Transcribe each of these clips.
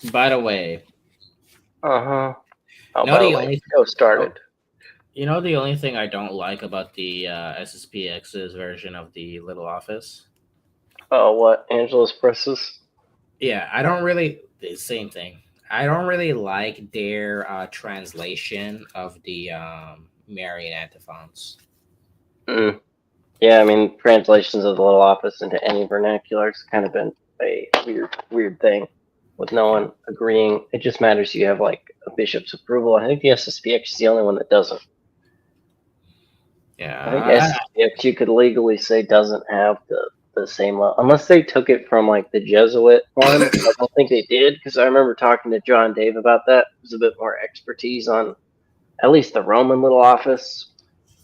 By the way, Uh-huh. Oh, you know by the the way, only show oh, started. you know the only thing I don't like about the SSPX's version of the Little Office. Oh, what? Angela's presses? Yeah, I don't really the same thing. I don't really like their translation of the Marian antiphons. Mm. Yeah, I mean, translations of the Little Office into any vernacular has kind of been a weird thing with no Yeah, one agreeing. It just matters you have, like, a bishop's approval. I think the SSPX is the only one that doesn't. I think yeah, SSPX you could legally say doesn't have the same level, unless they took it from, like, the Jesuit one. I don't think they did, because I remember talking to John Dave about that. There's a bit more expertise on at least the Roman Little Office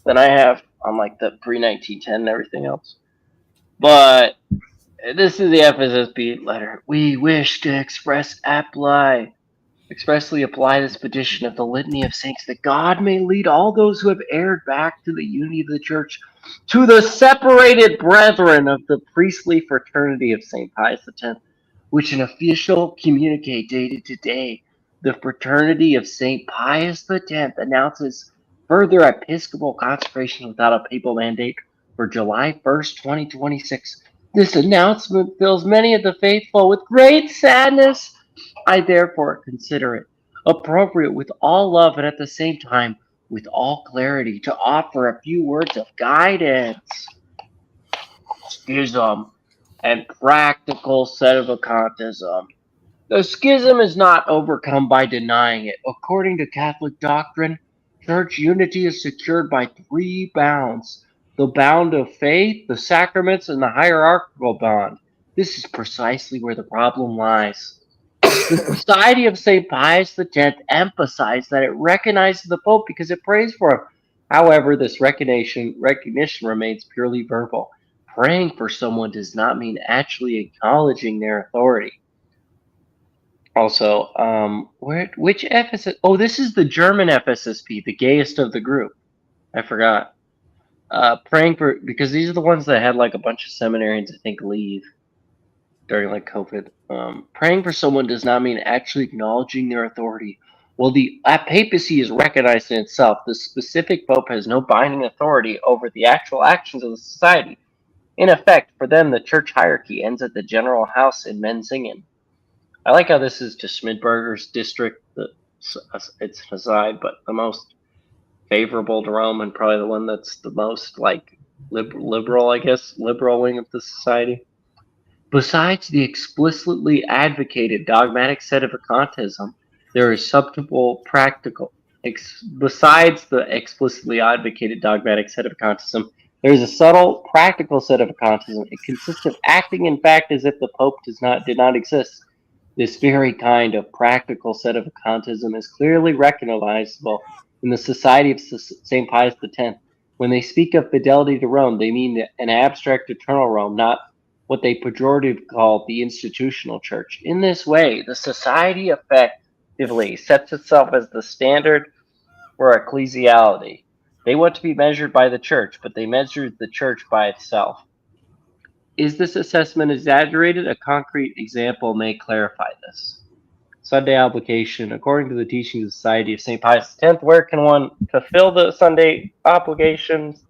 than I have on, like, the pre 1910 and everything else. But this is the FSSP letter. We wish to expressly apply this petition of the Litany of Saints, that God may lead all those who have erred back to the unity of the Church, to the separated brethren of the priestly fraternity of St. Pius X, which an official communique dated today, the fraternity of St. Pius X, announces further episcopal consecration without a papal mandate for July 1st, 2026. This announcement fills many of the faithful with great sadness. I therefore consider it appropriate, with all love and at the same time with all clarity, to offer a few words of guidance. Schism and practical sedevacantism. The schism is not overcome by denying it. According to Catholic doctrine, church unity is secured by three bounds: the bound of faith, the sacraments, and the hierarchical bond. This is precisely where the problem lies. The Society of St. Pius X emphasized that it recognizes the Pope because it prays for him. However, this recognition remains purely verbal. Praying for someone does not mean actually acknowledging their authority. Also, which FSS? Oh, this is the German FSSP, the gayest of the group. I forgot. Praying for, because these are the ones that had like a bunch of seminarians, I think, leave during like COVID. Praying for someone does not mean actually acknowledging their authority. Well, the papacy is recognized in itself. The specific pope has no binding authority over the actual actions of the society. In effect, for them, the church hierarchy ends at the general house in Menzingen. I like how this is to Schmidberger's district. It's an aside, but the most favorable to Rome, and probably the one that's the most like liberal, I guess, liberal wing of the society. Besides the explicitly advocated dogmatic sedevacantism, there is subtle practical. Besides the explicitly advocated dogmatic sedevacantism, there is a subtle practical sedevacantism. It consists of acting, in fact, as if the Pope did not exist. This very kind of practical sedevacantism is clearly recognizable in the Society of St. Pius X. When they speak of fidelity to Rome, they mean an abstract eternal Rome, not what they pejoratively call the institutional church. In this way, the society effectively sets itself as the standard for ecclesiality. They want to be measured by the church, but they measure the church by itself. Is this assessment exaggerated? A concrete example may clarify this. Sunday obligation. According to the teaching of the Society of St. Pius X, where can one fulfill the Sunday obligations?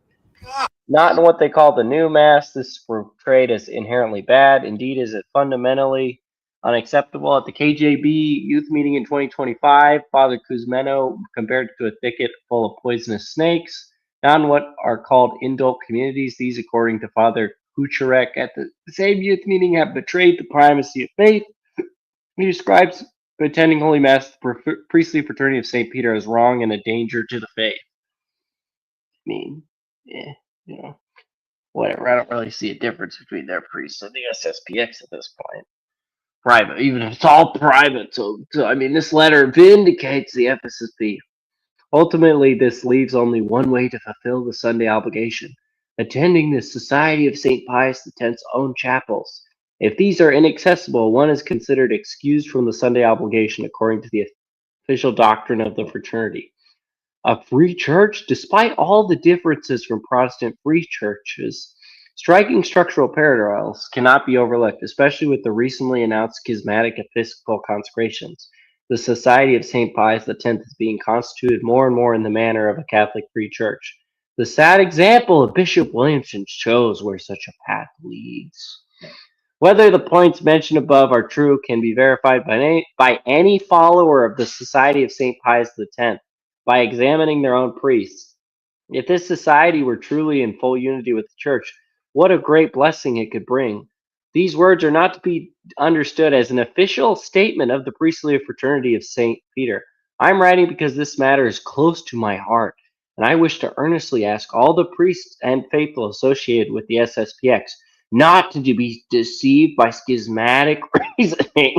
Not in what they call the new Mass. This is portrayed as inherently bad. Indeed, is it fundamentally unacceptable? At the KJB youth meeting in 2025, Father Kuzmeno compared to a thicket full of poisonous snakes. Not in what are called indult communities. These, according to Father Kucharek, at the same youth meeting, have betrayed the primacy of faith. He describes attending Holy Mass, the priestly fraternity of St. Peter, as wrong and a danger to the faith. I mean, yeah, you know, whatever. I don't really see a difference between their priests and the SSPX at this point. Private, even if it's all private. So I mean, this letter vindicates the FSSP. Ultimately, this leaves only one way to fulfill the Sunday obligation: attending the Society of St. Pius X's own chapels. If these are inaccessible, one is considered excused from the Sunday obligation according to the official doctrine of the fraternity. A free church, despite all the differences from Protestant free churches, Striking structural parallels cannot be overlooked, especially with the recently announced schismatic episcopal consecrations. The Society of St. Pius X is being constituted more and more in the manner of a Catholic free church. The sad example of Bishop Williamson shows where such a path leads. Whether the points mentioned above are true can be verified by any follower of the Society of St. Pius X by examining their own priests. If this society were truly in full unity with the Church, what a great blessing it could bring. These words are not to be understood as an official statement of the priestly fraternity of St. Peter. I'm writing because this matter is close to my heart, and I wish to earnestly ask all the priests and faithful associated with the SSPX not to be deceived by schismatic reasoning.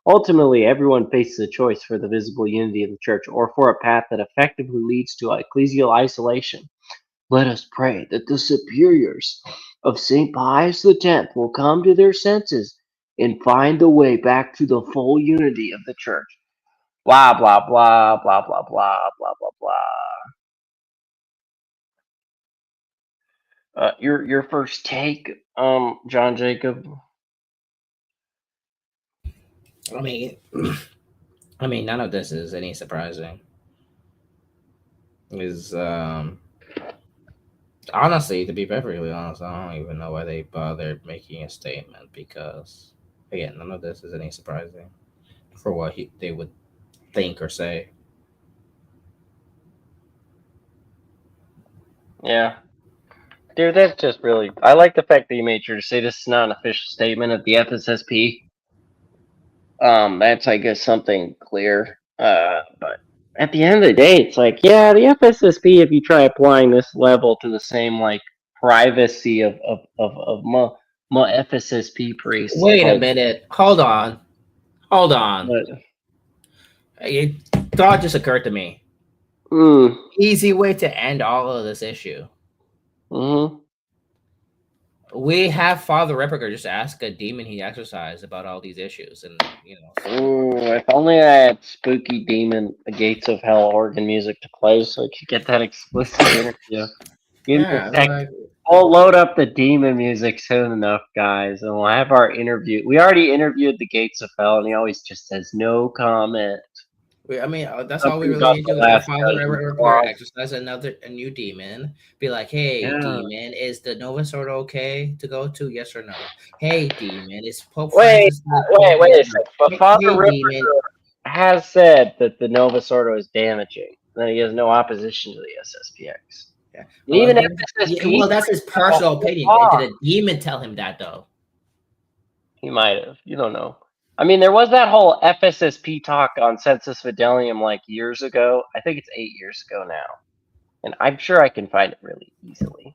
Ultimately, everyone faces a choice for the visible unity of the Church or for a path that effectively leads to ecclesial isolation. Let us pray that the superiors of St. Pius X will come to their senses and find the way back to the full unity of the Church. Blah, blah, blah, blah, blah, blah, blah, blah, blah. Your first take, John Jacob? I mean, none of this is any surprising. Is honestly, to be perfectly honest, I don't even know why they bothered making a statement because, again, none of this is any surprising for what they would think or say. Yeah. Dude, that's just really. I like the fact that you made sure to say this is not an official statement of the FSSP. That's, I guess, something clear. But at the end of the day, it's like, yeah, the FSSP, if you try applying this level to the same, like, privacy of my FSSP priests, it's Wait a like, minute. Hold on. but, A thought just occurred to me. mm, Easy way to end all of this issue. mm-hmm. We have Father Ripperger just ask a demon he exorcised about all these issues, and Ooh, if only I had spooky demon Gates of Hell organ music to play so I could get that explicit interview. Give me a yeah, sec. like We'll load up the demon music soon enough, guys, and we'll have our interview. We already interviewed the Gates of Hell, and he always just says no comment. that's all we Something really about need the to do. Have last Father judgment Ripperger clause. exercise a new demon. Be like, hey, Yeah. demon, is the Nova Sword okay to go to? Yes or no? Hey, demon, is Pope Wait, Francis the Pope? wait Yes a or sec. no? But Father Hey, demon. Ripper has said that the Nova Sordo is damaging. That he has no opposition to the SSPX. Yeah. And even Yeah, FSSP well, that's his personal opinion. Did a demon tell him that though? he might have. You don't know. I mean, there was that whole FSSP talk on Census Fidelium like years ago. I think it's 8 years ago now. And I'm sure I can find it really easily.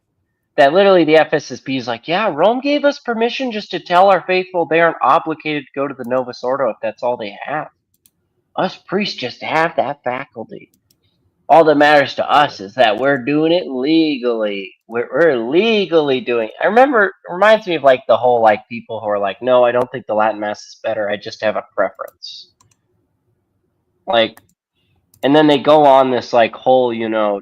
That literally the FSSP is like, yeah, Rome gave us permission just to tell our faithful they aren't obligated to go to the Novus Ordo if that's all they have. Us priests just have that faculty. All that matters to us is that we're doing it legally. We're legally doing it. I remember, it reminds me of like the whole like people who are like, no, I don't think the Latin Mass is better. I just have a preference. Like, and then they go on this like whole,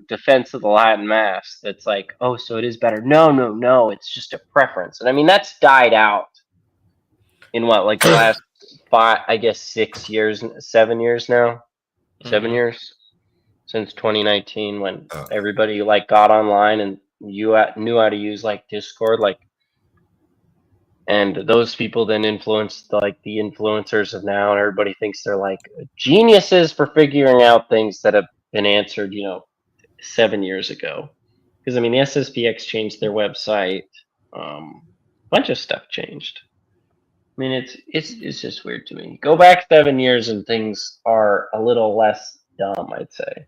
defense of the Latin Mass. That's like, oh, so it is better. No, no, no. It's just a preference. And I mean, that's died out in what, like the last five, I guess 6 years, 7 years now, 7 years since 2019 when everybody like got online and you knew how to use like Discord, like, and those people then influenced like the influencers of now, and everybody thinks they're like geniuses for figuring out things that have been answered, 7 years ago. Because I mean, the SSPX changed their website. A bunch of stuff changed. I mean, it's just weird to me. Go back 7 years and things are a little less dumb, I'd say.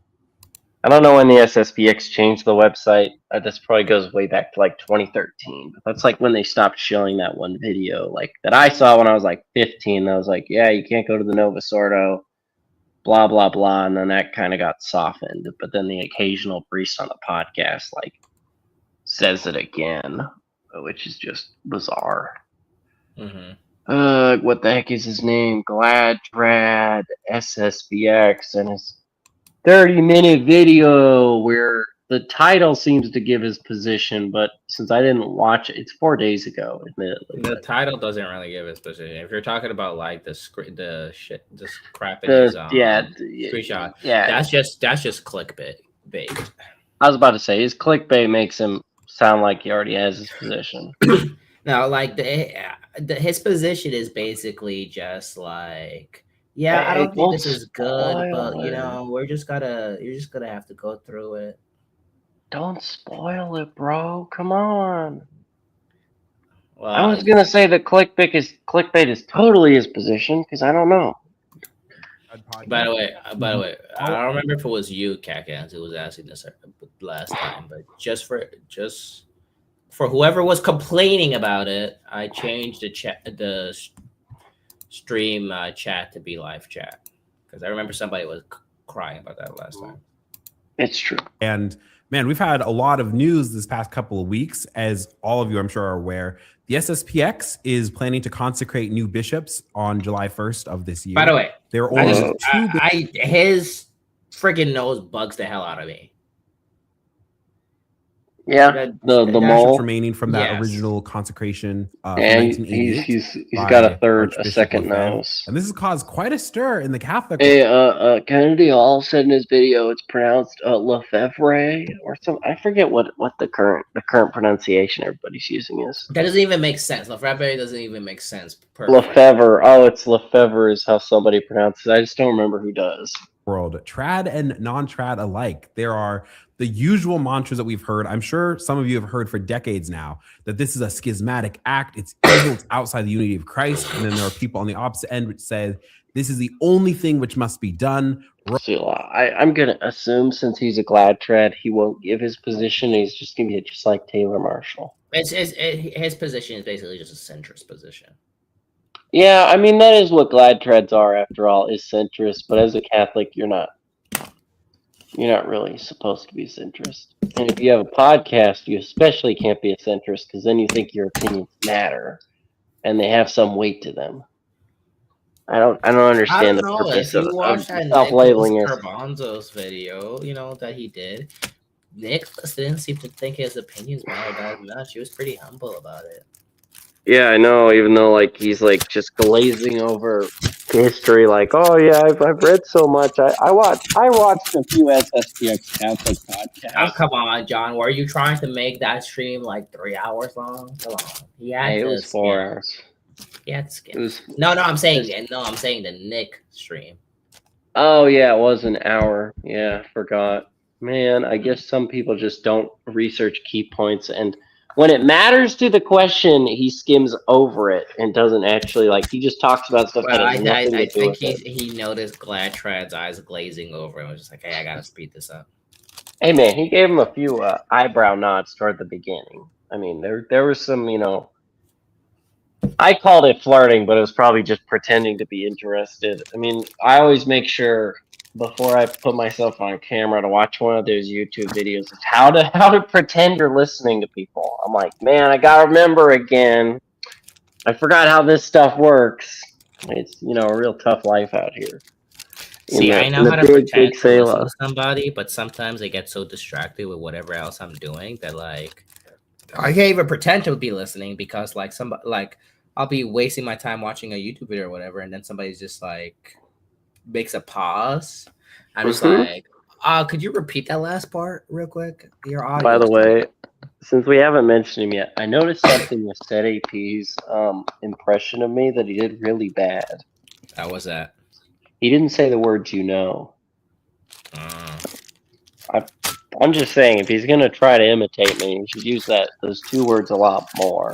I don't know when the SSPX changed the website. This probably goes way back to like 2013. But that's like when they stopped showing that one video, like that I saw when I was like 15. I was like, yeah, you can't go to the Nova Sordo, blah blah blah, and then that kind of got softened. But then the occasional priest on the podcast like says it again, which is just bizarre. What the heck is his name? Gladrad SSBX and his 30-minute video where the title seems to give his position, but since I didn't watch it, it's 4 days ago, admittedly. The But title doesn't really give his position. If you're talking about like the shit, this crap in his screenshot, yeah. that's just clickbait. Bait. I was about to say his clickbait makes him sound like he already has his position. No, like his position is basically just like, yeah, I Hey, don't think don't this is good, but spoil it. you're just gonna have to go through it. Don't spoil it, bro. Come on. I Well, was gonna say that clickbait is totally his position because I don't know. by the way, I don't remember if it was you, Kakans, who was asking this last time, but just for whoever was complaining about it, I changed stream chat to be live chat because I remember somebody was crying about that last time. It's true. And man, we've had a lot of news this past couple of weeks. As all of you, I'm sure, are aware, the SSPX is planning to consecrate new bishops on July 1st of this year. By the way, there are I only just, his freaking nose bugs the hell out of me. Yeah, That- the bishops mole, remaining from that Yes. original consecration from and 1988. he's by got a Archbishop second Lefebvre. nose. And this has caused quite a stir in the Catholic Hey, Kennedy Hall said in his video it's pronounced Lefebvre or something. I forget what the current pronunciation everybody's using is. That doesn't even make sense. Lefebvre doesn't even make sense. Perfect. Lefebvre. Oh, it's Lefebvre is how somebody pronounces it. I just don't remember who does. world, trad and non-trad alike. There are the usual mantras that we've heard. I'm sure some of you have heard for decades now that this is a schismatic act. It's evil. It's outside the unity of Christ. And then there are people on the opposite end which say this is the only thing which must be done. So I'm gonna assume since he's a glad trad, he won't give his position. He's just gonna be just like Taylor Marshall. His position is basically just a centrist position. Yeah, I mean that is what glad trads are after all, is centrist. But as a Catholic, you're not really supposed to be a centrist. And if you have a podcast, you especially can't be a centrist because then you think your opinions matter and they have some weight to them. I don't understand the purpose if you watch of that self-labeling Nicholas as. Carbanzo's video, that he did, Nicholas didn't seem to think his opinions mattered that much. He was pretty humble about it. Yeah, I know. Even though he's just glazing over history, oh yeah, I've read so much. I watched a few SSPX Catholic podcasts. Oh, come on, John. Were you trying to make that stream 3 hours long? Come on. He had Hey, it was 4 hours. He had to skip. It was. No, I'm saying the Nick stream. Oh yeah, it was an hour. Yeah, forgot. Man, I guess some people just don't research key points, and when it matters to the question, he skims over it and doesn't actually he just talks about stuff that has nothing to do with it. He noticed Glad Trad's eyes glazing over and was just like, "Hey, I gotta speed this up." Hey man, he gave him a few eyebrow nods toward the beginning. I mean, there was some, I called it flirting, but it was probably just pretending to be interested. I mean, I always make sure before I put myself on camera to watch one of those YouTube videos is how to pretend you're listening to people. I'm like, man, I gotta remember again. I forgot how this stuff works. It's a real tough life out here. See, I know how to pretend to listen to somebody, but sometimes I get so distracted with whatever else I'm doing that I can't even pretend to be listening because I'll be wasting my time watching a YouTube video or whatever, and then somebody's just makes a pause. I'm just could you repeat that last part real quick? Your audio. By the way, since we haven't mentioned him yet, I noticed something with Set AP's impression of me that he did really bad. How was that? He didn't say the words I'm just saying, if he's gonna try to imitate me, he should use those 2 words a lot more.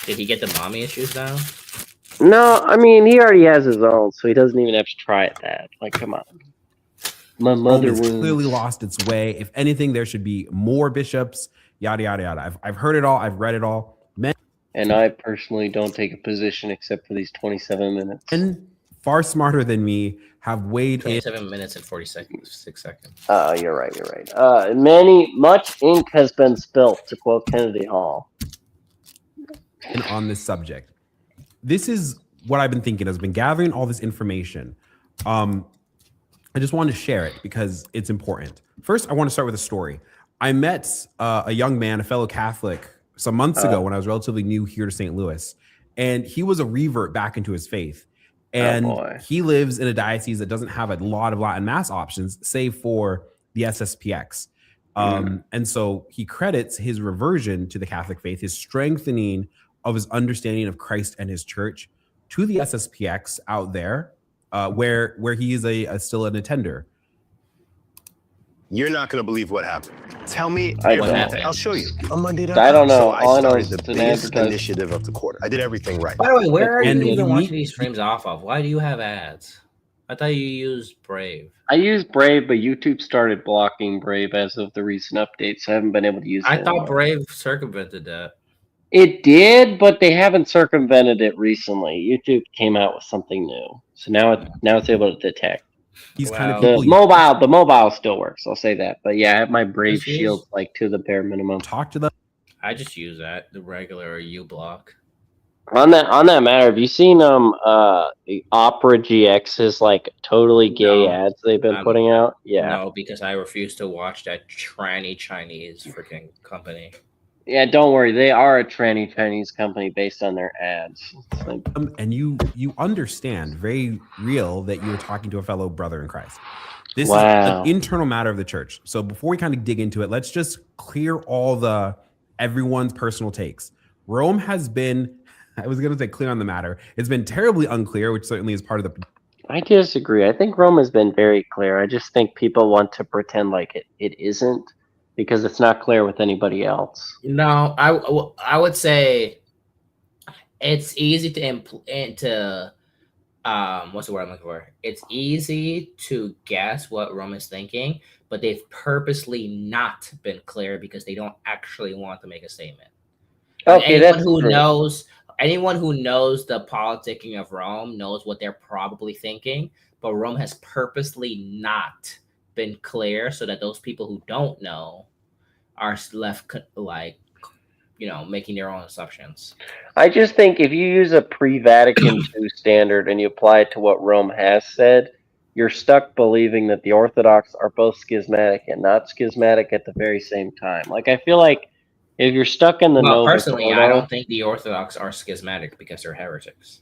Did he get the mommy issues now? No, I mean he already has his own, so he doesn't even have to try at that. Come on. My mother has clearly lost its way. If anything, there should be more bishops. Yada yada yada. I've heard it all. I've read it all. And I personally don't take a position except for these 27 minutes. Men far smarter than me have weighed 27 minutes and 6 seconds. You're right. Much ink has been spilt, to quote Kennedy Hall. On this subject. This is what I've been thinking. I've been gathering all this information. I just wanted to share it because it's important. First, I want to start with a story. I met a young man, a fellow Catholic, some months ago when I was relatively new here to St. Louis, and he was a revert back into his faith. And he lives in a diocese that doesn't have a lot of Latin Mass options, save for the SSPX. And so he credits his reversion to the Catholic faith, his strengthening of his understanding of Christ and his church, to the SSPX out there, where he is still an attender. You're not going to believe what happened. Tell me everything. I'll show you. On Monday. I don't know. So I all I know started is the biggest initiative of the quarter. I did everything right. By the way, where are you And even you watching meet- these streams off of? Why do you have ads? I thought you used Brave. I use Brave, but YouTube started blocking Brave as of the recent updates. So I haven't been able to use it. I thought Brave circumvented that. It did, but they haven't circumvented it recently. YouTube came out with something new, so now it's able to detect. He's kind of The mobile still works. I'll say that, but yeah, I have my Brave Just use- Shield like to the bare minimum. talk to them. I just use that, the regular U block. On that matter, have you seen the Opera GX's like totally gay ads they've been putting out? Yeah. No, because I refuse to watch that tranny Chinese freaking company. Yeah, don't worry. They are a tranny Chinese company based on their ads. It's like, And you understand very real that you're talking to a fellow brother in Christ. This is Wow. an internal matter of the church. So before we kind of dig into it, let's just clear everyone's personal takes. Rome has been, I was going to say clear on the matter. It's been terribly unclear, which certainly is part of the. I disagree. I think Rome has been very clear. I just think people want to pretend like it isn't because it's not clear with anybody else. No, I would say it's easy to what's the word I'm looking for? It's easy to guess what Rome is thinking, but they've purposely not been clear because they don't actually want to make a statement. Okay, Anyone who knows the politicking of Rome knows what they're probably thinking, but Rome has purposely not been clear so that those people who don't know are left making their own assumptions. I just think if you use a pre-Vatican II standard and you apply it to what Rome has said, you're stuck believing that the Orthodox are both schismatic and not schismatic at the very same time. Like, I feel like if you're stuck in the personally, I don't think the Orthodox are schismatic because they're heretics.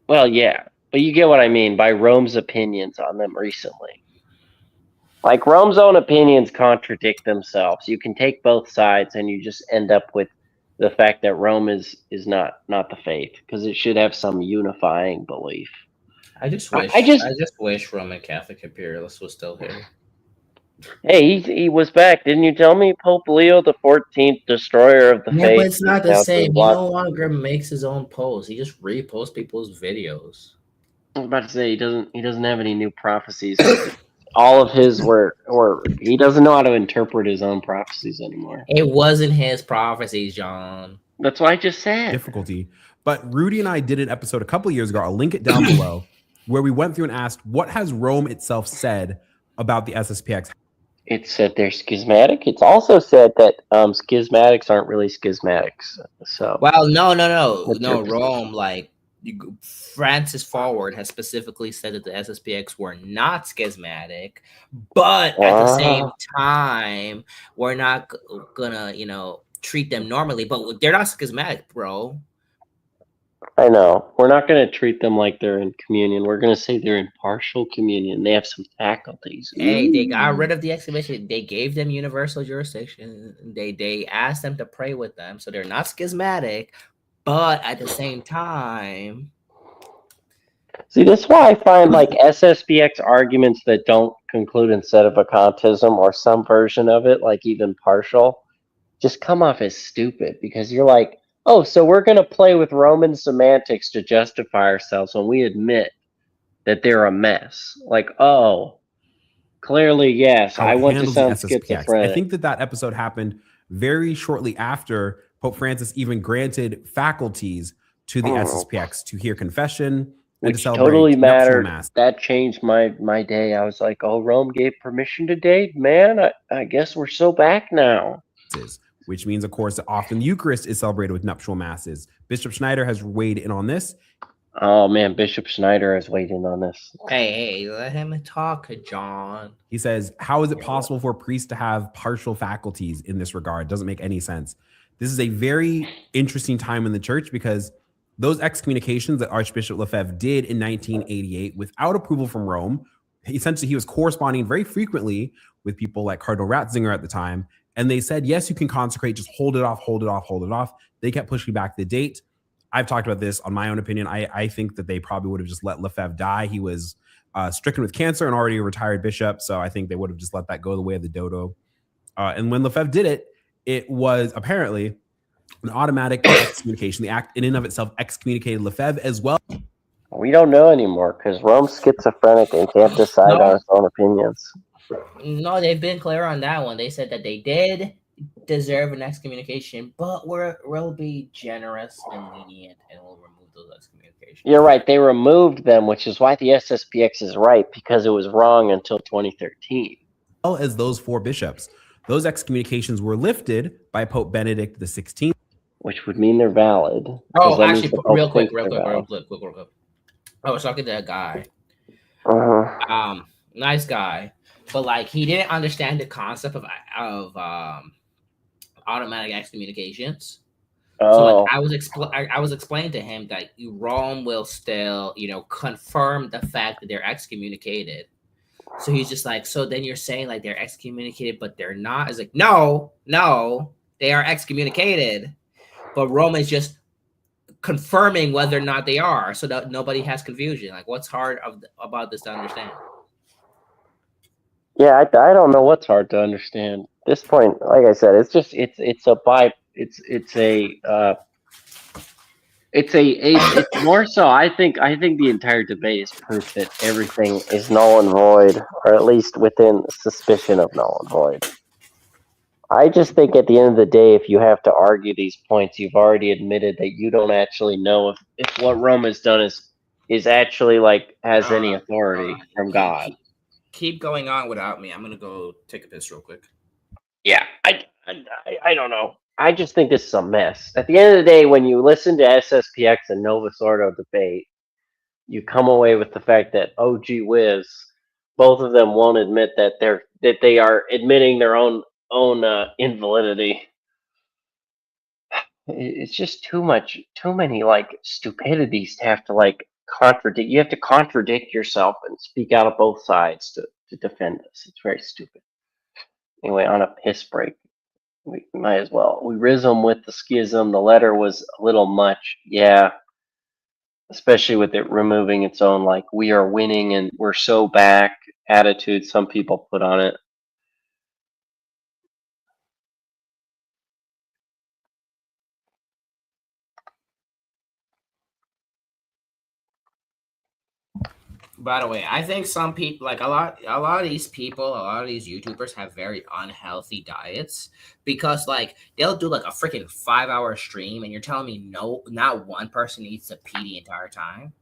Well, yeah, but you get what I mean by Rome's opinions on them recently. Like, Rome's own opinions contradict themselves. You can take both sides and you just end up with the fact that Rome is not the faith because it should have some unifying belief. I just wish Roman Catholic imperialists was still here. Hey, he was back, didn't you tell me? Pope Leo the 14th, destroyer of the faith. Yeah, but it's not the same. He no longer makes his own posts. He just reposts people's videos. I was about to say he doesn't have any new prophecies. All of his were he doesn't know how to interpret his own prophecies anymore. It wasn't his prophecies, John. That's what I just said. Difficulty. But Rudy and I did an episode a couple of years ago. I'll link it down below, where we went through and asked, what has Rome itself said about the SSPX? It said they're schismatic. It's also said that schismatics aren't really schismatics. So no. Rome, like Francis Forward, has specifically said that the SSPX were not schismatic, but at the same time, we're not gonna, treat them normally. But they're not schismatic, bro. I know. We're not going to treat them like they're in communion. We're going to say they're in partial communion. They have some faculties. Hey, they got rid of the exhibition. They gave them universal jurisdiction. They asked them to pray with them. So they're not schismatic, but at the same time. See, this is why I find like SSPX arguments that don't conclude in sedevacantism or some version of it, like even partial, just come off as stupid because you're like, oh, so we're going to play with Roman semantics to justify ourselves when we admit that they're a mess. Like, oh, clearly, yes, I want to sound schizophrenic. I think that episode happened very shortly after Pope Francis even granted faculties to the SSPX to hear confession and to celebrate totally mattered. Mass. That changed my day. I was like, oh, Rome gave permission to date? Man, I guess we're so back now. Which means, of course, that often the Eucharist is celebrated with nuptial masses. Bishop Schneider has weighed in on this. Oh man, Bishop Schneider is waiting on this. Hey, let him talk, John. He says, how is it possible for priests to have partial faculties in this regard? Doesn't make any sense. This is a very interesting time in the church because those excommunications that Archbishop Lefebvre did in 1988 without approval from Rome, essentially he was corresponding very frequently with people like Cardinal Ratzinger at the time. And they said, yes, you can consecrate, just hold it off, hold it off, hold it off. They kept pushing back the date. I've talked about this on my own opinion. I think that they probably would have just let Lefebvre die. He was stricken with cancer and already a retired bishop. So I think they would have just let that go the way of the dodo. And when Lefebvre did it, it was apparently an automatic excommunication. The act in and of itself excommunicated Lefebvre as well. We don't know anymore because Rome's schizophrenic and can't decide on its own opinions. No, they've been clear on that one. They said that they did deserve an excommunication, but we'll be generous and lenient and we'll remove those excommunications. You're right. They removed them, which is why the SSPX is right, because it was wrong until 2013. Well as those 4 bishops. Those excommunications were lifted by Pope Benedict XVI. Which would mean they're valid. Oh, actually, real quick. I was talking to a guy. Nice guy. But like he didn't understand the concept of automatic excommunications. So like, I was explaining to him that Rome will still, confirm the fact that they're excommunicated. So he's just like, so then you're saying like they're excommunicated, but they're not? It's like, no, they are excommunicated, but Rome is just confirming whether or not they are, so that nobody has confusion. Like, what's hard about this to understand? Yeah, I don't know what's hard to understand. At this point, like I said, it's more so. I think the entire debate is proof that everything is null and void, or at least within suspicion of null and void. I just think at the end of the day, if you have to argue these points, you've already admitted that you don't actually know if what Rome has done is actually like has any authority from God. Keep going on without me. I'm gonna go take a piss real quick. Yeah, I don't know. I just think this is a mess. At the end of the day, when you listen to SSPX and Novus Ordo debate, you come away with the fact that, oh gee whiz, both of them won't admit that they are admitting their own invalidity. It's just too many like stupidities to have to like contradict. You have to contradict yourself and speak out of both sides to defend us. It's very stupid. Anyway, on a piss break. We might as well. We riz them with the schism. The letter was a little much. Yeah. Especially with it removing its own, like, we are winning and we're so back attitude some people put on it. By the way, I think some people, like a lot of these people, a lot of these YouTubers have very unhealthy diets because like they'll do like a freaking 5-hour stream and you're telling me no, not one person needs to pee the entire time.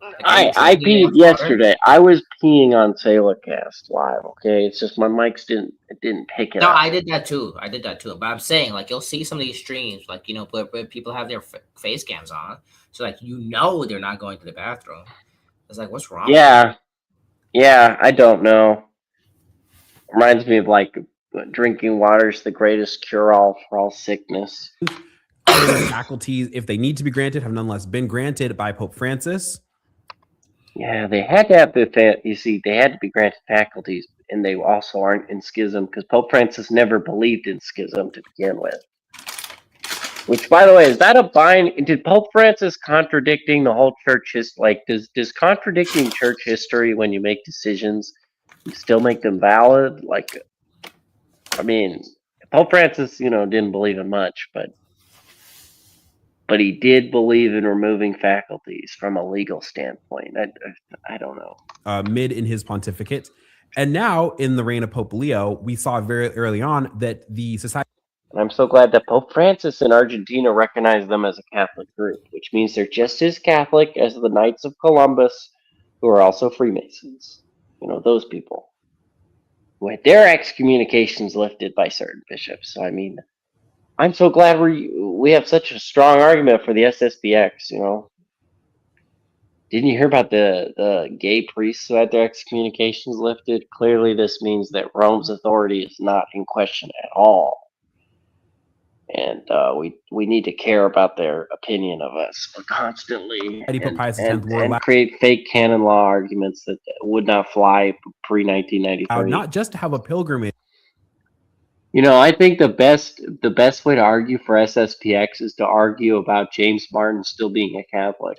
Like, I peed yesterday. I was peeing on Selahcast live. Okay, it's just my mics didn't pick it up. No, I did that too. But I'm saying like you'll see some of these streams, like where people have their face cams on, so like they're not going to the bathroom. It's like, what's wrong? Yeah, I don't know. Reminds me of like drinking water is the greatest cure-all for all sickness. Faculties, if they need to be granted, have nonetheless been granted by Pope Francis. Yeah, they had to have they had to be granted faculties, and they also aren't in schism because Pope Francis never believed in schism to begin with. Which, by the way, is that a bind? Did Pope Francis contradicting the whole church history? Like, does contradicting church history when you make decisions still make them valid? Like, I mean, Pope Francis, didn't believe in much, but he did believe in removing faculties from a legal standpoint. I don't know. Mid in his pontificate, and now in the reign of Pope Leo, we saw very early on that the society. And I'm so glad that Pope Francis in Argentina recognized them as a Catholic group, which means they're just as Catholic as the Knights of Columbus, who are also Freemasons. Those people who had their excommunications lifted by certain bishops. So, I mean, I'm so glad we have such a strong argument for the SSPX, Didn't you hear about the gay priests who had their excommunications lifted? Clearly, this means that Rome's authority is not in question at all, and we need to care about their opinion of us constantly, and create fake canon law arguments that would not fly pre-1993. Not just to have a pilgrimage. I think the best way to argue for SSPX is to argue about James Martin still being a Catholic.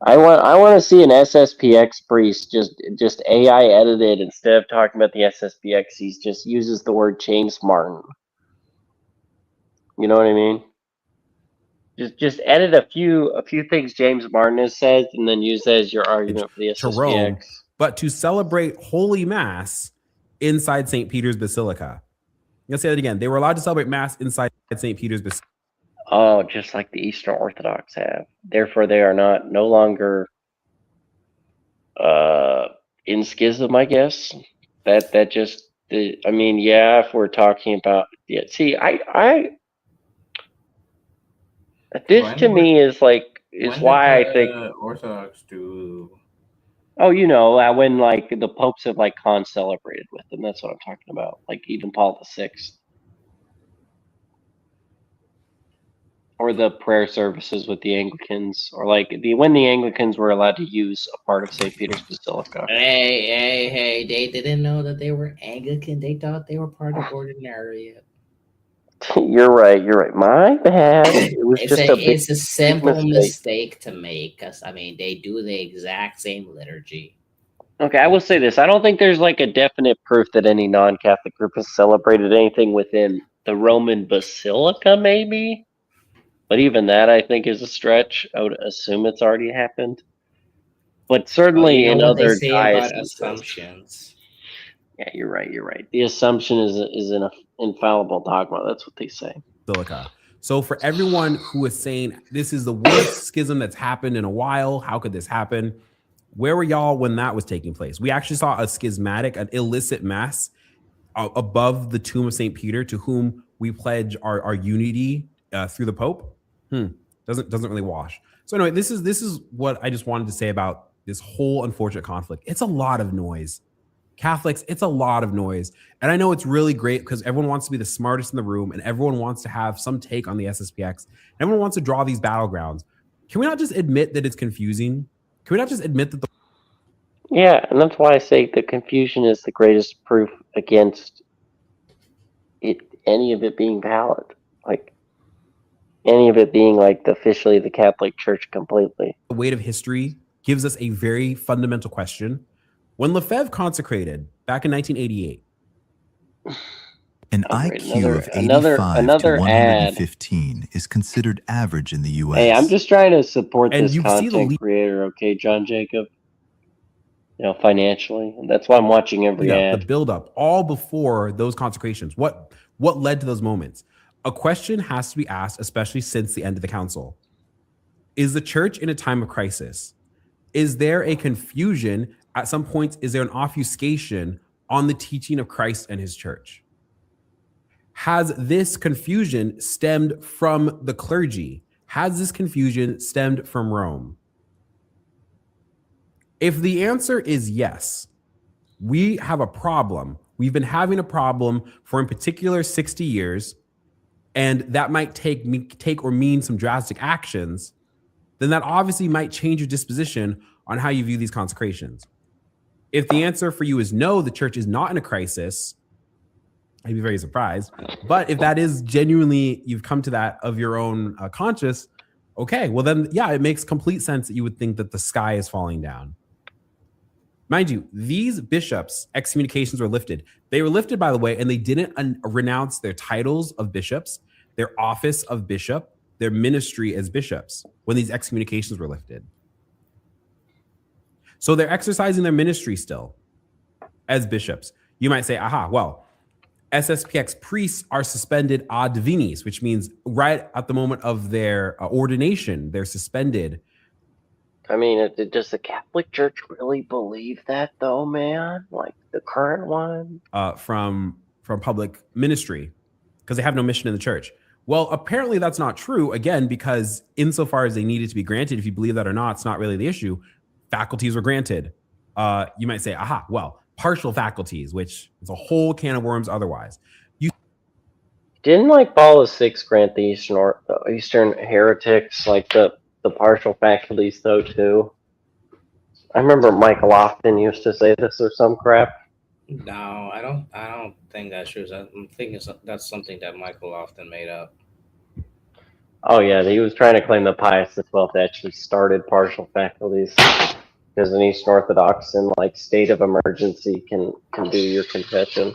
I want to see an SSPX priest just AI edited. Instead of talking about the SSPX, he just uses the word James Martin. You know what I mean? Just edit a few things James Martin has said, and then use that as your argument for the SSPX. To Rome, but to celebrate Holy Mass inside St. Peter's Basilica. Let's say that again. They were allowed to celebrate Mass inside St. Peter's Basilica. Oh, just like the Eastern Orthodox have. Therefore, they are no longer in schism, I guess. If we're talking about to me is why I think Orthodox do. Oh, when the popes have celebrated with them. That's what I'm talking about. Like even Paul VI. Or the prayer services with the Anglicans, or when the Anglicans were allowed to use a part of St. Peter's Basilica. Hey! They didn't know that they were Anglican. They thought they were part of Ordinariate. You're right. My bad. It was it's a simple mistake to make, because they do the exact same liturgy. Okay, I will say this: I don't think there's a definite proof that any non-Catholic group has celebrated anything within the Roman Basilica, maybe. But even that, I think, is a stretch. I would assume it's already happened. But certainly in other dioceses. About assumptions. Yeah, you're right. The assumption is an infallible dogma. That's what they say. Basilica. So for everyone who is saying this is the worst schism that's happened in a while, how could this happen? Where were y'all when that was taking place? We actually saw an illicit mass above the tomb of St. Peter, to whom we pledge our unity through the Pope. Doesn't really wash. So anyway, this is what I just wanted to say about this whole unfortunate conflict. It's a lot of noise. Catholics, it's a lot of noise. And I know it's really great because everyone wants to be the smartest in the room, and everyone wants to have some take on the SSPX. Everyone wants to draw these battlegrounds. Can we not just admit that it's confusing? Can we not just admit that Yeah, and that's why I say the confusion is the greatest proof against any of it being valid. Any of it being officially the Catholic Church completely. The weight of history gives us a very fundamental question. When Lefebvre consecrated back in 1988, an IQ of 85 to 115 is considered average in the U.S. Hey, I'm just trying to support this content creator, okay, John Jacob? Financially. And that's why I'm watching every ad. The buildup, all before those consecrations. What led to those moments? A question has to be asked, especially since the end of the council. Is the church in a time of crisis? Is there a confusion? At some points, is there an obfuscation on the teaching of Christ and his church? Has this confusion stemmed from the clergy? Has this confusion stemmed from Rome? If the answer is yes, we have a problem. We've been having a problem for in particular 60 years, and that might take or mean some drastic actions, then that obviously might change your disposition on how you view these consecrations. If the answer for you is no, the church is not in a crisis, I'd be very surprised. But if that is genuinely, you've come to that of your own conscience, okay, well then, yeah, it makes complete sense that you would think that the sky is falling down. Mind you, these bishops' excommunications were lifted. They were lifted, by the way, and they didn't renounce their titles of bishops, their office of bishop, their ministry as bishops when these excommunications were lifted. So they're exercising their ministry still as bishops. You might say, aha, well, SSPX priests are suspended ad divinis, which means right at the moment of their ordination, they're suspended. I mean, does the Catholic Church really believe that, though, man? The current one? From public ministry, because they have no mission in the church. Well, apparently that's not true, again, because insofar as they needed to be granted, if you believe that or not, it's not really the issue. Faculties were granted. You might say, aha, well, partial faculties, which is a whole can of worms otherwise. Didn't like Paul VI grant the Eastern heretics like the partial faculties though too? I remember Michael Lofton used to say this or some crap. No, I don't think that's true. I'm thinking that's something that Michael Lofton made up. Oh yeah, he was trying to claim that Pius XII actually started partial faculties because an Eastern Orthodox in like state of emergency can do your confession.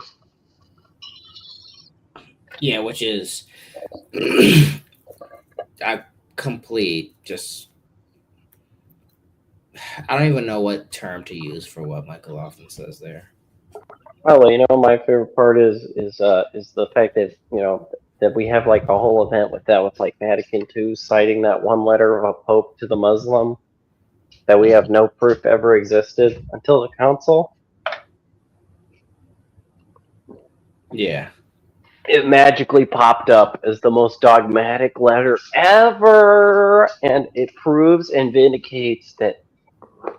Yeah, which is I complete just I don't even know what term to use for what Michael Lofton says there. Well, you know, my favorite part is the fact that that we have like a whole event with that with like Vatican II citing that one letter of a pope to the Muslim that we have no proof ever existed until the council. Yeah. It magically popped up as the most dogmatic letter ever, and it proves and vindicates that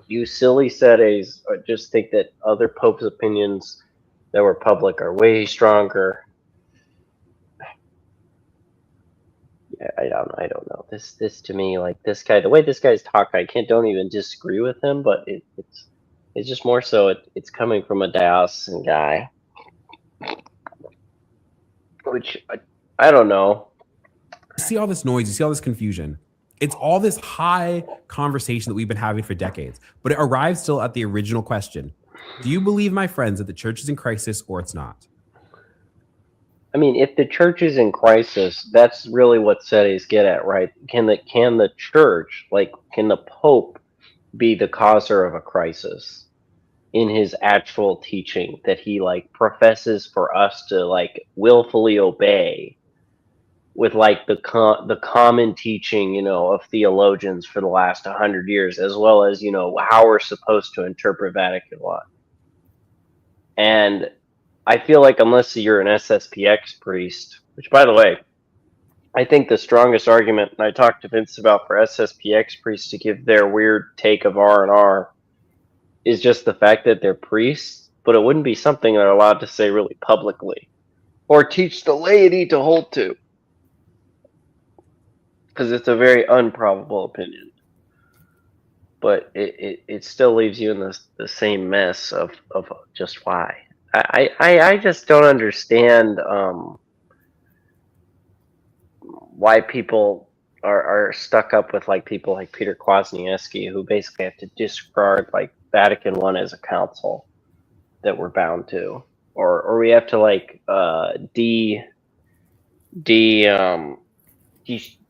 you silly sedes just think that other popes' opinions that were public are way stronger. Yeah, I don't know. This to me, like this guy, the way this guy's talk, don't even disagree with him, but it's just more so it's coming from a diocesan guy. Which I don't know. You see all this noise, you see all this confusion. It's all this high conversation that we've been having for decades, but it arrives still at the original question. Do you believe, my friends, that the church is in crisis or it's not? I mean, if the church is in crisis, that's really what sedes get at, right? Can the church, like, can the Pope be the causer of a crisis in his actual teaching that he like professes for us to like willfully obey with like the common teaching, of theologians for the last 100 years, as well as, how we're supposed to interpret Vatican I. And I feel like unless you're an SSPX priest, which by the way, I think the strongest argument, and I talked to Vince about for SSPX priests to give their weird take of R&R, is just the fact that they're priests, but it wouldn't be something they're allowed to say really publicly or teach the laity to hold to, because it's a very improbable opinion. But it still leaves you in the same mess of just why. I just don't understand why people are stuck up with like people like Peter Kwasniewski, who basically have to disregard like Vatican I as a council that we're bound to, or we have to like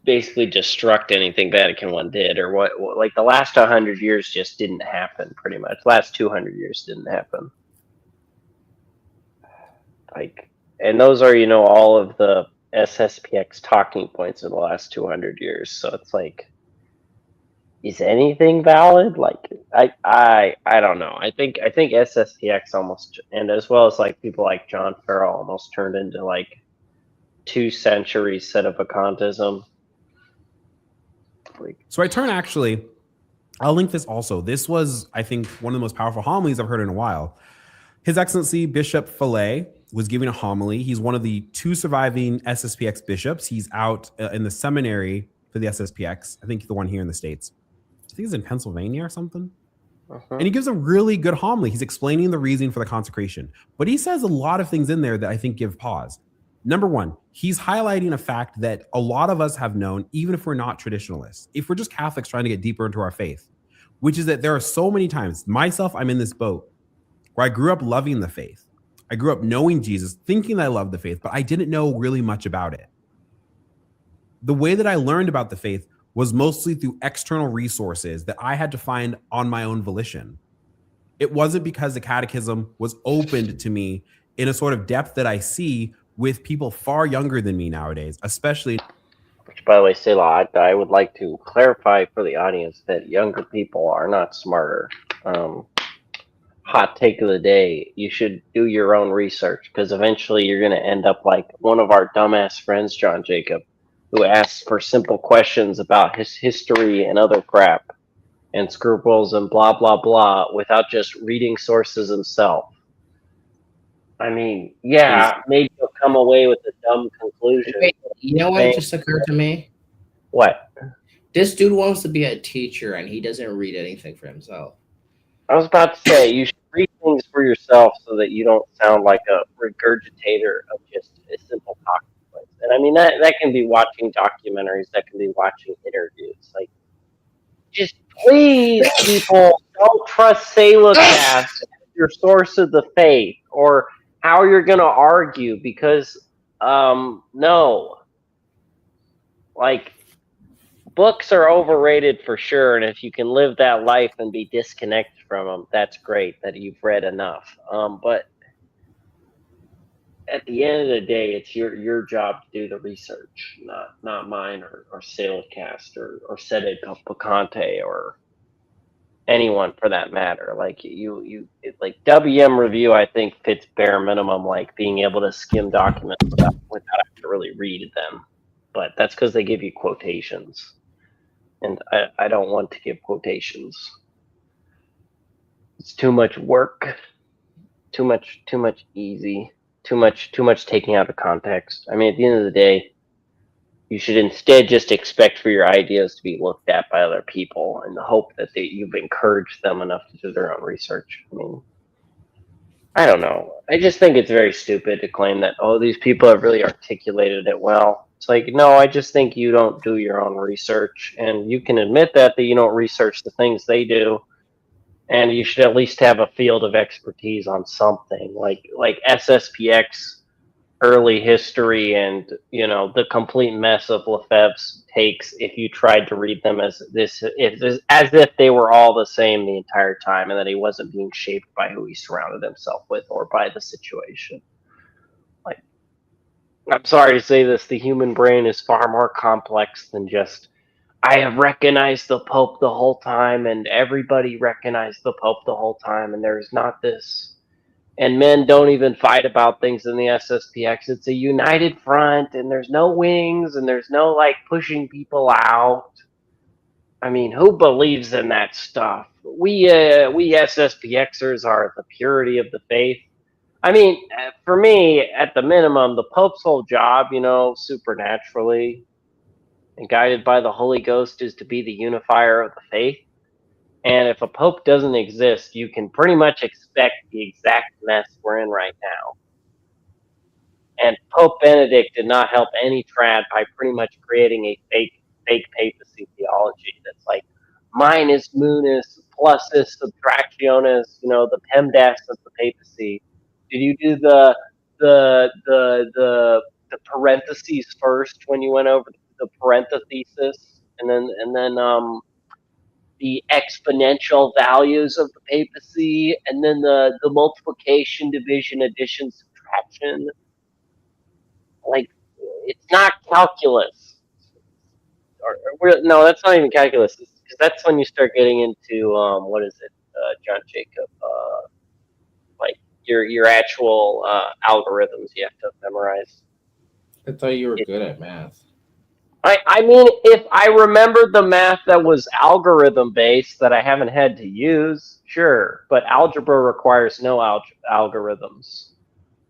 basically destruct anything Vatican I did, or what like the last 100 years just didn't happen. Pretty much, last 200 years didn't happen. Like, and those are all of the SSPX talking points in the last 200 years. So it's like, is anything valid? Like, I don't know. I think SSPX almost, and as well as like people like John Farrell, almost turned into like 2 centuries sedevacantism. So I turn actually, I'll link this also. This was, I think, one of the most powerful homilies I've heard in a while. His Excellency Bishop Fillet was giving a homily. He's one of the 2 surviving SSPX bishops. He's out in the seminary for the SSPX. I think the one here in the States. I think he's in Pennsylvania or something. And he gives a really good homily. He's explaining the reason for the consecration. But he says a lot of things in there that I think give pause. Number one, he's highlighting a fact that a lot of us have known, even if we're not traditionalists, if we're just Catholics trying to get deeper into our faith, which is that there are so many times, myself, I'm in this boat, where I grew up loving the faith. I grew up knowing Jesus, thinking that I loved the faith, but I didn't know really much about it. The way that I learned about the faith was mostly through external resources that I had to find on my own volition. It wasn't because the catechism was opened to me in a sort of depth that I see with people far younger than me nowadays, especially. Which, by the way, Selah, I would like to clarify for the audience that younger people are not smarter. Hot take of the day, you should do your own research, because eventually you're going to end up like one of our dumbass friends, John Jacob, who asks for simple questions about his history and other crap and scruples and blah blah blah without just reading sources himself. I mean, yeah, maybe he'll come away with a dumb conclusion. Wait, you know what just occurred to me? What? This dude wants to be a teacher and he doesn't read anything for himself. I was about to say, you should read things for yourself so that you don't sound like a regurgitator of just a simple talking points. And I mean, that can be watching documentaries, that can be watching interviews. Like, just please, people, don't trust Selahcast as your source of the faith or how you're going to argue because, no. Like, books are overrated for sure, and if you can live that life and be disconnected from them, that's great that you've read enough. But at the end of the day, it's your job to do the research, not mine or Selahcast or Sede Picante or anyone for that matter. Like like WM Review, I think fits bare minimum, like being able to skim documents without having to really read them. But that's because they give you quotations. And I don't want to give quotations. It's too much work, too much easy, too much taking out of context. I mean, at the end of the day, you should instead just expect for your ideas to be looked at by other people in the hope that you've encouraged them enough to do their own research. I mean, I don't know. I just think it's very stupid to claim that, oh, these people have really articulated it well. It's like, no, I just think you don't do your own research, and you can admit that you don't research the things they do, and you should at least have a field of expertise on something, like SSPX early history and, the complete mess of Lefebvre's takes if you tried to read them as if they were all the same the entire time and that he wasn't being shaped by who he surrounded himself with or by the situation. Like, I'm sorry to say this, the human brain is far more complex than just, I have recognized the Pope the whole time and everybody recognized the Pope the whole time and there's not this. And men don't even fight about things in the SSPX. It's a united front, and there's no wings, and there's no, pushing people out. I mean, who believes in that stuff? We SSPXers are the purity of the faith. I mean, for me, at the minimum, the Pope's whole job, supernaturally and guided by the Holy Ghost, is to be the unifier of the faith. And if a pope doesn't exist, you can pretty much expect the exact mess we're in right now. And Pope Benedict did not help any trad by pretty much creating a fake papacy theology that's like, minus munus, plusus, subtractionis, the PEMDAS of the papacy. Did you do the parentheses first when you went over the parentheses, and then the exponential values of the papacy, and then the multiplication, division, addition, subtraction? Like, it's not calculus. No, that's not even calculus. Because that's when you start getting into what is it, John Jacob? Like your actual algorithms you have to memorize. I thought you were good at math. I mean, if I remembered the math that was algorithm based that I haven't had to use, sure. But algebra requires no algorithms.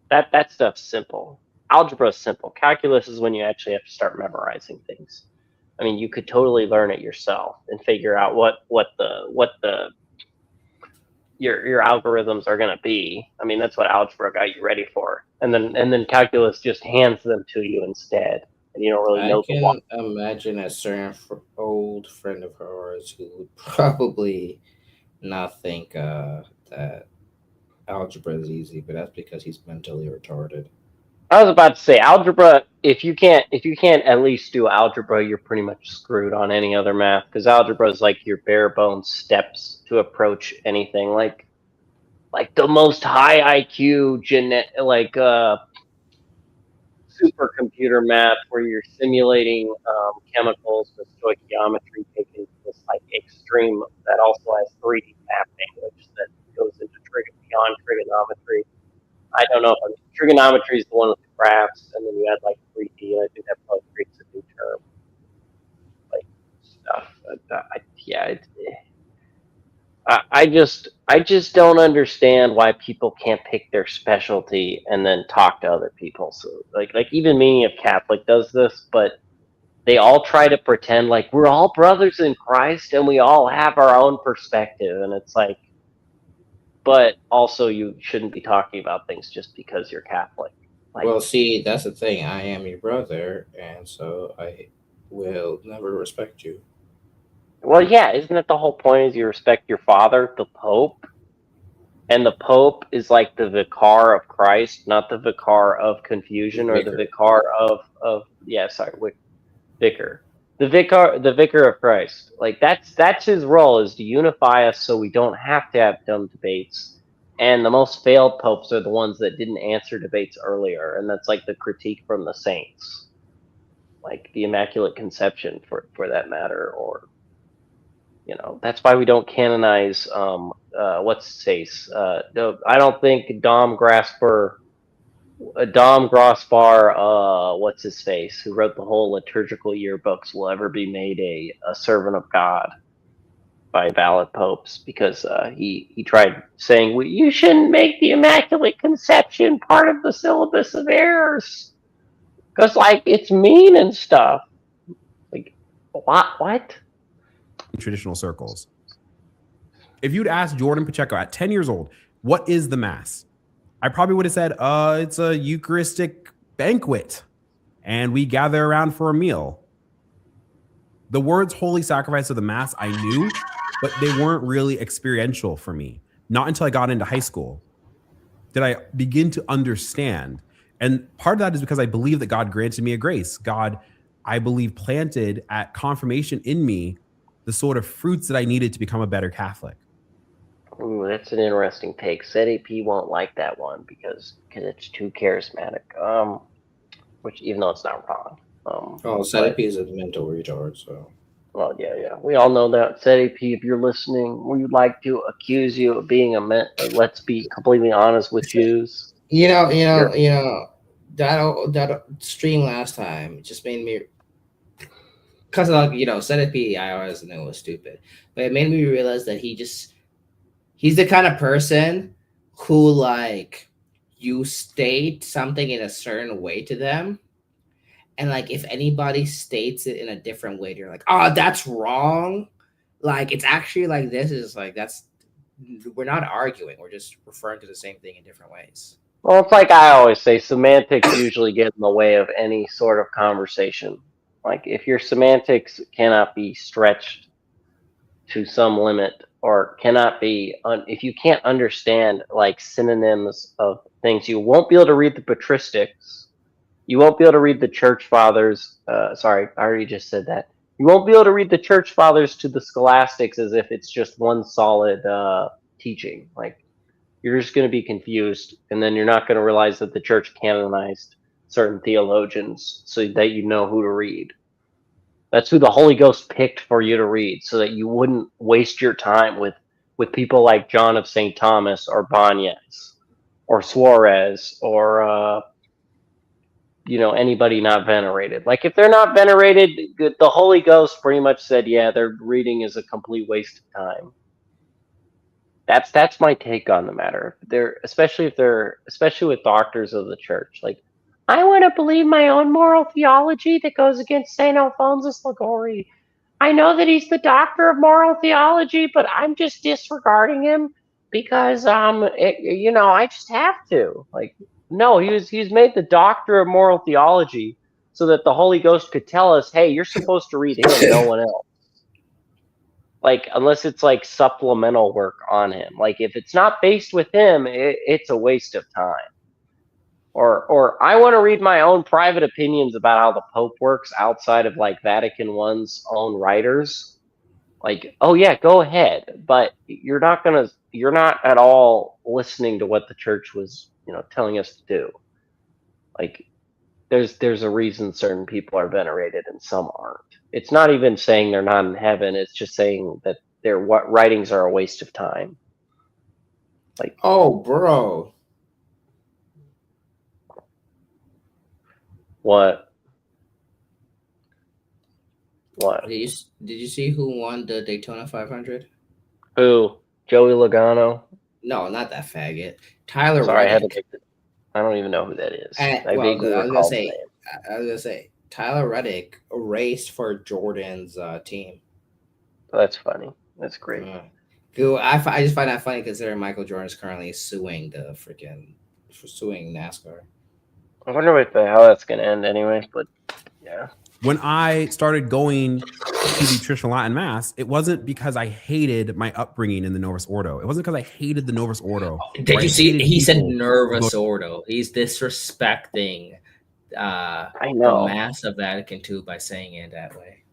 That stuff's simple. Algebra is simple. Calculus is when you actually have to start memorizing things. I mean, you could totally learn it yourself and figure out what your algorithms are going to be. I mean, that's what algebra got you ready for. And then calculus just hands them to you instead. And you don't really know. I can imagine a certain old friend of ours who would probably not think that algebra is easy, but that's because he's mentally retarded. I was about to say, algebra, if you can't at least do algebra, you're pretty much screwed on any other math, because algebra is like your bare bones steps to approach anything, like the most high IQ supercomputer math where you're simulating chemicals with stoichiometry taken to this extreme that also has 3D mapping, which that goes into beyond trigonometry. I don't know if trigonometry is the one with the graphs, and then you add 3D, and I think that probably creates a new term. yeah, I just don't understand why people can't pick their specialty and then talk to other people. So like even Meaning of Catholic does this, but they all try to pretend like we're all brothers in Christ and we all have our own perspective, and it's like, but also you shouldn't be talking about things just because you're Catholic. Like, well, see, that's the thing. I am your brother, and so I will never respect you. well, yeah, isn't that the whole point? Is you respect your father, the Pope, and the Pope is like the vicar of Christ, not the vicar of confusion or the vicar of vicar. The vicar of Christ. Like that's his role, is to unify us so we don't have to have dumb debates. And the most failed popes are the ones that didn't answer debates earlier, and that's like the critique from the saints, like the Immaculate Conception for that matter, or that's why we don't canonize what's his face. I don't think Dom Grasper, what's his face, who wrote the whole liturgical yearbooks, will ever be made a servant of God by valid popes, because he tried saying, well, you shouldn't make the Immaculate Conception part of the syllabus of errors because like it's mean and stuff. Like what? Traditional circles. If you'd asked Jordan Pacheco at 10 years old, what is the Mass? I probably would have said, it's a Eucharistic banquet, and we gather around for a meal. The words holy sacrifice of the Mass I knew, but they weren't really experiential for me. Not until I got into high school did I begin to understand. And part of that is because I believe that God granted me a grace. God, I believe, planted at confirmation in me the sort of fruits that I needed to become a better Catholic. Ooh, that's an interesting take. ZAP won't like that one because it's too charismatic. Which, even though it's not wrong. ZAP is a mental retard, so. Well, yeah. We all know that. ZAP, if you're listening, we'd like to accuse you of being let's be completely honest with Jews. That stream last time just made me, because ZAP, I always knew was stupid, but it made me realize that he's the kind of person who, like, you state something in a certain way to them, and like if anybody states it in a different way, you're like, oh, that's wrong. Like, it's actually like this. Is like, we're not arguing, we're just referring to the same thing in different ways. Well, it's like I always say, semantics usually get in the way of any sort of conversation. Like, if your semantics cannot be stretched to some limit, or cannot be, if you can't understand like synonyms of things, you won't be able to read the patristics. You won't be able to read the church fathers. Sorry, I already just said that. You won't be able to read the church fathers to the scholastics as if it's just one solid teaching. Like, you're just going to be confused, and then you're not going to realize that the church canonized certain theologians so that you know who to read. That's who the Holy Ghost picked for you to read, so that you wouldn't waste your time with people like John of St. Thomas or Banez or Suarez or anybody not venerated. Like, if they're not venerated, the Holy Ghost pretty much said, yeah, their reading is a complete waste of time. That's my take on the matter. Especially with doctors of the church. Like, I want to believe my own moral theology that goes against St. Alphonsus Liguori. I know that he's the doctor of moral theology, but I'm just disregarding him because I just have to. Like, no, he's made the doctor of moral theology so that the Holy Ghost could tell us, hey, you're supposed to read him, no one else. Like, unless it's like supplemental work on him. Like, if it's not based with him, it's a waste of time. Or I want to read my own private opinions about how the Pope works outside of like Vatican I's own writers. Like, oh yeah, go ahead, but you're not at all listening to what the church was, telling us to do. Like, there's a reason certain people are venerated and some aren't. It's not even saying they're not in heaven. It's just saying that their writings are a waste of time. Like, oh, bro. What? What? Did you see who won the Daytona 500? Who? Joey Logano? No, not that faggot. Tyler Sorry, Reddick. I don't even know who that is. I Well, vaguely I was recall gonna the say, name. Tyler Reddick raced for Jordan's team. That's funny. That's great. Cool. I just find that funny considering Michael Jordan is currently suing NASCAR. I wonder how that's gonna end anyway. But yeah. When I started going to the traditional Latin Mass, it wasn't because I hated my upbringing in the Novus Ordo. It wasn't because I hated the Novus Ordo. Did you see? He said Nervous Ordo. He's disrespecting I know. the Mass of Vatican II by saying it that way.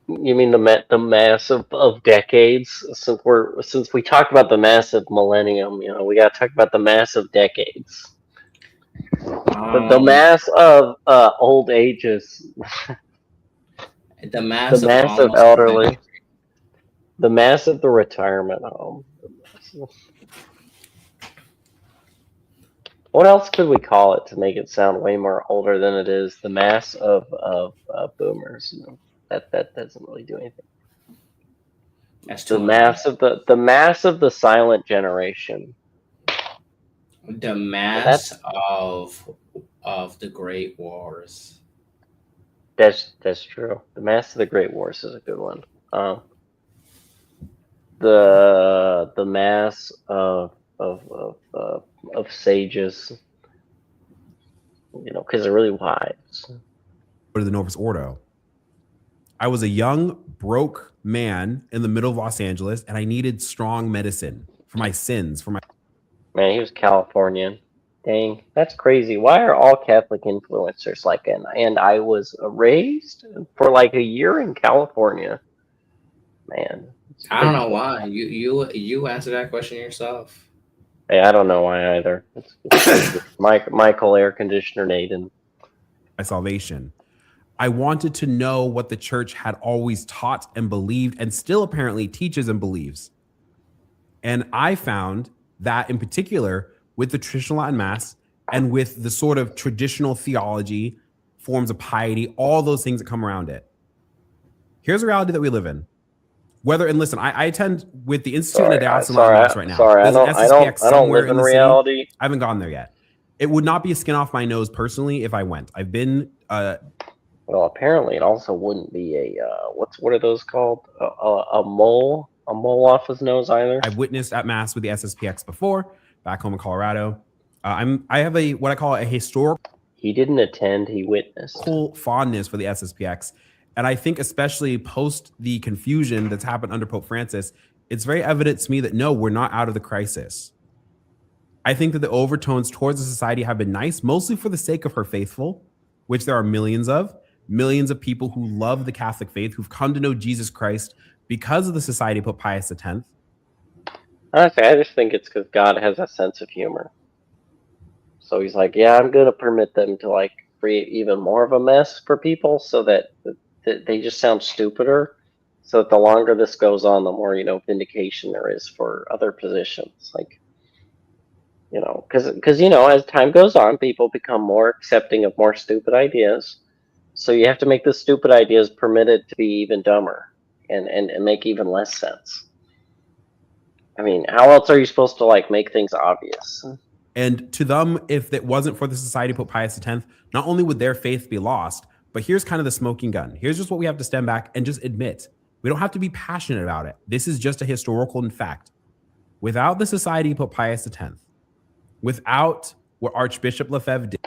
You mean the Mass of decades? Since we talked about the Mass of millennium, we got to talk about the Mass of decades. The Mass of old ages. The Mass of elderly. The Mass of the retirement home. What else could we call it to make it sound way more older than it is? The Mass of boomers. That doesn't really do anything. That's the mass of the silent generation. The Mass of the Great Wars. That's true. The Mass of the Great Wars is a good one. The Mass of sages. Because they're really wise. Go to the Novus Ordo. I was a young, broke man in the middle of Los Angeles, and I needed strong medicine for my sins. Man, he was Californian. Dang, that's crazy. Why are all Catholic influencers like that? And I was raised for like a year in California. Man, I don't know why. You answer that question yourself. Hey, I don't know why either. It's Michael Air Conditioner Naden. My salvation. I wanted to know what the church had always taught and believed, and still apparently teaches and believes. And I found that in particular with the traditional Latin Mass and with the sort of traditional theology, forms of piety, all those things that come around it. Here's a reality that we live in. Listen, I attend with the Institute and the Diocesan Latin Mass right now. Sorry, I don't live in reality. I haven't gone there yet. It would not be a skin off my nose personally if I went. I've been. Well, apparently it also wouldn't be a what are those called? A mole off his nose either. I've witnessed at Mass with the SSPX before, back home in Colorado. I have what I call a historical. He didn't attend. He witnessed. Fondness for the SSPX. And I think especially post the confusion that's happened under Pope Francis, it's very evident to me that no, we're not out of the crisis. I think that the overtones towards the society have been nice, mostly for the sake of her faithful, which there are millions of people who love the Catholic faith, who've come to know Jesus Christ because of the Society of Pope Pius X. Honestly, I just think it's because God has a sense of humor. So he's like, yeah, I'm going to permit them to like create even more of a mess for people so that they just sound stupider. So that the longer this goes on, the more, vindication there is for other positions. Like, because as time goes on, people become more accepting of more stupid ideas. So you have to make the stupid ideas permitted to be even dumber and make even less sense. I mean, how else are you supposed to like make things obvious? And to them, if it wasn't for the Society of Pope Pius X, not only would their faith be lost, but here's kind of the smoking gun. Here's just what we have to stand back and just admit. We don't have to be passionate about it. This is just a historical fact. Without the Society of Pope Pius X, without what Archbishop Lefebvre did.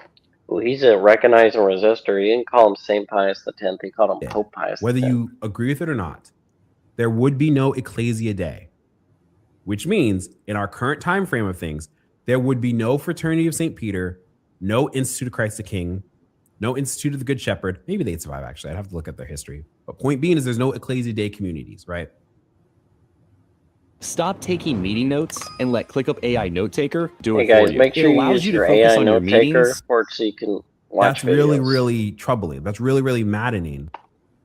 Well, he's a recognize and resistor. He didn't call him St. Pius X. He called him Pope Pius X. Whether you agree with it or not, there would be no Ecclesia Day, which means in our current time frame of things, there would be no Fraternity of St. Peter, no Institute of Christ the King, no Institute of the Good Shepherd. Maybe they'd survive, actually. I'd have to look at their history. But point being is there's no Ecclesia Day communities, right? Stop taking meeting notes and let ClickUp AI Note Taker do it for you. Make sure you use your AI Note Taker so you can watch That's really, really troubling. That's really, really maddening.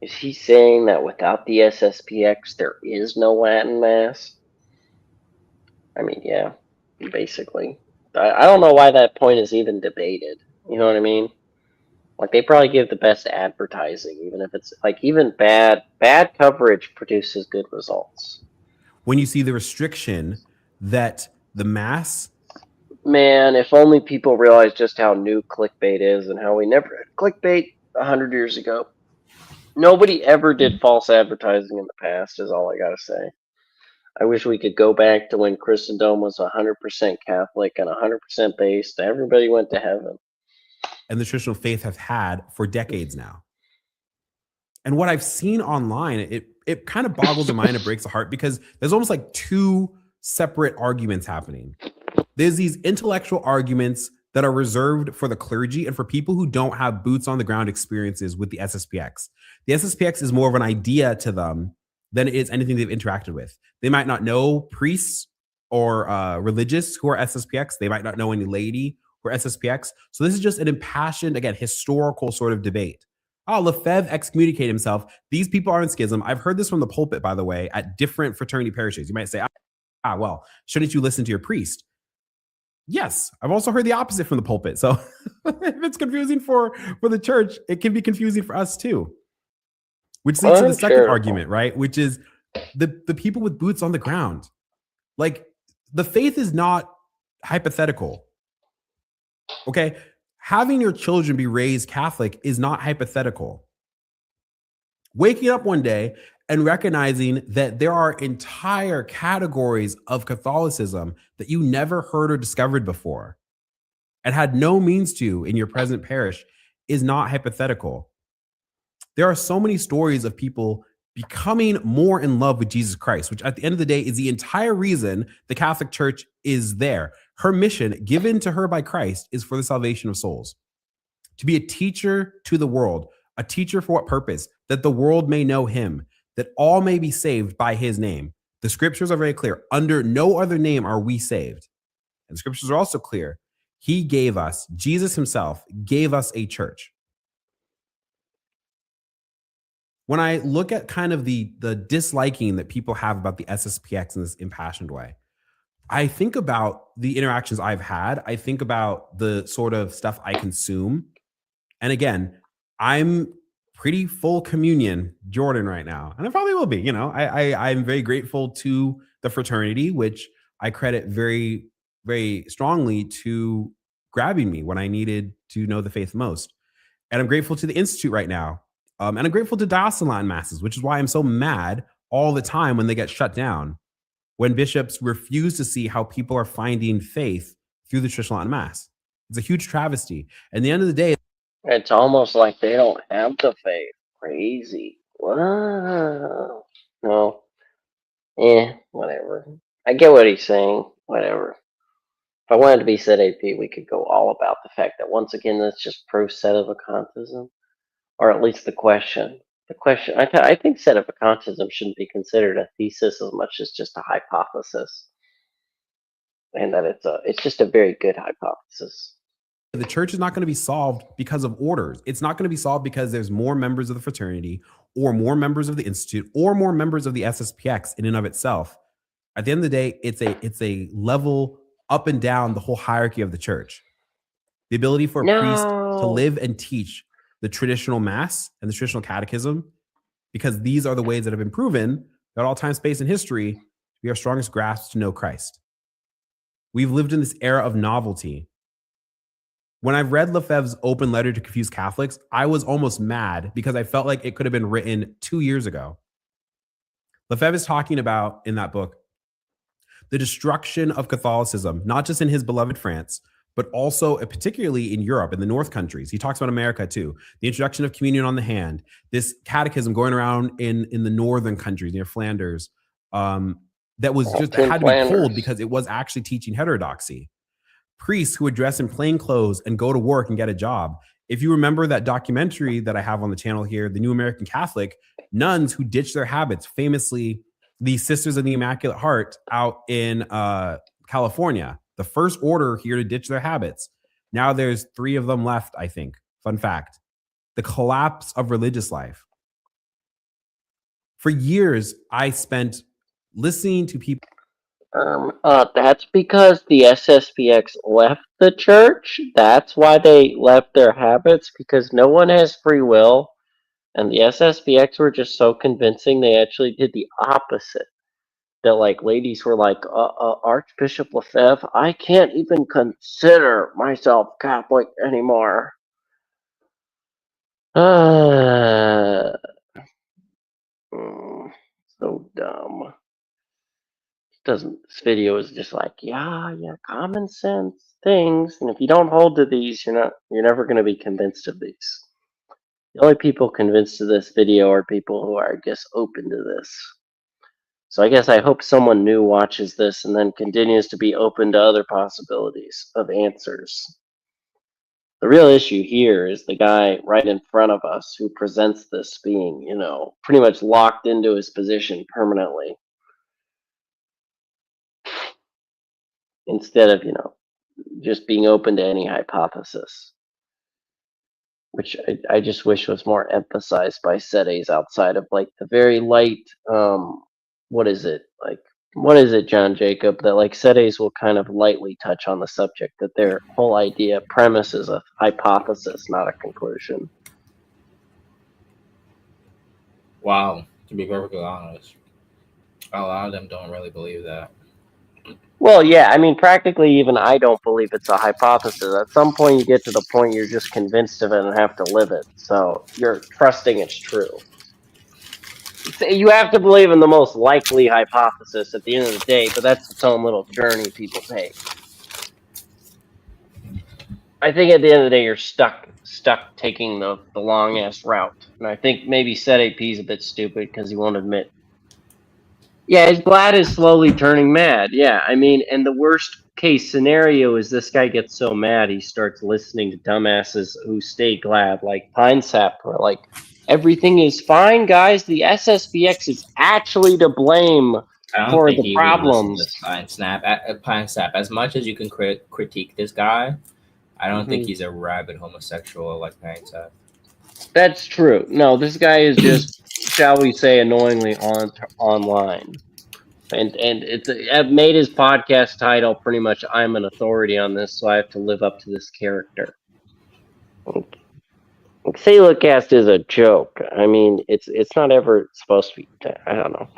Is he saying that without the SSPX, there is no Latin Mass? I mean, yeah, basically. I don't know why that point is even debated. You know what I mean? Like they probably give the best advertising, even if it's like even bad coverage produces good results. When you see the restriction that the mass, man, if only people realize just how new clickbait is and how we never had clickbait 100 years ago. Nobody ever did false advertising in the past, is all I gotta say. I wish we could go back to when Christendom was 100% Catholic and 100% based. Everybody went to heaven. and the traditional faith have had for decades now. And what I've seen online, it kind of boggles the mind, it breaks the heart, because there's almost like two separate arguments happening. There's these intellectual arguments that are reserved for the clergy and for people who don't have boots on the ground experiences with the SSPX. The SSPX is more of an idea to them than it is anything they've interacted with. They might not know priests or religious who are SSPX. They might not know any laity who are SSPX. So this is just an impassioned, again, historical sort of debate. Oh, Lefebvre excommunicated himself. These people are in schism. I've heard this from the pulpit, by the way, at different fraternity parishes. You might say, well, shouldn't you listen to your priest? Yes, I've also heard the opposite from the pulpit. So if it's confusing for the church, it can be confusing for us too. Which leads to the second argument, right? Which is the people with boots on the ground. Like, the faith is not hypothetical. Okay? Having your children be raised Catholic is not hypothetical. Waking up one day and recognizing that there are entire categories of Catholicism that you never heard or discovered before and had no means to in your present parish is not hypothetical. There are so many stories of people becoming more in love with Jesus Christ, which at the end of the day is the entire reason the Catholic Church is there. Her mission, given to her by Christ, is for the salvation of souls. To be a teacher to the world. A teacher for what purpose? That the world may know him, that all may be saved by his name. The scriptures are very clear. Under no other name are we saved. And the scriptures are also clear. He gave us, Jesus himself gave us a church. When I look at kind of the disliking that people have about the SSPX in this impassioned way, I think about the interactions I've had. I think about the sort of stuff I consume. And again, I'm pretty full communion Jordan right now. And I probably will be, I'm very grateful to the fraternity, which I credit very, very strongly to grabbing me when I needed to know the faith most. And I'm grateful to the Institute right now. And I'm grateful to diocesan Latin masses, which is why I'm so mad all the time when they get shut down, when bishops refuse to see how people are finding faith through the traditional Latin mass. It's a huge travesty. And at the end of the day, it's almost like they don't have the faith. Crazy. Wow. No. Whatever. I get what he's saying. Whatever. If I wanted to be said AP, we could go all about the fact that once again, that's just pro-sedevacantism, or at least the question. The question, I think sedevacantism shouldn't be considered a thesis as much as just a hypothesis, and that it's just a very good hypothesis. The church is not going to be solved because of orders. It's not going to be solved because there's more members of the fraternity or more members of the Institute or more members of the SSPX in and of itself. At the end of the day, it's a level up and down the whole hierarchy of the church. The ability for a priest to live and teach the traditional mass and the traditional catechism, because these are the ways that have been proven at all time, space, and history to be our strongest grasp to know Christ. We've lived in this era of novelty. When I've read Lefebvre's open letter to confused Catholics, I was almost mad because I felt like it could have been written 2 years ago. Lefebvre is talking about, in that book, the destruction of Catholicism, not just in his beloved France, but also particularly in Europe, in the North countries. He talks about America too. The introduction of communion on the hand, this catechism going around in the northern countries near Flanders, that was just had to be pulled because it was actually teaching heterodoxy. Priests who would dress in plain clothes and go to work and get a job. If you remember that documentary that I have on the channel here, The New American Catholic, nuns who ditched their habits, famously the Sisters of the Immaculate Heart out in California, the first order here to ditch their habits. Now there's 3 of them left, I think. Fun fact. The collapse of religious life. For years, I spent listening to people. That's because the SSPX left the church. That's why they left their habits, because no one has free will. And the SSPX were just so convincing, they actually did the opposite. That, like, ladies were like, Archbishop Lefebvre, I can't even consider myself Catholic anymore. So dumb. This video is just like, yeah, common sense things, and if you don't hold to these, you're never going to be convinced of these. The only people convinced of this video are people who are, I guess, open to this. So I guess I hope someone new watches this and then continues to be open to other possibilities of answers. The real issue here is the guy right in front of us who presents this being, pretty much locked into his position permanently. Instead of, just being open to any hypothesis. Which I just wish was more emphasized by settings outside of, like, the very light, what is it, John Jacob, that, like, settings will kind of lightly touch on the subject, that their whole idea premise is a hypothesis, not a conclusion. Wow, to be perfectly honest, a lot of them don't really believe that. Well, yeah, I mean, practically even I don't believe it's a hypothesis. At some point you get to the point you're just convinced of it and have to live it. So you're trusting it's true. You have to believe in the most likely hypothesis at the end of the day, but that's its own little journey people take. I think at the end of the day you're stuck taking the long-ass route. And I think maybe SetAP is a bit stupid because he won't admit. Yeah, his glad is slowly turning mad. Yeah, I mean, and the worst case scenario is this guy gets so mad he starts listening to dumbasses who stay glad, like Pine Sap, where, like, everything is fine, guys. The SSPX is actually to blame for the problems. Pine Sap, as much as you can critique this guy, I don't think he's a rabid homosexual like Pine Sap. That's true. No, this guy is just, shall we say, annoyingly online. And I've made his podcast title pretty much I'm an authority on this, so I have to live up to this character. Selahcast is a joke. I mean, it's not ever supposed to be. I don't know.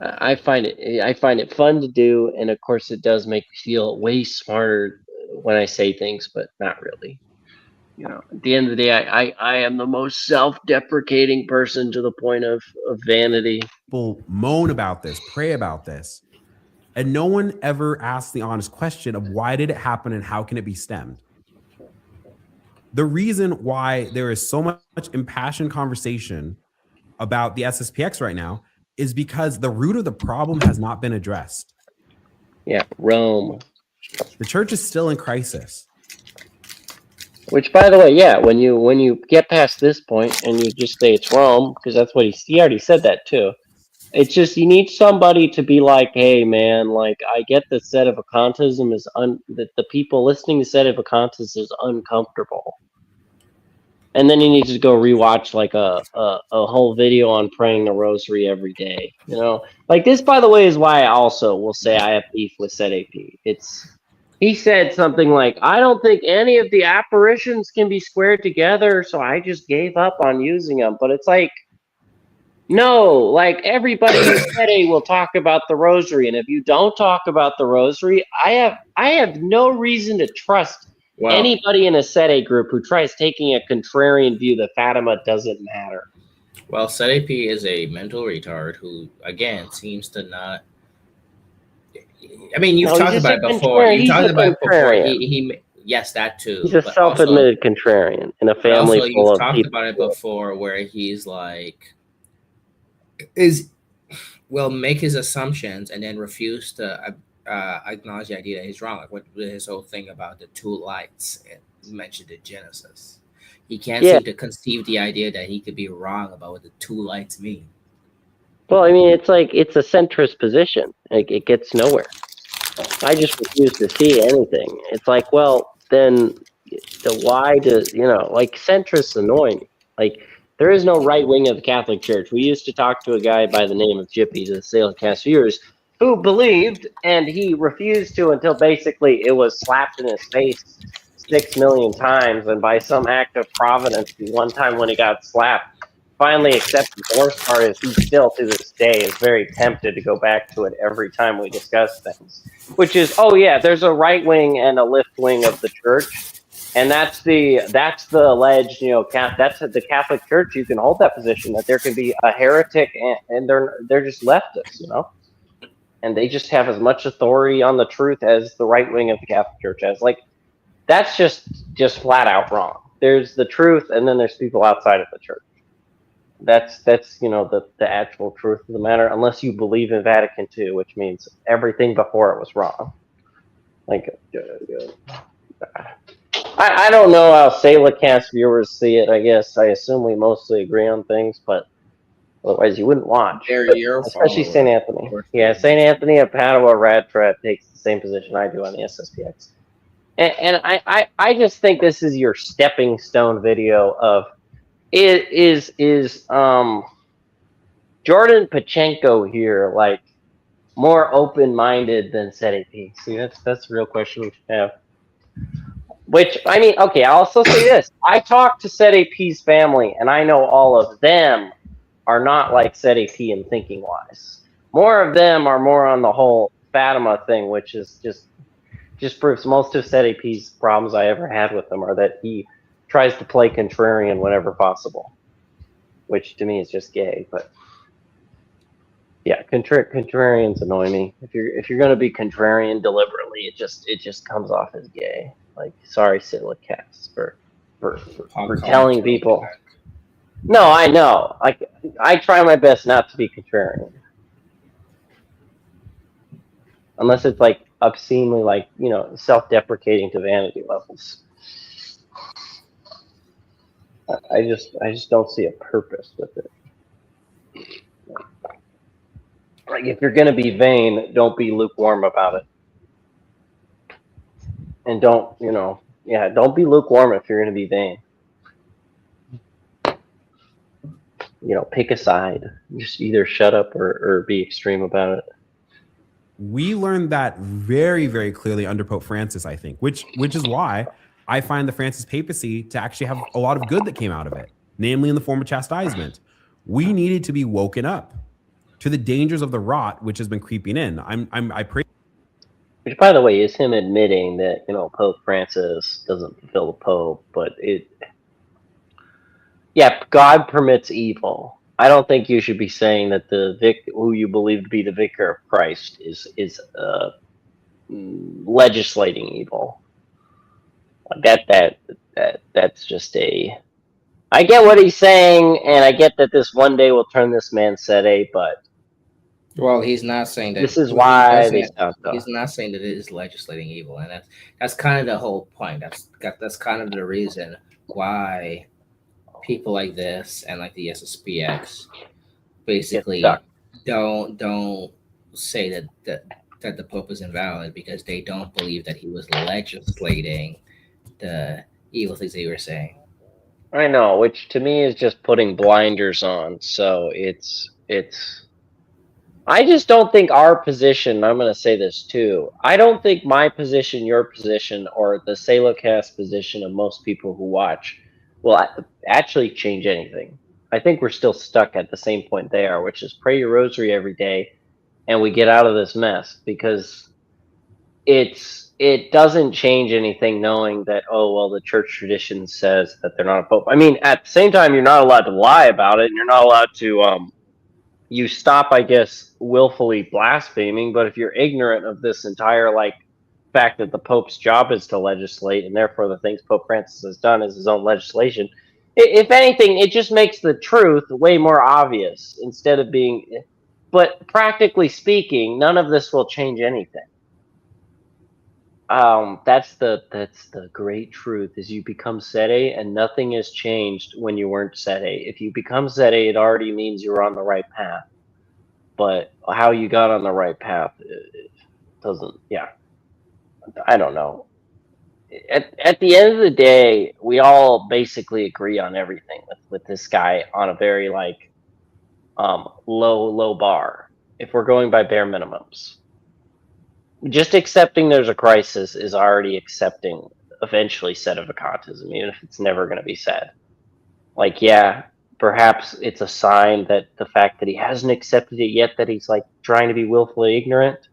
I find it fun to do, and of course, it does make me feel way smarter when I say things, but not really. At the end of the day, I am the most self-deprecating person to the point of vanity. People moan about this, pray about this, and no one ever asks the honest question of why did it happen and how can it be stemmed? The reason why there is so much impassioned conversation about the SSPX right now is because the root of the problem has not been addressed. Yeah, Rome. The church is still in crisis. Which, by the way, yeah, when you get past this point and you just say it's Rome, because that's what he already said that too. It's just you need somebody to be like, hey man, like, I get that Sedevacantism is that the people listening to Sedevacantism is uncomfortable. And then you need to go rewatch like a whole video on praying the rosary every day. Like this, by the way, is why I also will say I have beef with SetAP. He said something like, I don't think any of the apparitions can be squared together, so I just gave up on using them. But it's like, no, like everybody in SETE will talk about the rosary, and if you don't talk about the rosary, I have no reason to trust anybody in a SETE group who tries taking a contrarian view that Fatima doesn't matter. Well, SetAP is a mental retard who, again, seems to not. I mean, you've talked about it before. Yes, that too. He's a self-admitted contrarian in a family full of people. You've talked about it before, where he's like, make his assumptions and then refuse to acknowledge the idea that he's wrong. Like with his whole thing about the two lights mentioned in Genesis, he can't seem to conceive the idea that he could be wrong about what the two lights mean. Well, I mean, it's like it's a centrist position. Like it gets nowhere. I just refuse to see anything. It's like, well, then why does like centrists annoy me. Like there is no right wing of the Catholic Church. We used to talk to a guy by the name of Jippy, to the Selahcast viewers. who believed, and he refused to until basically it was slapped in his face 6 million times, and by some act of providence, the one time when he got slapped, finally accepted. The worst part is he still, to this day, is very tempted to go back to it every time we discuss things, which is, oh yeah, there's a right wing and a left wing of the church. And that's the alleged, that's the Catholic Church. You can hold that position that there can be a heretic and they're just leftists, and they just have as much authority on the truth as the right wing of the Catholic Church has. Like, that's just flat out wrong. There's the truth, and then there's people outside of the church. That's the actual truth of the matter, unless you believe in Vatican II, which means everything before it was wrong. Like, I don't know how Selahcast viewers see it. I assume we mostly agree on things, but otherwise you wouldn't watch. Especially St. Anthony. Yeah, St. Anthony of Padua Radfrat takes the same position I do on the SSPX. And I just think this is your stepping stone video of is Jordan Pachenko here, like, more open-minded than SETI? See, that's the real question we should have. Which, I mean, okay, I'll also say this. I talked to SETI's family, and I know all of them are not like SETI in thinking-wise. More of them are more on the whole Fatima thing, which is just proves most of SETI's problems I ever had with him are that he tries to play contrarian whenever possible, which to me is just gay. But yeah, contrarians annoy me. If you're gonna be contrarian deliberately, it just comes off as gay. Like, sorry, Selahcast, for telling people. No, I know. I try my best not to be contrarian, unless it's like obscenely, like, self-deprecating to vanity levels. I just don't see a purpose with it. Like, if you're gonna be vain, don't be lukewarm about it. And don't be lukewarm if you're gonna be vain. Pick a side. Just either shut up or be extreme about it. We learned that very, very clearly under Pope Francis, I think, which is why I find the Francis papacy to actually have a lot of good that came out of it, namely in the form of chastisement. We needed to be woken up to the dangers of the rot which has been creeping in. I pray. Which, by the way, is him admitting that Pope Francis doesn't fulfill the Pope, but God permits evil. I don't think you should be saying that who you believe to be the vicar of Christ is legislating evil. Like that's just I get what he's saying, and I get that this one day will turn this man SETI, but he's not saying that. This is why he's not saying that it is legislating evil, and that's kind of the whole point. That's kind of the reason why people like this and like the SSPX basically don't say that the Pope is invalid, because they don't believe that he was legislating the evil things that you were saying. I know, which to me is just putting blinders on. So it's I just don't think our position, I'm going to say this too, I don't think my position, your position, or the Selahcast position of most people who watch will actually change anything. I think we're still stuck at the same point they are, which is pray your rosary every day and we get out of this mess, because it doesn't change anything knowing that, the church tradition says that they're not a pope. I mean, at the same time, you're not allowed to lie about it, and you're not allowed to you stop, I guess, willfully blaspheming. But if you're ignorant of this entire fact that the Pope's job is to legislate, and therefore the things Pope Francis has done is his own legislation, if anything, it just makes the truth way more obvious instead of being. But practically speaking, none of this will change anything. That's the great truth, is you become SETI and nothing has changed when you weren't SETI. If you become SETI, it already means you're on the right path. But how you got on the right path, it doesn't. Yeah, I don't know. At the end of the day, we all basically agree on everything with this guy on a very low bar. if we're going by bare minimums. Just accepting there's a crisis is already accepting eventually sedevacantism, even if it's never going to be said. Like, yeah, perhaps it's a sign that the fact that he hasn't accepted it yet, that he's like trying to be willfully ignorant.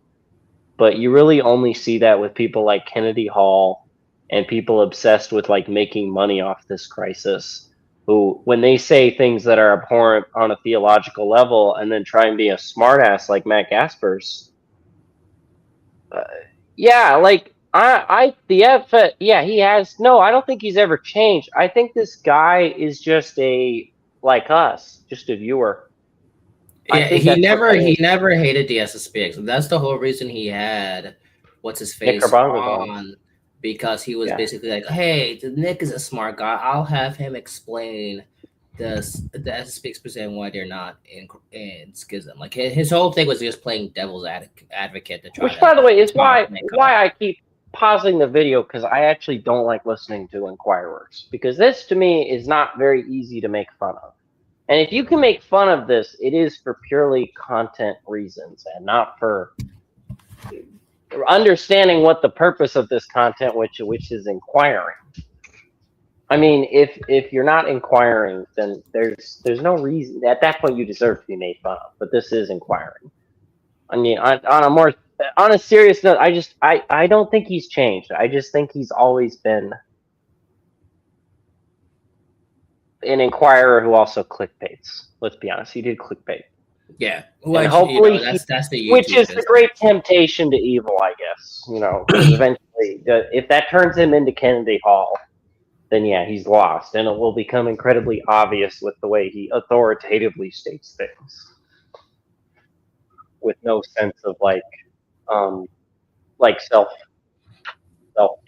But you really only see that with people like Kennedy Hall and people obsessed with like making money off this crisis, who, when they say things that are abhorrent on a theological level and then try and be a smartass like Matt Gaspers, yeah, like he has. No, I don't think he's ever changed. I think this guy is just like us, just a viewer. Yeah, he never hated the SSPX. That's the whole reason he had what's his face on, because he was basically like, hey, Nick is a smart guy. I'll have him explain the SSPX and why they're not in schism. Like his whole thing was just playing devil's advocate to try. Which, by the way, is why I keep pausing the video, because I actually don't like listening to inquirers, because this to me is not very easy to make fun of. And if you can make fun of this, it is for purely content reasons and not for understanding what the purpose of this content, which is inquiring. I mean, if you're not inquiring, then there's no reason. At that point, you deserve to be made fun of. But this is inquiring. I mean, on a serious note, I don't think he's changed. I just think he's always been an inquirer who also clickbaits. Let's be honest, he did clickbait. Yeah, well, and hopefully that's the YouTube which is the great temptation to evil, I guess. Eventually, if that turns him into Kennedy Hall, then yeah, he's lost, and it will become incredibly obvious with the way he authoritatively states things, with no sense of like self doubt.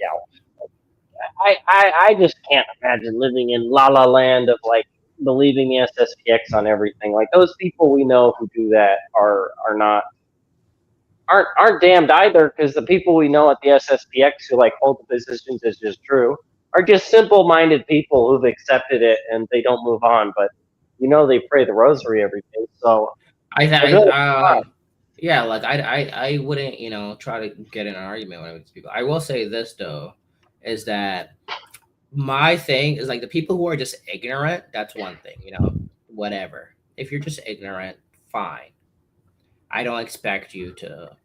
I just can't imagine living in La La Land of like believing the SSPX on everything. Like, those people we know who do that aren't damned either, because the people we know at the SSPX who like hold the positions as just true are just simple-minded people who've accepted it and they don't move on. But they pray the rosary every day. So yeah, like I wouldn't try to get in an argument with these people. I will say this though, is that my thing is like the people who are just ignorant, that's one thing, whatever. If you're just ignorant, fine. I don't expect you to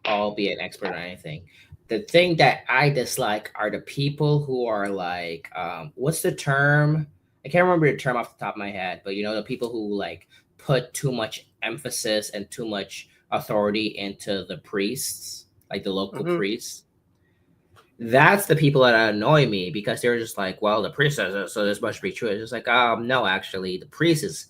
all be an expert on anything. The thing that I dislike are the people who are like, what's the term? I can't remember the term off the top of my head, but the people who like put too much emphasis and too much authority into the priests, like the local priests. That's the people that annoy me, because they're just like, well, the priest says it, so this must be true. It's just like, no, actually, the priest is.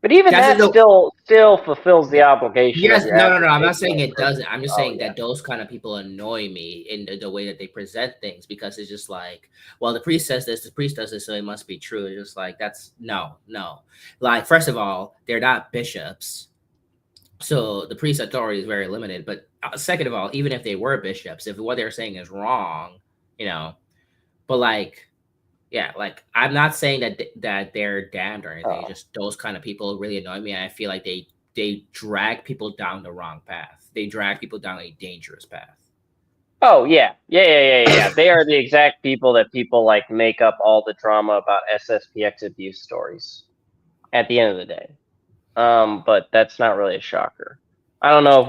But even that still fulfills the obligation. Yes, no. I'm not saying it doesn't. I'm just saying that those kind of people annoy me in the way that they present things, because it's just like, well, the priest says this, the priest does this, so it must be true. It's just like, that's no. Like, first of all, they're not bishops, so the priest's authority is very limited. But second of all, even if they were bishops, if what they're saying is wrong, but like. Yeah, like, I'm not saying that they're damned or anything. Just those kind of people really annoy me, and I feel like they drag people down the wrong path. They drag people down a dangerous path. Oh yeah. They are the exact people that people like make up all the drama about SSPX abuse stories at the end of the day. But that's not really a shocker. I don't know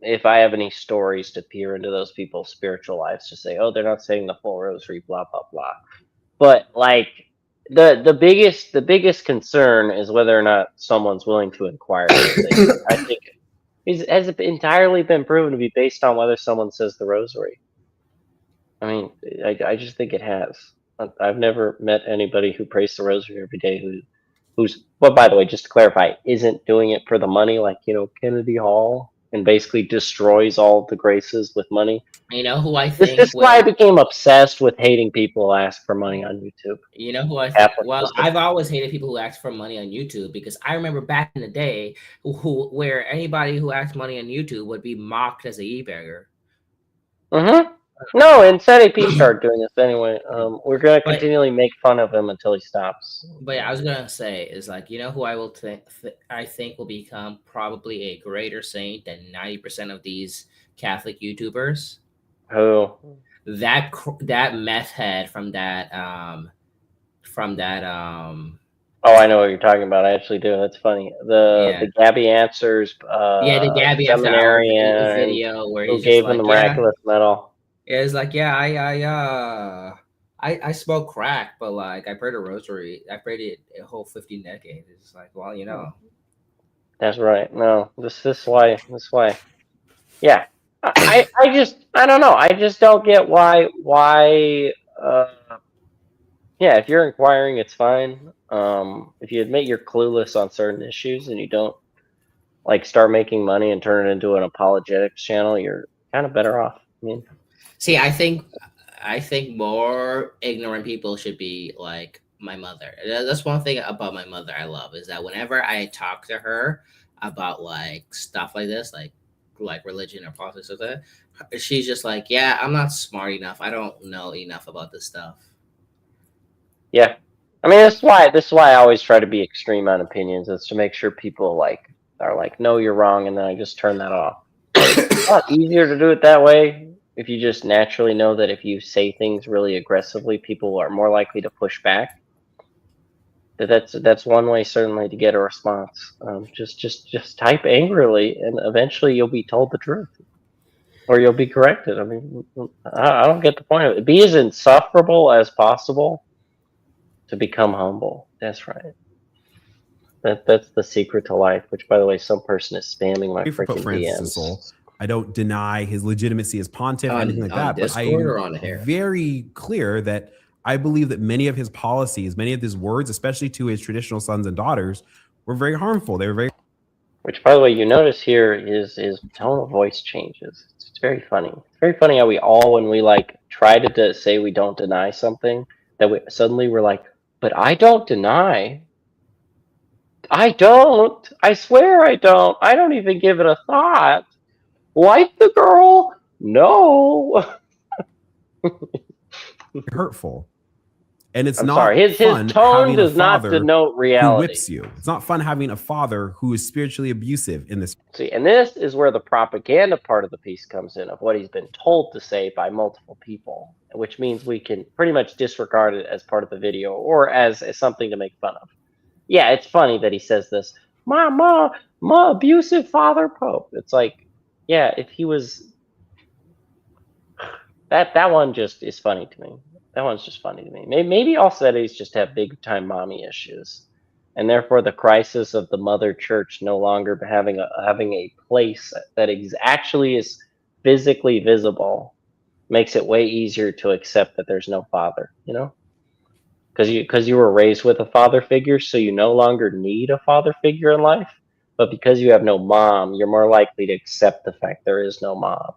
if I have any stories to peer into those people's spiritual lives to say, oh, they're not saying the full rosary, blah blah blah. But like the biggest concern is whether or not someone's willing to inquire. I think has entirely been proven to be based on whether someone says the rosary. I mean, I just think it has. I've never met anybody who prays the rosary every day who's, well, by the way, just to clarify, isn't doing it for the money, like Kennedy Hall, and basically destroys all the graces with money. Who I think this guy became obsessed with hating people who ask for money on YouTube. Who I think? Well, I've always hated people who ask for money on YouTube, because I remember back in the day where anybody who asked money on YouTube would be mocked as a e-beggar. No, and SETI started doing this anyway. We're gonna continually make fun of him until he stops. But yeah, I was gonna say is like, you know who I will I think will become probably a greater saint than 90% of these Catholic YouTubers. Who? That meth head from that Oh, I know what you're talking about. I actually do. That's funny. The Gabby Answers the Gabby After Hour video where who he's gave just like, him the miraculous medal. Yeah, it's like, yeah, I smoke crack, but like I prayed a rosary. I prayed it a whole 15 decades. It's like, well, you know. That's right. No, this is why. Yeah, I don't know. I just don't get why. Yeah, if you're inquiring, it's fine. If you admit you're clueless on certain issues and you don't like start making money and turn it into an apologetics channel, you're kind of better off. I mean, see, I think more ignorant people should be like my mother. That's one thing about my mother I love is that whenever I talk to her about like stuff like this, like religion or politics or that, she's just like, yeah, I'm not smart enough. I don't know enough about this stuff. Yeah, I mean, this is why I always try to be extreme on opinions, is to make sure people are like, no, you're wrong, and then I just turn that off. It's a lot easier to do it that way if you just naturally know that if you say things really aggressively, people are more likely to push back. That's one way certainly to get a response. Just type angrily, and eventually you'll be told the truth, or you'll be corrected. I mean, I don't get the point of it. Be as insufferable as possible to become humble. That's right. That's the secret to life. Which, by the way, some person is spamming my freaking DMs. I don't deny his legitimacy as pontiff or anything like that, but I'm very clear that I believe that many of his policies, many of his words, especially to his traditional sons and daughters, were very harmful. They were very. Which, by the way, you notice here his tone of voice changes. It's very funny. It's very funny how we all, when we like try to say we don't deny something, that we suddenly we're like, but I don't deny. I don't. I swear I don't. I don't even give it a thought. Wipe the girl? No. Hurtful. And it's I'm not sorry. His tone does not denote reality. Who whips you. It's not fun having a father who is spiritually abusive in this. See, and this is where the propaganda part of the piece comes in, of what he's been told to say by multiple people, which means we can pretty much disregard it as part of the video or as something to make fun of. Yeah, it's funny that he says this, my abusive father Pope. It's like, yeah, if he was, that one just is funny to me. That one's just funny to me. Maybe all Sedis just have big time mommy issues, and therefore the crisis of the mother church no longer having a place that actually is physically visible makes it way easier to accept that there's no father. You know, because you were raised with a father figure, so you no longer need a father figure in life. But because you have no mom, you're more likely to accept the fact there is no mom.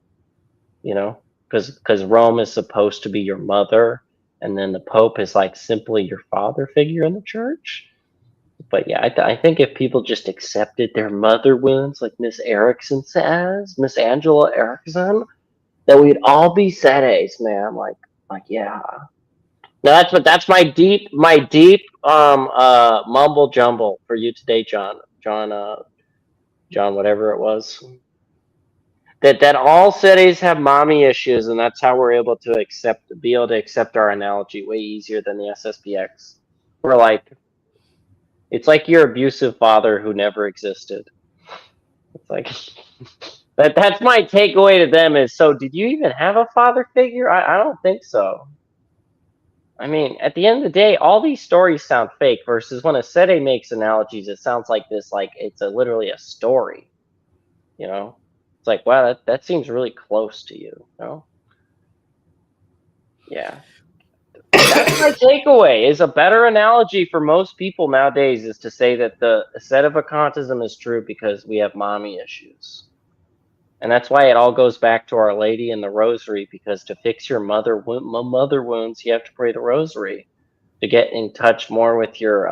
You know, because Rome is supposed to be your mother, and then the Pope is like simply your father figure in the church. But yeah, I think if people just accepted their mother wounds, like Miss Erickson says, Miss Angela Erickson, that we'd all be Sedes, man. Like yeah. No, that's my deep mumble jumble for you today, John, whatever it was. That all cities have mommy issues, and that's how we're able to be able to accept our analogy way easier than the SSPX. We're like, it's like your abusive father who never existed. It's like that's my takeaway to them is, so did you even have a father figure? I don't think so. I mean, at the end of the day, all these stories sound fake, versus when a Sede makes analogies, it sounds like this, like it's literally a story. You know? It's like, wow, that seems really close to you, you know? Yeah. That's my takeaway, is a better analogy for most people nowadays is to say that the Sedevacantism is true because we have mommy issues. And that's why it all goes back to Our Lady and the Rosary, because to fix your mother wounds, you have to pray the Rosary to get in touch more with your,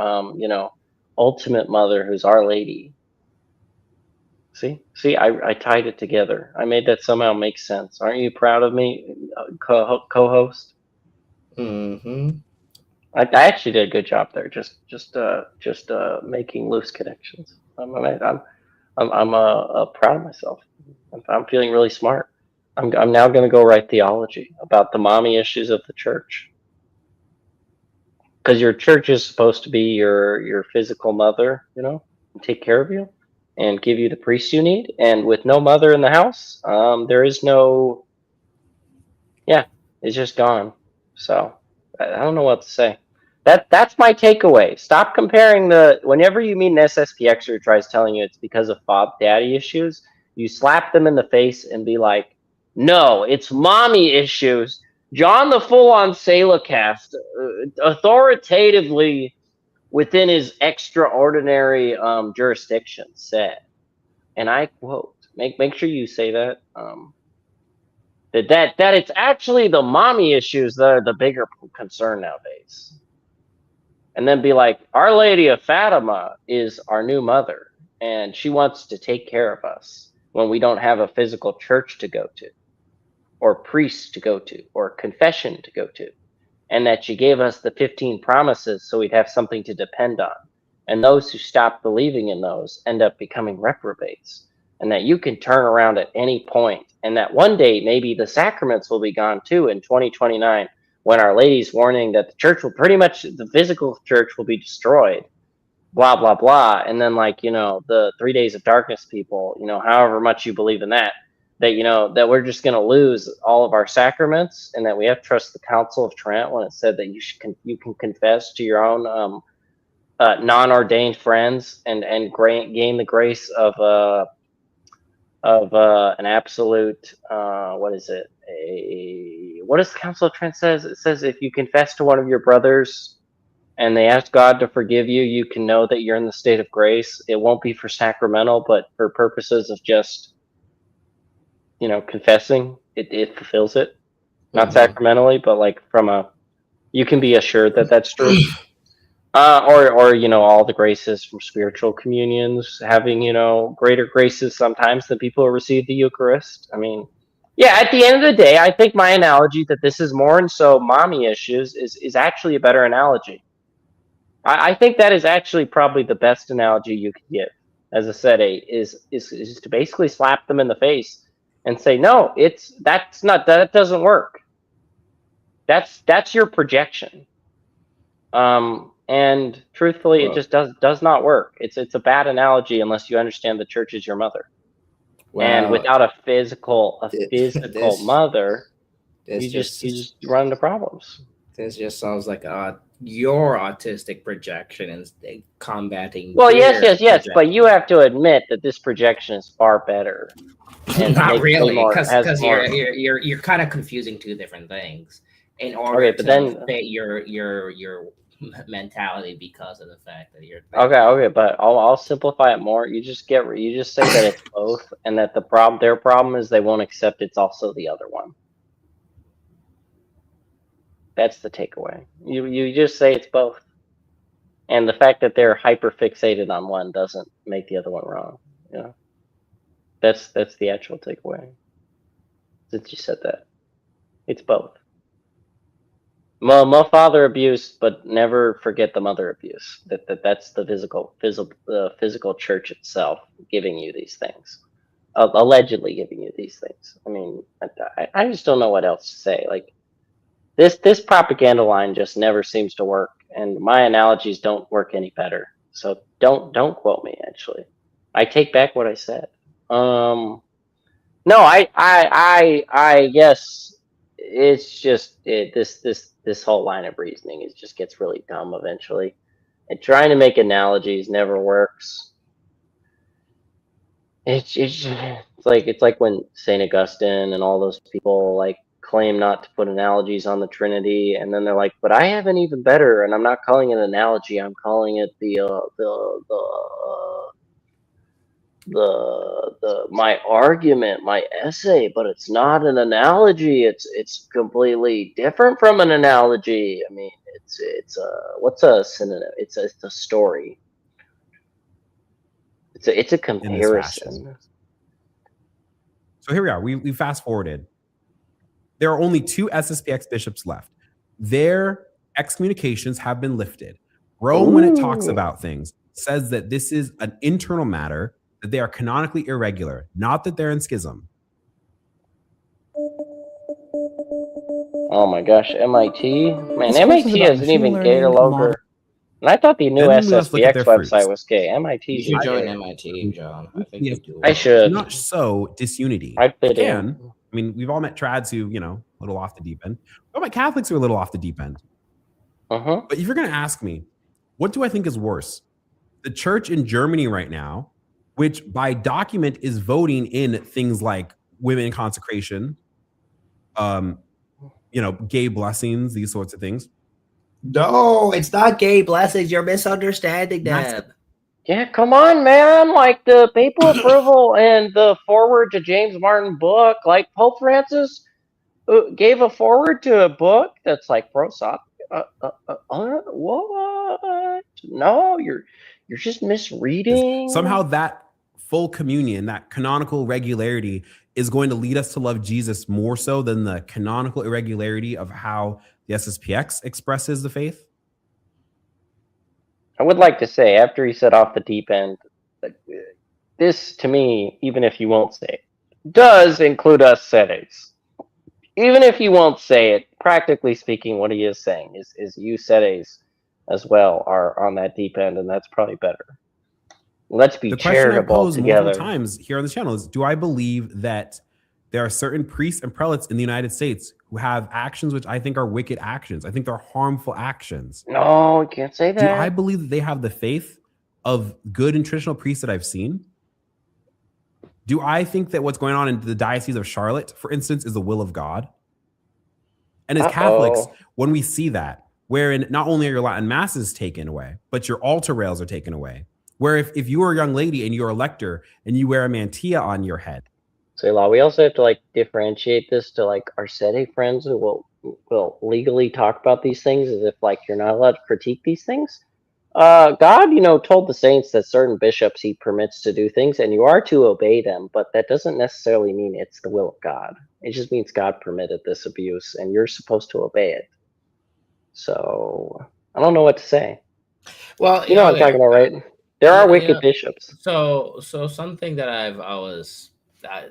ultimate mother, who's Our Lady. See, I tied it together. I made that somehow make sense. Aren't you proud of me, co-host? Mm-hmm. I actually did a good job there. Just making loose connections. I'm proud of myself. I'm feeling really smart. I'm now going to go write theology about the mommy issues of the church. Because your church is supposed to be your physical mother, and take care of you and give you the priest you need. And with no mother in the house, there is no, it's just gone. So I don't know what to say. That's my takeaway. Stop comparing whenever you meet an SSPX who tries telling you it's because of daddy issues, you slap them in the face and be like, no, it's mommy issues. John the full-on Selahcast, authoritatively within his extraordinary jurisdiction said, and I quote, make sure you say that, that it's actually the mommy issues that are the bigger concern nowadays. And then be like, Our Lady of Fatima is our new mother, and she wants to take care of us when we don't have a physical church to go to, or priest to go to, or confession to go to. And that she gave us the 15 promises so we'd have something to depend on. And those who stop believing in those end up becoming reprobates. And that you can turn around at any point. And that one day maybe the sacraments will be gone too in 2029, when Our Lady's warning that the church will the physical church will be destroyed. Blah, blah, blah. And then the 3 days of darkness people, however much you believe in that that we're just going to lose all of our sacraments, and that we have to trust the Council of Trent when it said that you can confess to your own non-ordained friends and gain the grace of an absolute what is it? What does the Council of Trent says? It says if you confess to one of your brothers and they ask God to forgive you, you can know that you're in the state of grace. It won't be for sacramental, but for purposes of just confessing, it fulfills it, not sacramentally, but you can be assured that that's true. Or all the graces from spiritual communions, having greater graces sometimes than people who receive the Eucharist. I mean, at the end of the day, I think my analogy that this is more and so mommy issues is actually a better analogy. I think that is actually probably the best analogy you could give as a set A is to basically slap them in the face and say, no, that doesn't work. That's your projection. And truthfully, it just does not work. It's a bad analogy unless you understand the church is your mother. And without a physical mother, you just run into problems. This just sounds like your autistic projection and combating. Well, yes, projection. But you have to admit that this projection is far better. Not really, because you're kind of confusing two different things in order to fit your mentality because of the fact that you're okay. But I'll simplify it more. You just say that it's both, and that their problem is they won't accept it's also the other one. That's the takeaway. You just say it's both. And the fact that they're hyper fixated on one doesn't make the other one wrong. That's the actual takeaway. Since you said that. It's both. More father abuse, but never forget the mother abuse. That's the physical church itself giving you these things. Allegedly giving you these things. I mean, I just don't know what else to say. This propaganda line just never seems to work, and my analogies don't work any better. So don't quote me. Actually, I take back what I said. No, I guess it's just this whole line of reasoning just gets really dumb eventually, and trying to make analogies never works. It's like when Saint Augustine and all those people claim not to put analogies on the Trinity, and then they're like, but I have an even better, and I'm not calling it an analogy, I'm calling it my argument, my essay, but it's not an analogy. It's completely different from an analogy. I mean, it's what's a synonym? It's a story. It's a comparison. So here we are. We fast forwarded. There are only 2 SSPX bishops left. Their excommunications have been lifted. Rome, when it talks about things, says that this is an internal matter, that they are canonically irregular, not that they're in schism. Oh my gosh, MIT? Man, MIT hasn't even gay or longer. And I thought the new SSPX website was gay. MIT. You should join MIT, John. I think you do. I should. Not so disunity. I'd fit in. I mean, we've all met trads who, you know, a little off the deep end. We've all met Catholics who are a little off the deep end. But if you're going to ask me, what do I think is worse? The church in Germany right now, which by document is voting in things like women consecration, you know, gay blessings, these sorts of things. No, it's not gay blessings. You're misunderstanding them. Yeah, come on, man. Like the papal approval and the forward to James Martin book, like Pope Francis gave a forward to a book that's like pro-soft. What? No, you're just misreading. Somehow that full communion, that canonical regularity is going to lead us to love Jesus more so than the canonical irregularity of how the SSPX expresses the faith. I would like to say, after he said off the deep end, this to me, even if you won't say it, does include us sedes. Even if you won't say it, practically speaking, what he is saying is you sedes as well are on that deep end, and that's probably better. Let's be charitable together. Multiple times here on the channel is, do I believe that there are certain priests and prelates in the United States who have actions which I think are wicked actions? I think they're harmful actions. No, you can't say that. Do I believe that they have the faith of good and traditional priests that I've seen? Do I think that what's going on in the Diocese of Charlotte, for instance, is the will of God? And as Catholics, when we see that, wherein not only are your Latin masses taken away, but your altar rails are taken away, where if you are a young lady and you're a lector and you wear a mantilla on your head. Selah, we also have to like differentiate this to like our sede friends who will legally talk about these things as if like you're not allowed to critique these things. God, you know, told the saints that certain bishops he permits to do things and you are to obey them, but that doesn't necessarily mean it's the will of God. It just means God permitted this abuse and you're supposed to obey it. So I don't know what to say. Well, you know what I'm talking about, right? There are wicked bishops. So something that I've always that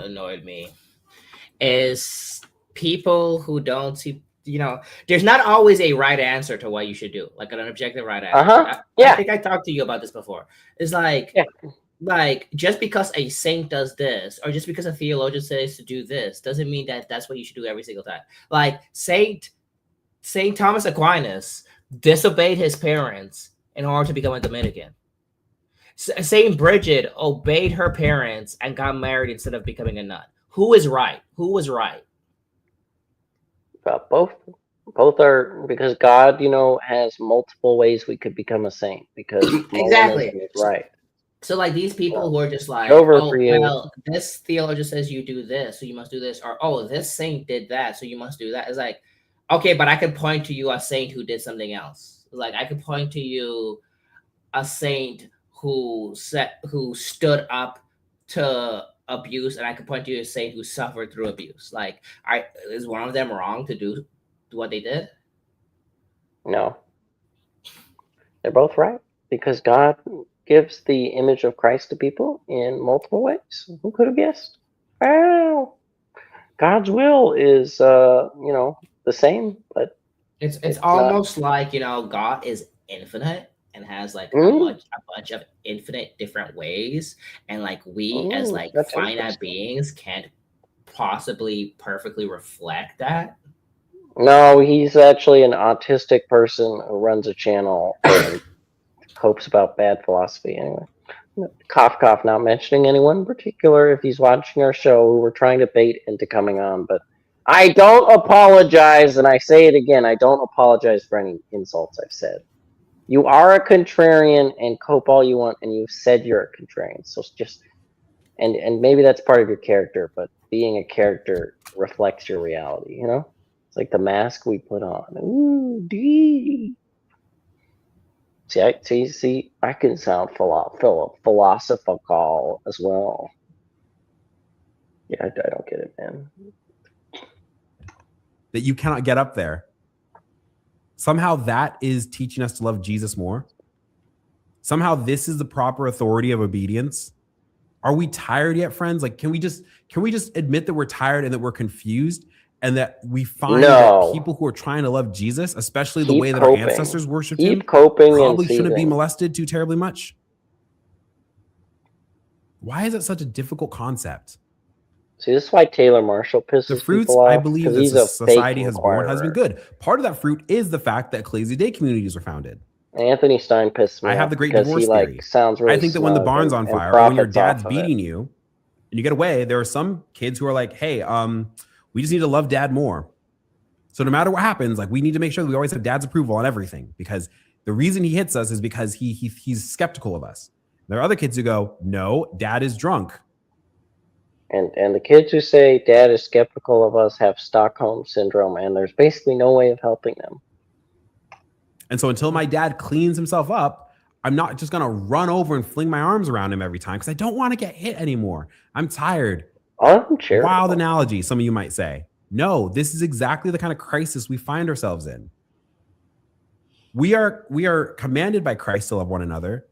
annoyed me is people who don't see, you know, there's not always a right answer to what you should do, like an objective right answer. I think I talked to you about this before. It's like, like just because a saint does this, or just because a theologian says to do this, doesn't mean that that's what you should do every single time. Like Saint Thomas Aquinas disobeyed his parents in order to become a Dominican. Saint Bridget obeyed her parents and got married instead of becoming a nun. Who is right? Who was right? Both are, because God, you know, has multiple ways we could become a saint. Because exactly is right. So like these people who are just like, oh well, this theologian says you do this, so you must do this, or oh, this saint did that, so you must do that. It's like, okay, but I could point to you a saint who did something else. Like I could point to you a saint who stood up to abuse, and I could point to you a saint who suffered through abuse. Like, is one of them wrong to do what they did? No, they're both right, because God gives the image of Christ to people in multiple ways. Who could have guessed? Wow, God's will is you know, the same, but it's almost like, you know, God is infinite and has like a bunch of infinite different ways, and like we as like finite beings can't possibly perfectly reflect that. No, he's actually an autistic person who runs a channel and hopes about bad philosophy. Anyway, cough cough, not mentioning anyone in particular if he's watching our show who we're trying to bait into coming on, but I don't apologize, and I say it again, I don't apologize for any insults I've said. You are a contrarian and cope all you want, and you've said you're a contrarian. So just, and maybe that's part of your character, but being a character reflects your reality, you know? It's like the mask we put on. Ooh, dee. See, I can sound philosophical as well. Yeah, I don't get it, man. That you cannot get up there. Somehow that is teaching us to love Jesus more. Somehow this is the proper authority of obedience. Are we tired yet, friends? Like, can we just admit that we're tired and that we're confused, and that we find that people who are trying to love Jesus, especially the way that our ancestors worshipped him, probably shouldn't be molested too terribly much? Why is it such a difficult concept? See, this is why Taylor Marshall pisses the fruits people off, I believe that society has borne has been good. Part of that fruit is the fact that Ecclesia Day communities were founded. Anthony Stein pissed me off. I have the great divorce theory. Sounds really I think that when the barn's on fire, or when your dad's beating you, and you get away, there are some kids who are like, "Hey, we just need to love dad more." So no matter what happens, like, we need to make sure that we always have dad's approval on everything, because the reason he hits us is because he's skeptical of us. There are other kids who go, "No, dad is drunk." And the kids who say dad is skeptical of us have Stockholm syndrome, and there's basically no way of helping them. And so until my dad cleans himself up, I'm not just going to run over and fling my arms around him every time, because I don't want to get hit anymore. I'm tired. Wild analogy, some of you might say. No, this is exactly the kind of crisis we find ourselves in. We are commanded by Christ to love one another.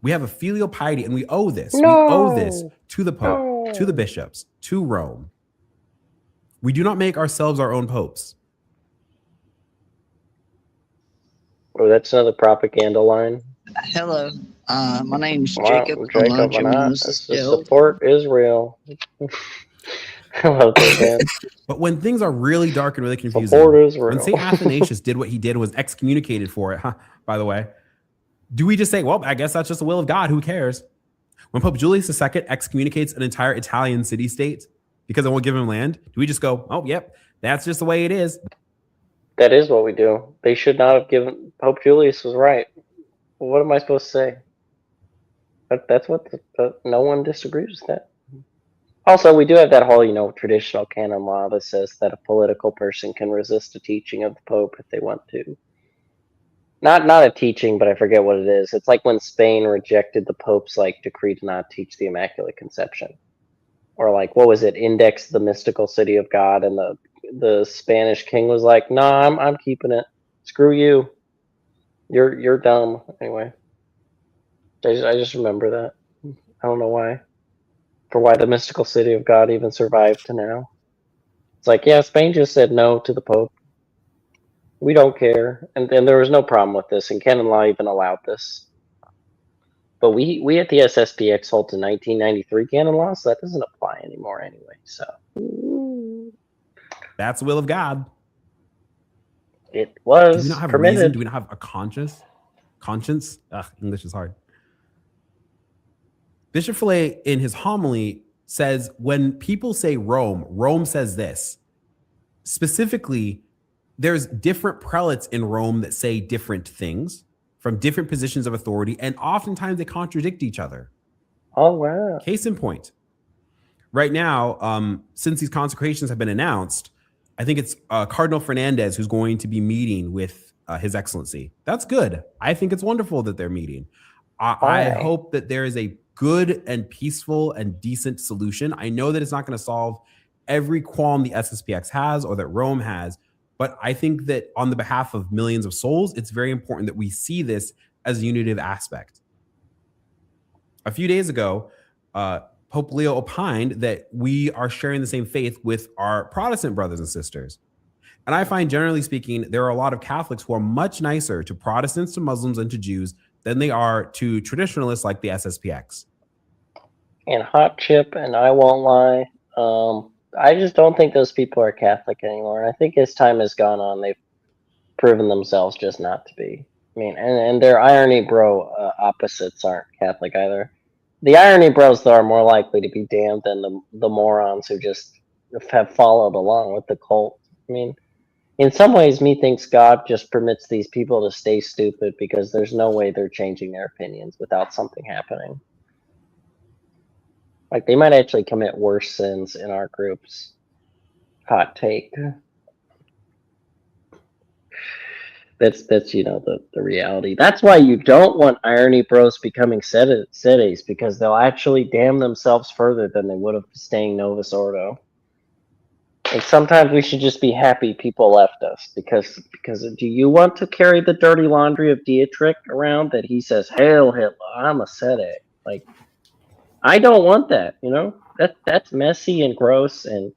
We have a filial piety, and we owe this. We owe this to the Pope, to the bishops, to Rome. We do not make ourselves our own popes. Oh, that's another propaganda line. Hello, my name's Jacob. Support Israel. I love that, man. But when things are really dark and really confusing, when St. Athanasius did what he did and was excommunicated for it, by the way, do we just say, well, I guess that's just the will of God, who cares? When Pope Julius II excommunicates an entire Italian city-state because it won't give him land, do we just go, oh, yep, that's just the way it is? That is what we do. They should not have given. Pope Julius was right. What am I supposed to say? That's what no one disagrees with that. Also, we do have that whole, traditional canon law that says that a political person can resist the teaching of the Pope if they want to. Not a teaching, but I forget what it is. It's like when Spain rejected the Pope's decree to not teach the Immaculate Conception, or what was it? Index the mystical city of God, and the Spanish king was like, "Nah, I'm keeping it. Screw you. You're dumb." Anyway, I just remember that. I don't know why. For why the mystical city of God even survived to now. It's like, yeah, Spain just said no to the Pope. We don't care, and there was no problem with this, and canon law even allowed this. But we at the SSPX hold to 1993 canon law, so that doesn't apply anymore anyway. So that's the will of God. It was. Do we not have permitted. reason? Do we not have a conscience? Ugh, English is hard. Bishop Fillet, in his homily, says when people say Rome, Rome says this. Specifically, there's different prelates in Rome that say different things from different positions of authority, and oftentimes they contradict each other. Oh, wow. Case in point. Right now, since these consecrations have been announced, I think it's Cardinal Fernandez who's going to be meeting with His Excellency. That's good. I think it's wonderful that they're meeting. I hope that there is a good and peaceful and decent solution. I know that it's not going to solve every qualm the SSPX has or that Rome has, but I think that on the behalf of millions of souls, it's very important that we see this as a unitive aspect. A few days ago, Pope Leo opined that we are sharing the same faith with our Protestant brothers and sisters. And I find, generally speaking, there are a lot of Catholics who are much nicer to Protestants, to Muslims, and to Jews than they are to traditionalists like the SSPX. And Hot Chip, and I won't lie, I just don't think those people are Catholic anymore. And I think as time has gone on, they've proven themselves just not to be. I mean, and their irony bro opposites aren't Catholic either. The irony bros, though, are more likely to be damned than the morons who just have followed along with the cult. I mean, in some ways, methinks God just permits these people to stay stupid because there's no way they're changing their opinions without something happening. Like, they might actually commit worse sins in our groups. Hot take. That's the reality. That's why you don't want irony bros becoming sedes, because they'll actually damn themselves further than they would have staying Novus Ordo. And sometimes we should just be happy people left us, because do you want to carry the dirty laundry of Dietrich around that he says, "Hail Hitler, I'm a sede"? Like, I don't want that. That's messy and gross and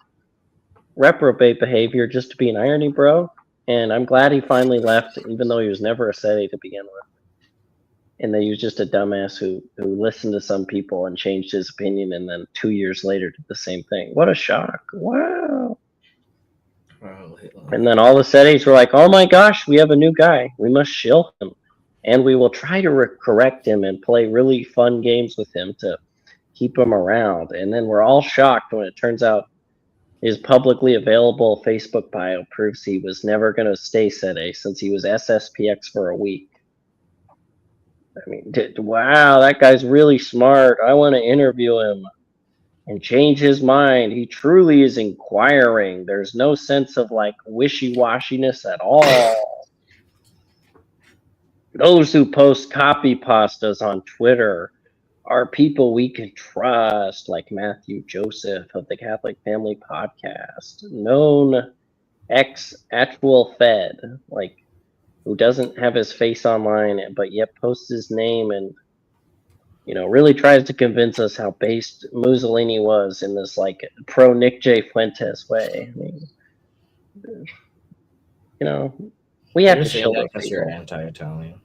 reprobate behavior just to be an irony bro. And I'm glad he finally left, even though he was never a sede to begin with. And that he was just a dumbass who listened to some people and changed his opinion, and then 2 years later did the same thing. What a shock! Wow. And then all the sedes were like, "Oh my gosh, we have a new guy. We must shill him, and we will try to correct him and play really fun games with him to keep him around." And then we're all shocked when it turns out his publicly available Facebook bio proves he was never going to stay sede, since he was SSPX for a week. I mean, wow, that guy's really smart. I want to interview him and change his mind. He truly is inquiring. There's no sense of like wishy-washiness at all. Those who post copy pastas on Twitter are people we can trust, like Matthew Joseph of the Catholic Family Podcast, known ex-actual Fed, like, who doesn't have his face online but yet posts his name and really tries to convince us how based Mussolini was in this like pro Nick J. Fuentes way. I mean, we have to show that because you're anti-Italian.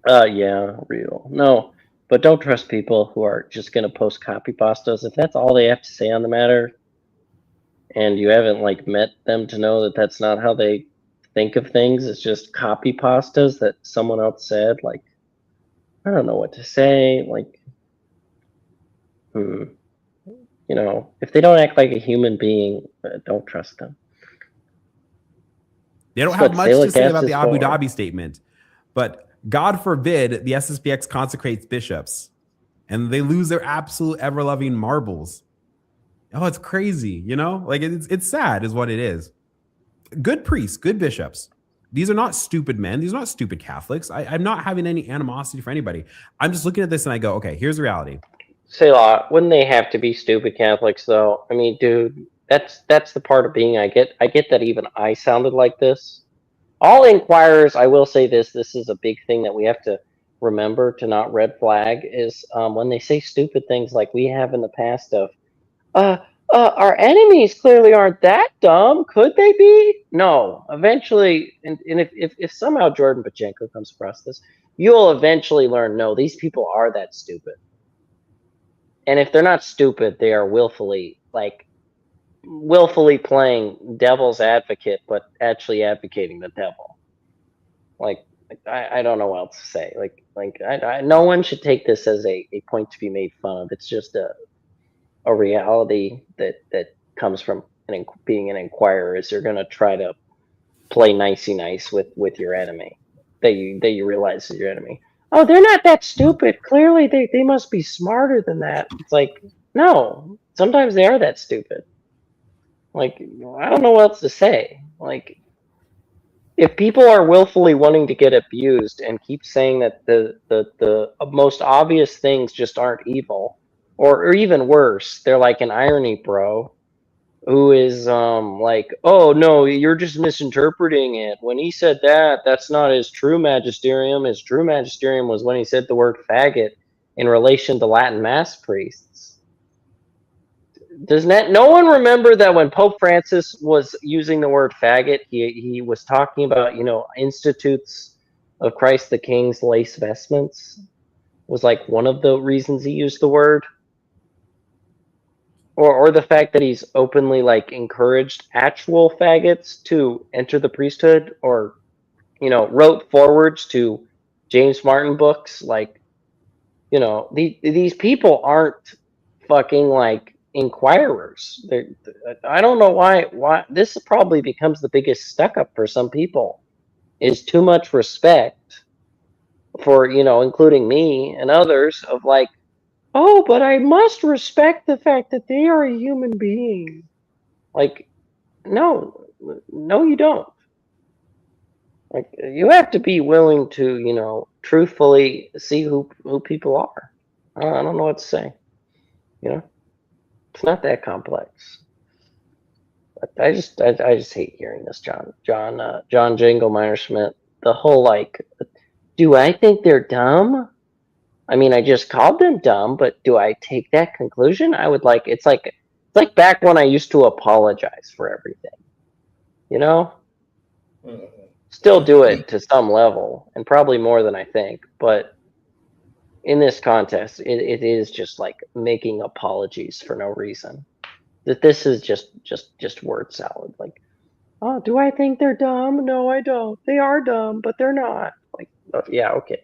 Yeah, real. No, but don't trust people who are just going to post copy pastas. If that's all they have to say on the matter, and you haven't like met them to know that that's not how they think of things, it's just copy pastas that someone else said, like, I don't know what to say. Like, if they don't act like a human being, don't trust them. They don't have much to say about the Abu Dhabi statement, but God forbid the SSPX consecrates bishops and they lose their absolute ever-loving marbles. Oh, it's crazy, Like, it's sad is what it is. Good priests, good bishops. These are not stupid men. These are not stupid Catholics. I'm not having any animosity for anybody. I'm just looking at this and I go, okay, here's the reality. Selah, wouldn't they have to be stupid Catholics, though? I mean, dude, that's the part of being I get that even I sounded like this. All inquirers, I will say this is a big thing that we have to remember to not red flag, is when they say stupid things like we have in the past of, our enemies clearly aren't that dumb. Could they be? No. Eventually, and if somehow Jordan Pachenko comes across this, you'll eventually learn, no, these people are that stupid. And if they're not stupid, they are willfully playing devil's advocate, but actually advocating the devil. Like, I don't know what else to say. No one should take this as a point to be made fun of. It's just a reality that comes from being an inquirer, is you're going to try to play nicey nice with your enemy that you realize is your enemy. Oh, they're not that stupid. Clearly they must be smarter than that. It's like, no, sometimes they are that stupid. Like, I don't know what else to say. Like, if people are willfully wanting to get abused and keep saying that the most obvious things just aren't evil, or even worse, they're like an irony bro who is like, oh no, you're just misinterpreting it. When he said that, that's not his true magisterium. His true magisterium was when he said the word faggot in relation to Latin mass priests. Does no one remember that when Pope Francis was using the word faggot, he was talking about, institutes of Christ the King's lace vestments was like one of the reasons he used the word? Or the fact that he's openly like encouraged actual faggots to enter the priesthood, or wrote forwards to James Martin books. Like, these people aren't fucking like inquirers. I don't know why this probably becomes the biggest stuck up for some people, is too much respect for, including me and others, of like, oh, but I must respect the fact that they are a human being. Like, no, you don't. Like, you have to be willing to, truthfully see who people are. I don't know what to say. It's not that complex. I just hate hearing this, John Jingle Schmidt. The whole do I think they're dumb? I mean, I just called them dumb, but do I take that conclusion? I would it's like back when I used to apologize for everything. Still do it to some level, and probably more than I think, but in this contest, it is just like making apologies for no reason. That this is just word salad. Like, oh, do I think they're dumb? No, I don't. They are dumb, but they're not. Like, yeah, okay.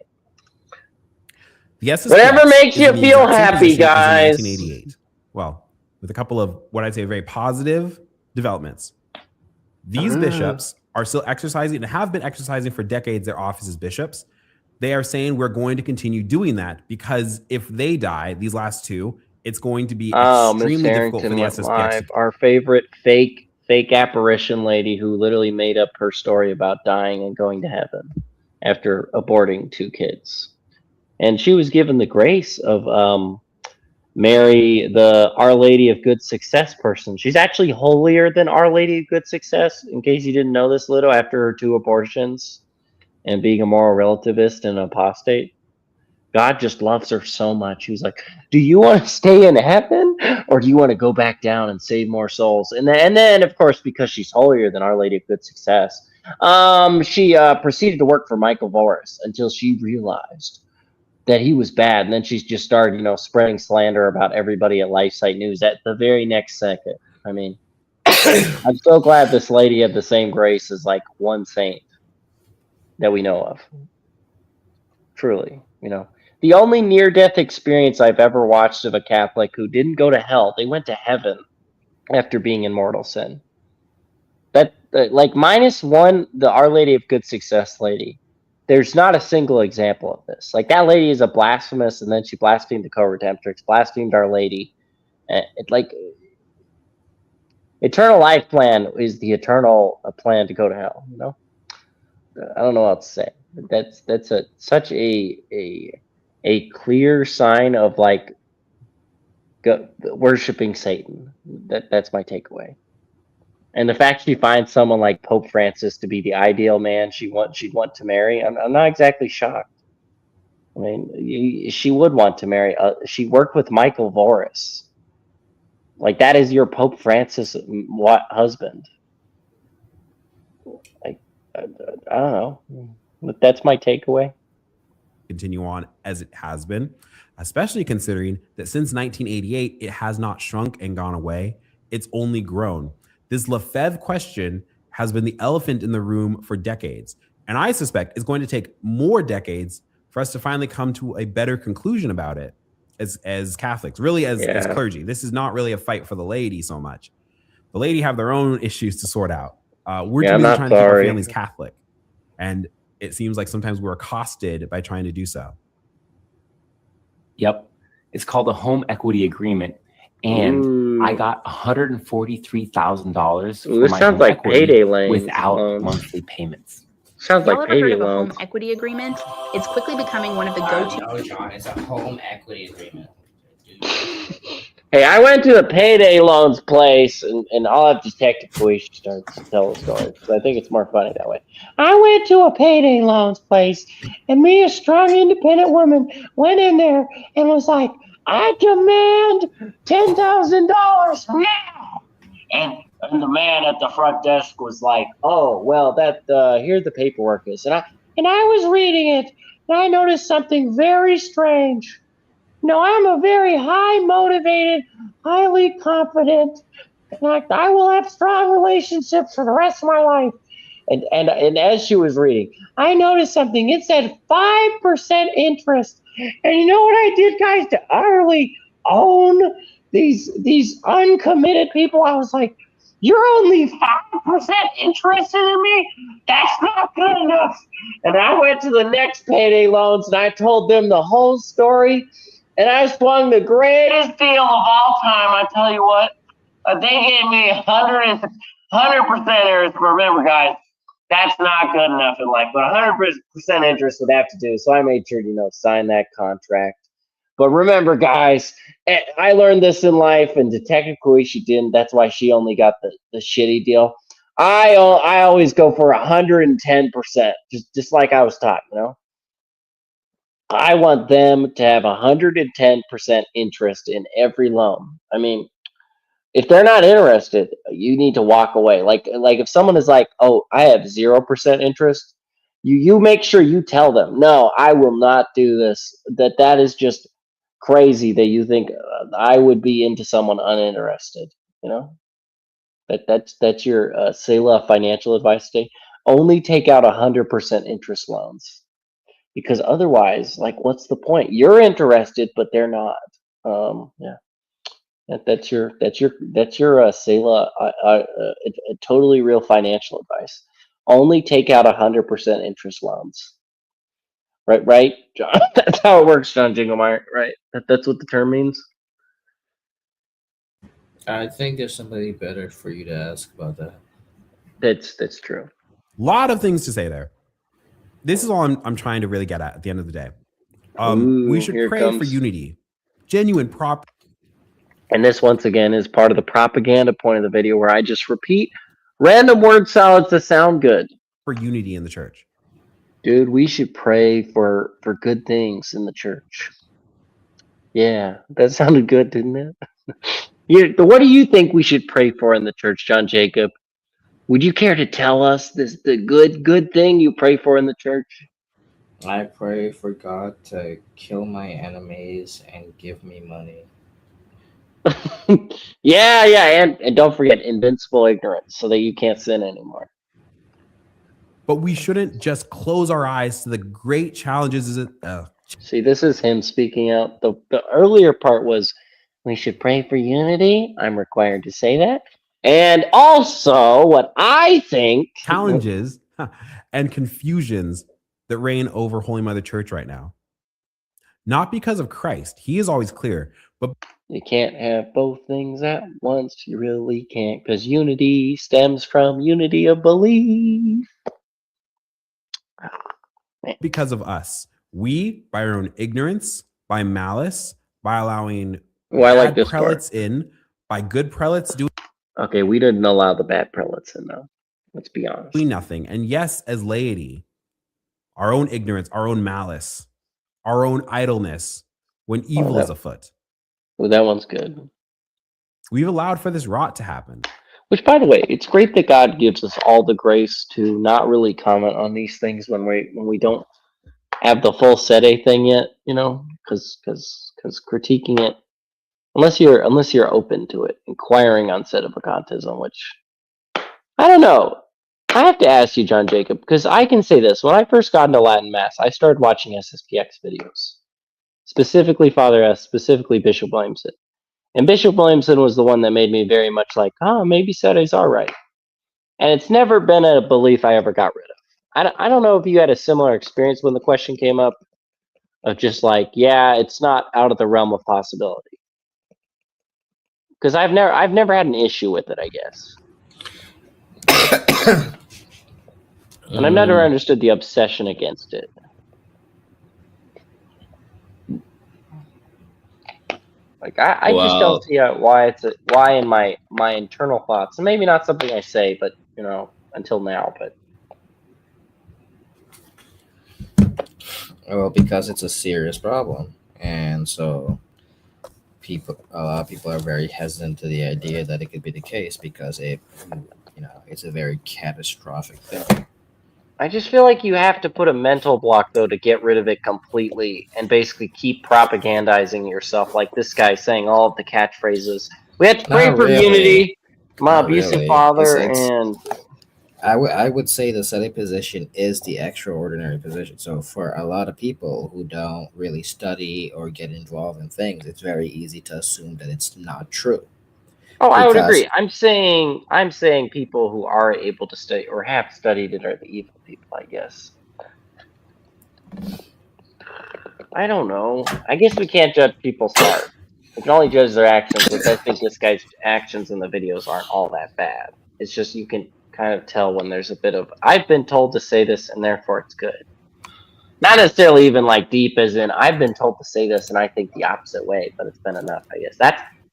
Yes, whatever makes you feel happy, guys. 1988. Well, with a couple of what I'd say very positive developments. These bishops are still exercising and have been exercising for decades their office as bishops. They are saying we're going to continue doing that because if they die, these last two, it's going to be extremely difficult for the FSSP. Our favorite fake apparition lady who literally made up her story about dying and going to heaven after aborting 2 kids. And she was given the grace of Mary, the Our Lady of Good Success person. She's actually holier than Our Lady of Good Success, in case you didn't know this, Lito, after her 2 abortions and being a moral relativist and apostate. God just loves her so much. He was like, do you want to stay in heaven or do you want to go back down and save more souls? And then of course, because she's holier than Our Lady of Good Success, she proceeded to work for Michael Voris until she realized that he was bad. And then she just started, spreading slander about everybody at LifeSite News at the very next second. I mean, I'm so glad this lady had the same grace as like one saint that we know of. Truly, The only near-death experience I've ever watched of a Catholic who didn't go to hell, they went to heaven after being in mortal sin. That, -1, the Our Lady of Good Success lady, there's not a single example of this. Like, that lady is a blasphemous, and then she blasphemed the co-redemptrix, blasphemed Our Lady. Eternal life plan is the eternal plan to go to hell, I don't know what to say. That's such a clear sign of worshiping Satan. That's my takeaway. And the fact she finds someone like Pope Francis to be the ideal man she'd want to marry, I'm not exactly shocked. I mean, she would want to marry. She worked with Michael Voris. Like, that is your Pope Francis husband. I don't know. But that's my takeaway. Continue on as it has been, especially considering that since 1988, it has not shrunk and gone away. It's only grown. This Lefebvre question has been the elephant in the room for decades. And I suspect it's going to take more decades for us to finally come to a better conclusion about it as Catholics, really as clergy. This is not really a fight for the laity so much. The laity have their own issues to sort out. We're trying to keep our families Catholic. And it seems like sometimes we're accosted by trying to do so. Yep. It's called a home equity agreement. And I got $143,000 for my home equity without monthly payments. Sounds like payday loans. Y'all ever heard of a home equity agreement? It's quickly becoming one of the go-to. No, John, it's a home equity agreement. Hey, I went to a payday loans place, and I'll have Detective Kaish start to tell the story, because I think it's more funny that way. I went to a payday loans place, and me, a strong, independent woman, went in there and was like, I demand $10,000 now! And the man at the front desk was like, oh, well, here the paperwork is. And I was reading it, and I noticed something very strange. No, I'm a very high-motivated, highly confident, I will have strong relationships for the rest of my life. And as she was reading, I noticed something. It said 5% interest. And you know what I did, guys, to utterly own these uncommitted people? I was like, you're only 5% interested in me? That's not good enough. And I went to the next payday loans, and I told them the whole story. And I swung the greatest deal of all time. I tell you what, they gave me 100%. Remember, guys, That's not good enough in life, but 100% interest would have to do. So I made sure to, sign that contract. But remember, guys, I learned this in life, and Detective Koichi didn't. That's why she only got the shitty deal. I always go for 110%, just like I was taught. I want them to have 110% interest in every loan. I mean, if they're not interested, you need to walk away. Like if someone is like, "Oh, I have 0% interest," you make sure you tell them, "No, I will not do this." That is just crazy that you think I would be into someone uninterested. That's your Selah financial advice today. Only take out 100% interest loans, because otherwise, like, what's the point? You're interested, but they're not. Yeah. That's your Selah, totally real financial advice. Only take out 100% interest loans. Right, John? That's how it works, John Jinglemeyer. Right? That's what the term means. I think there's somebody better for you to ask about that. That's true. A lot of things to say there. This is all I'm trying to really get at the end of the day. We should pray for unity, genuine prop. And this, once again, is part of the propaganda point of the video where I just repeat random word salads that sound good. For unity in the church. Dude, we should pray for good things in the church. Yeah, that sounded good, didn't it? What do you think we should pray for in the church, John Jacob? Would you care to tell us the good thing you pray for in the church? I pray for God to kill my enemies and give me money. yeah, and don't forget invincible ignorance so that you can't sin anymore. But we shouldn't just close our eyes to the great challenges. See, this is him speaking out. The earlier part was, we should pray for unity. I'm required to say that. And also, what I think... Challenges and confusions that reign over Holy Mother Church right now. Not because of Christ. He is always clear. But you can't have both things at once. You really can't, because unity stems from unity of belief. Because of us. We, by our own ignorance, by malice, by allowing bad prelates in, by good prelates doing... Okay, we didn't allow the bad prelates in, though. Let's be honest. Doing nothing. And yes, as laity, our own ignorance, our own malice, our own idleness, when evil is afoot. Well, that one's good. We've allowed for this rot to happen. Which, by the way, it's great that God gives us all the grace to not really comment on these things when we don't have the full sede thing yet, because critiquing it, unless you're open to it, inquiring on sedevacantism, which I don't know. I have to ask you, John Jacob, because I can say this: when I first got into Latin Mass, I started watching SSPX videos, specifically Father S, specifically Bishop Williamson. And Bishop Williamson was the one that made me very much like, maybe sedes are right. And it's never been a belief I ever got rid of. I don't know if you had a similar experience when the question came up of just like, yeah, it's not out of the realm of possibility. Because I've never had an issue with it, I guess. And I've never understood the obsession against it. Like I just don't see why in my internal thoughts, and maybe not something I say, but until now, but well, because it's a serious problem, and so a lot of people are very hesitant to the idea that it could be the case because it's a very catastrophic thing. I just feel like you have to put a mental block, though, to get rid of it completely and basically keep propagandizing yourself, like this guy saying all of the catchphrases. We have to pray for unity, my abusive father, and... I would say the sede position is the extraordinary position. So for a lot of people who don't really study or get involved in things, it's very easy to assume that it's not true. Oh, I would agree. I'm saying people who are able to study or have studied it are the evil people, I guess. I don't know. I guess we can't judge people's heart. We can only judge their actions, which I think this guy's actions in the videos aren't all that bad. It's just you can kind of tell when there's a bit of I've been told to say this and therefore it's good. Not necessarily even like deep as in I've been told to say this and I think the opposite way, but it's been enough, I guess.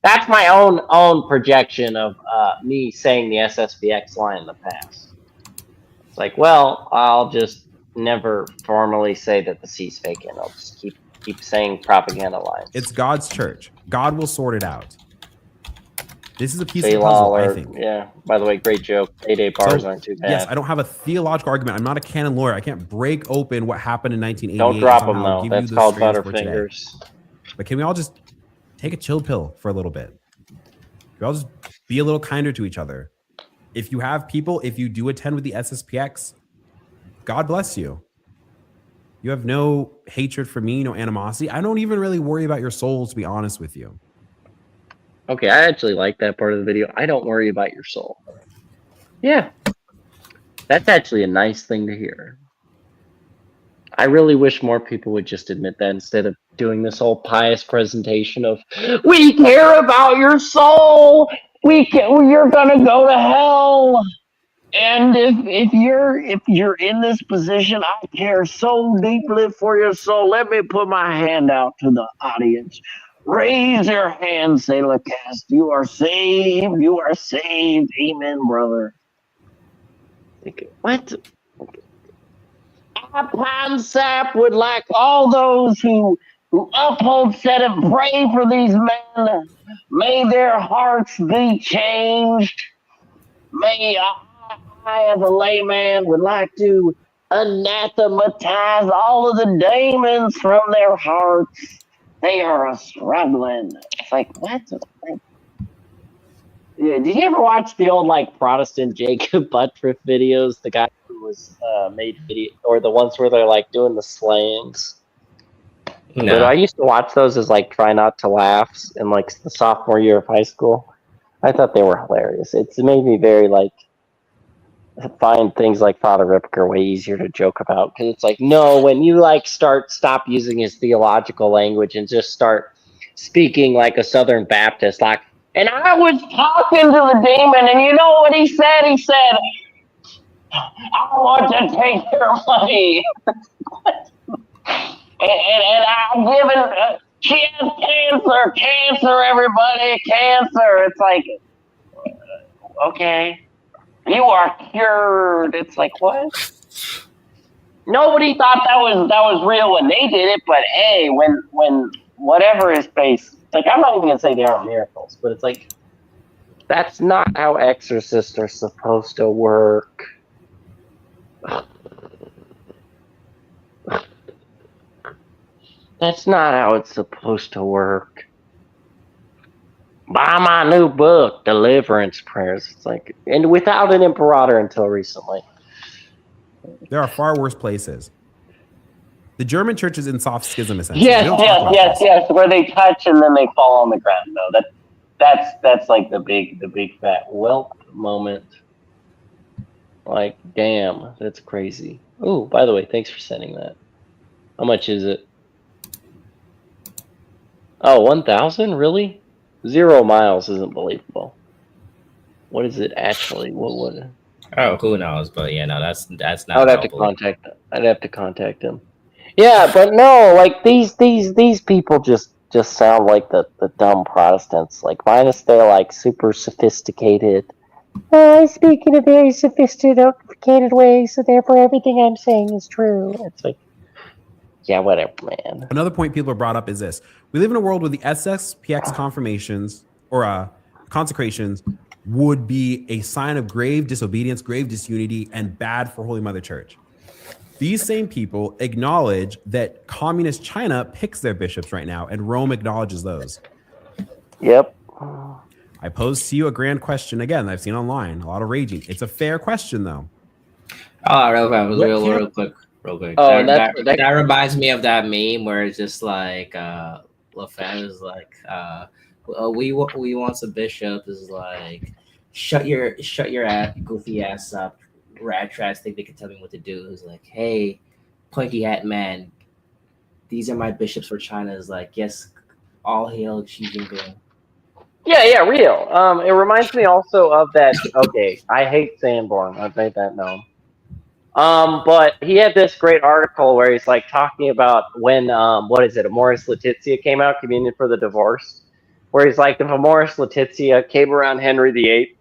That's my own projection of me saying the SSPX line in the past. It's like, well, I'll just never formally say that the C's fake and I'll just keep saying propaganda lines. It's God's church. God will sort it out. This is a piece of the puzzle, I think. Yeah. By the way, great joke. 8 bars aren't too bad. Yes, I don't have a theological argument. I'm not a canon lawyer. I can't break open what happened in 1988. Don't drop them though. That's called Butterfingers. But can we all just take a chill pill for a little bit? Can we all just be a little kinder to each other? If you have people, if you do attend with the SSPX, God bless you. You have no hatred for me, no animosity. I don't even really worry about your soul, to be honest with you. Okay, I actually like that part of the video. I don't worry about your soul. Yeah. That's actually a nice thing to hear. I really wish more people would just admit that instead of doing this whole pious presentation of, we care about your soul. You're gonna go to hell. And if you're in this position, I care so deeply for your soul. Let me put my hand out to the audience. Raise your hand, Selahcast. You are saved. You are saved. Amen, brother. What? Sap would like all those who uphold, set, and pray for these men. May their hearts be changed. May I, as a layman, would like to anathematize all of the demons from their hearts. They are struggling. It's like, what? Yeah, did you ever watch the old like Protestant Jacob Buttriff videos? The guy who was made video, or the ones where they're like doing the slayings. No. But I used to watch those as like try not to laugh in like the sophomore year of high school. I thought they were hilarious. It's made me very like find things like Father Ripker way easier to joke about, because it's like, no, when you like stop using his theological language and just start speaking like a Southern Baptist, like, and I was talking to the demon, and you know what he said? He said, I want to take your money. and I'm giving, she has cancer, everybody, cancer. It's like, okay. You are cured. It's like, what? Nobody thought that was real when they did it, but hey, when whatever is based, like, I'm not even gonna say they aren't miracles, but it's like, that's not how exorcists are supposed to work. That's not how it's supposed to work. Buy my new book, Deliverance Prayers. It's like, and without an imperator until recently. There are far worse places. The German church is in soft schism, essentially. Yes, where they touch and then they fall on the ground. No, that's like the big fat whelp moment. Like, damn, that's crazy. Oh, by the way, thanks for sending that. How much is it? Oh, 1,000? Really? 0 miles isn't believable. What is it actually? What? Oh, who knows? But yeah, no, that's not. I'd have to contact him. Yeah, but no, like these people just sound like the dumb Protestants. Like, minus they're like super sophisticated. I speak in a very sophisticated way, so therefore everything I'm saying is true. It's like, yeah, whatever, man. Another point people have brought up is this. We live in a world where the SSPX confirmations or consecrations would be a sign of grave disobedience, grave disunity, and bad for Holy Mother Church. These same people acknowledge that communist China picks their bishops right now, and Rome acknowledges those. Yep. I pose to you a grand question again that I've seen online. A lot of raging. It's a fair question, though. Oh, real quick. Oh, that reminds me of that meme where it's just like LaFan is like, we want some bishop is like, shut your ass, goofy ass up, rat trash think they can tell me what to do. Is like, hey, pointy hat man, these are my bishops for China. Is like, yes, all hail Xi Jinping. Yeah, real. It reminds me also of that. Okay, I hate Sanborn. I've made that known. But he had this great article where he's like talking about when what is it, Amoris Laetitia came out, Communion for the Divorced, where he's like, if Amoris Laetitia came around Henry VIII,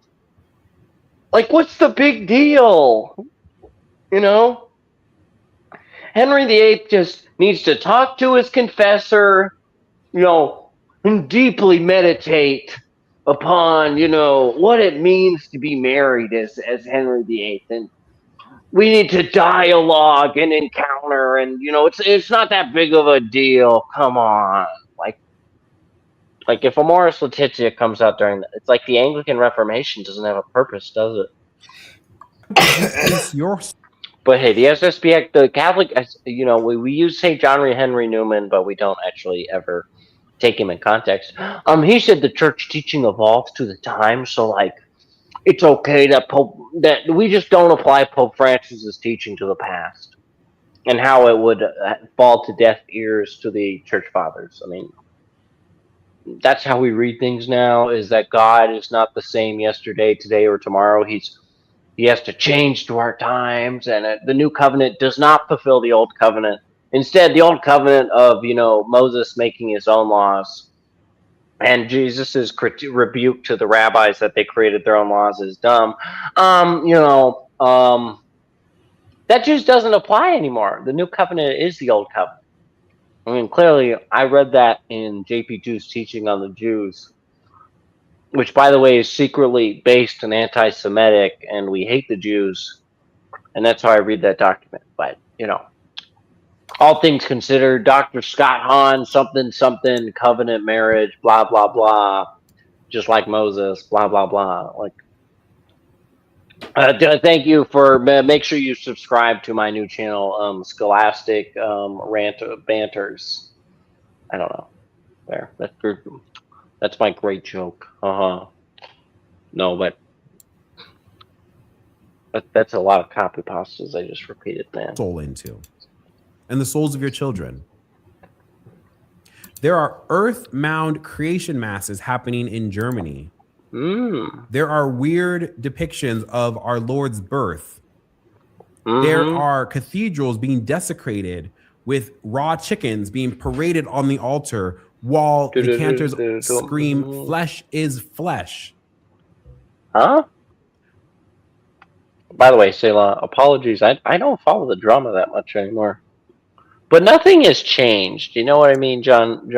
like, what's the big deal? You know, Henry VIII just needs to talk to his confessor, you know, and deeply meditate upon, you know, what it means to be married as Henry VIII, and we need to dialogue and encounter, and you know, it's not that big of a deal. Come on, like if Amoris Laetitia comes out during that, it's like the Anglican Reformation doesn't have a purpose, does it? It's your. But hey, the SSP, the Catholic, you know, we use St. John Henry Newman, but we don't actually ever take him in context. He said the church teaching evolves to the time, so like it's okay that we just don't apply Pope Francis's teaching to the past and how it would fall to deaf ears to the church fathers. I mean, that's how we read things now, is that God is not the same yesterday, today, or tomorrow. He has to change to our times, and the new covenant does not fulfill the old covenant. Instead, the old covenant of, you know, Moses making his own laws and Jesus's rebuke to the rabbis that they created their own laws is dumb. That just doesn't apply anymore. The new covenant is the old covenant. I mean, clearly, I read that in J.P. Jew's teaching on the Jews, which, by the way, is secretly based and anti-Semitic, and we hate the Jews, and that's how I read that document. But, you know, all things considered, Dr. Scott Hahn, something, covenant marriage, blah, blah, blah, just like Moses, blah, blah, blah. Like, thank you for, make sure you subscribe to my new channel, Scholastic Banters. I don't know. There, that's my great joke. No, but that's a lot of copy pastas I just repeated, man. Soul into, and the souls of your children. There are earth mound creation masses happening in Germany. There are weird depictions of our Lord's birth. There are cathedrals being desecrated with raw chickens being paraded on the altar while the cantors scream, "Flesh is flesh." Huh? By the way, Selah, apologies. I don't follow the drama that much anymore. But nothing has changed. You know what I mean, John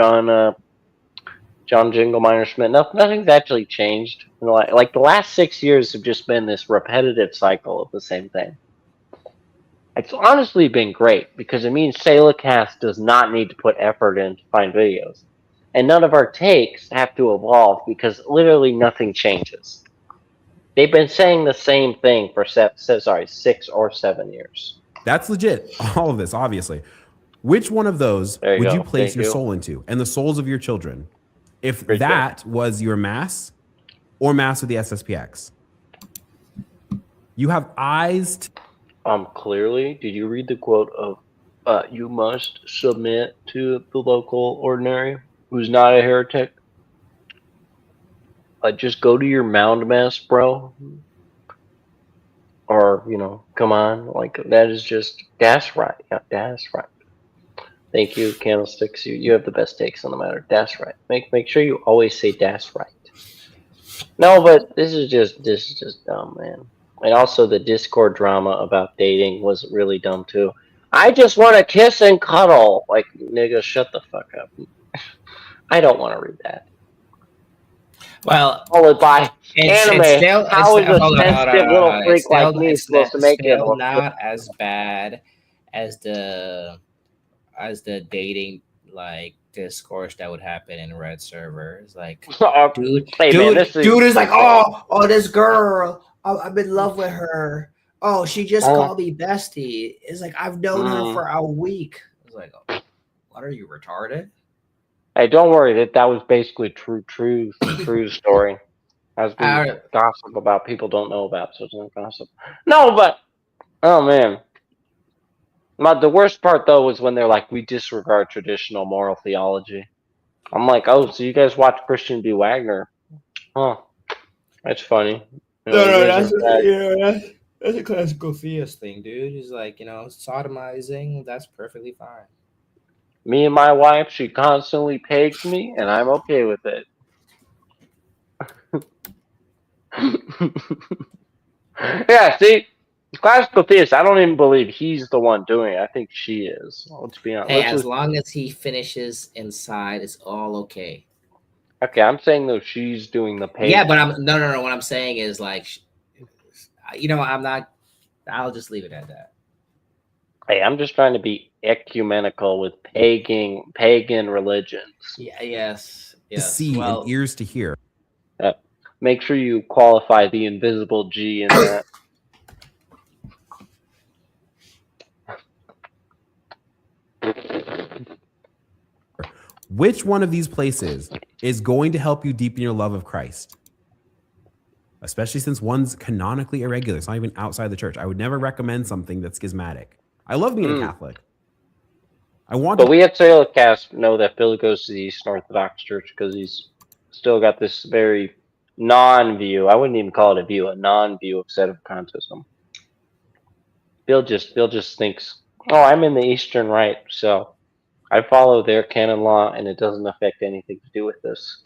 Jingleminder Schmidt? Nothing's actually changed. Like the last 6 years have just been this repetitive cycle of the same thing. It's honestly been great because it means Selahcast does not need to put effort in to find videos. And none of our takes have to evolve because literally nothing changes. They've been saying the same thing for 6 or 7 years. That's legit. All of this, obviously. Which one of those would you place your soul into, and the souls of your children, if that was your mass or mass with the SSPX? You have eyes. Clearly, did you read the quote of you must submit to the local ordinary who's not a heretic? Just go to your mound mess, bro. Or, you know, come on. Like, that is just, that's right. Yeah, that's right. Thank you, Candlesticks. You have the best takes on the matter. That's right. Make sure you always say that's right. No, but this is just dumb, man. And also the Discord drama about dating was really dumb too. I just want to kiss and cuddle. Like, nigga, shut the fuck up. I don't want to read that. Well, followed by anime. How is a sensitive little freak like me supposed to make it? Still not as bad as the dating like discourse that would happen in red servers. Like, dude is like, oh, this girl, I'm in love with her. Oh, she just called me bestie. It's like, I've known her for a week. I was like, oh, what, are you retarded? Hey, don't worry. That was basically true story. As we gossip about people don't know about, so it's not gossip. No, but oh man. The worst part though was when they're like, we disregard traditional moral theology. I'm like, oh, so you guys watch Christian B. Wagner? Oh, that's funny. That's a classical theist thing, dude. He's like, sodomizing, that's perfectly fine. Me and my wife, she constantly pegs me, and I'm okay with it. Yeah, see, classical theist, I don't even believe he's the one doing it. I think she is. Let's be honest. Hey, as long as he finishes inside, it's all okay. Okay, I'm saying though she's doing the pegging. Yeah, but no. What I'm saying is like, I'm not. I'll just leave it at that. Hey, I'm just trying to be ecumenical with pagan religions. Yeah. Yes. To see and ears to hear. Make sure you qualify the invisible G in that. Which one of these places is going to help you deepen your love of Christ? Especially since one's canonically irregular. It's not even outside the church. I would never recommend something that's schismatic. I love being a Catholic. But we at Selahcast know that Phil goes to the Eastern Orthodox Church because he's still got this very non-view. I wouldn't even call it a view, a non-view of sedevacantism. Bill just thinks, oh, I'm in the Eastern Rite, so I follow their canon law, and it doesn't affect anything to do with this.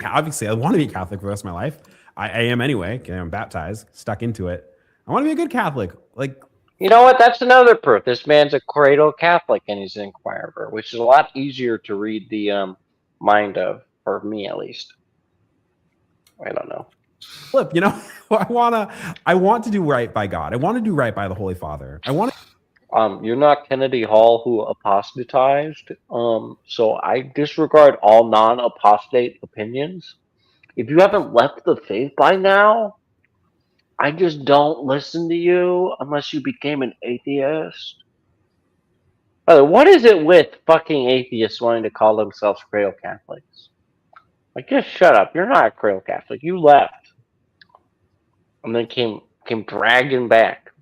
Obviously, I want to be Catholic for the rest of my life. I am anyway. I'm baptized, stuck into it. I want to be a good Catholic. Like, you know what? That's another proof. This man's a cradle Catholic, and he's an inquirer, which is a lot easier to read the mind of, for me at least. I don't know. Flip, I want to do right by God. I want to do right by the Holy Father. I want to. You're not Kennedy Hall who apostatized. So I disregard all non-apostate opinions. If you haven't left the faith by now, I just don't listen to you unless you became an atheist. What is it with fucking atheists wanting to call themselves cradle Catholics? Like, just shut up. You're not a cradle Catholic. You left. And then came dragging back.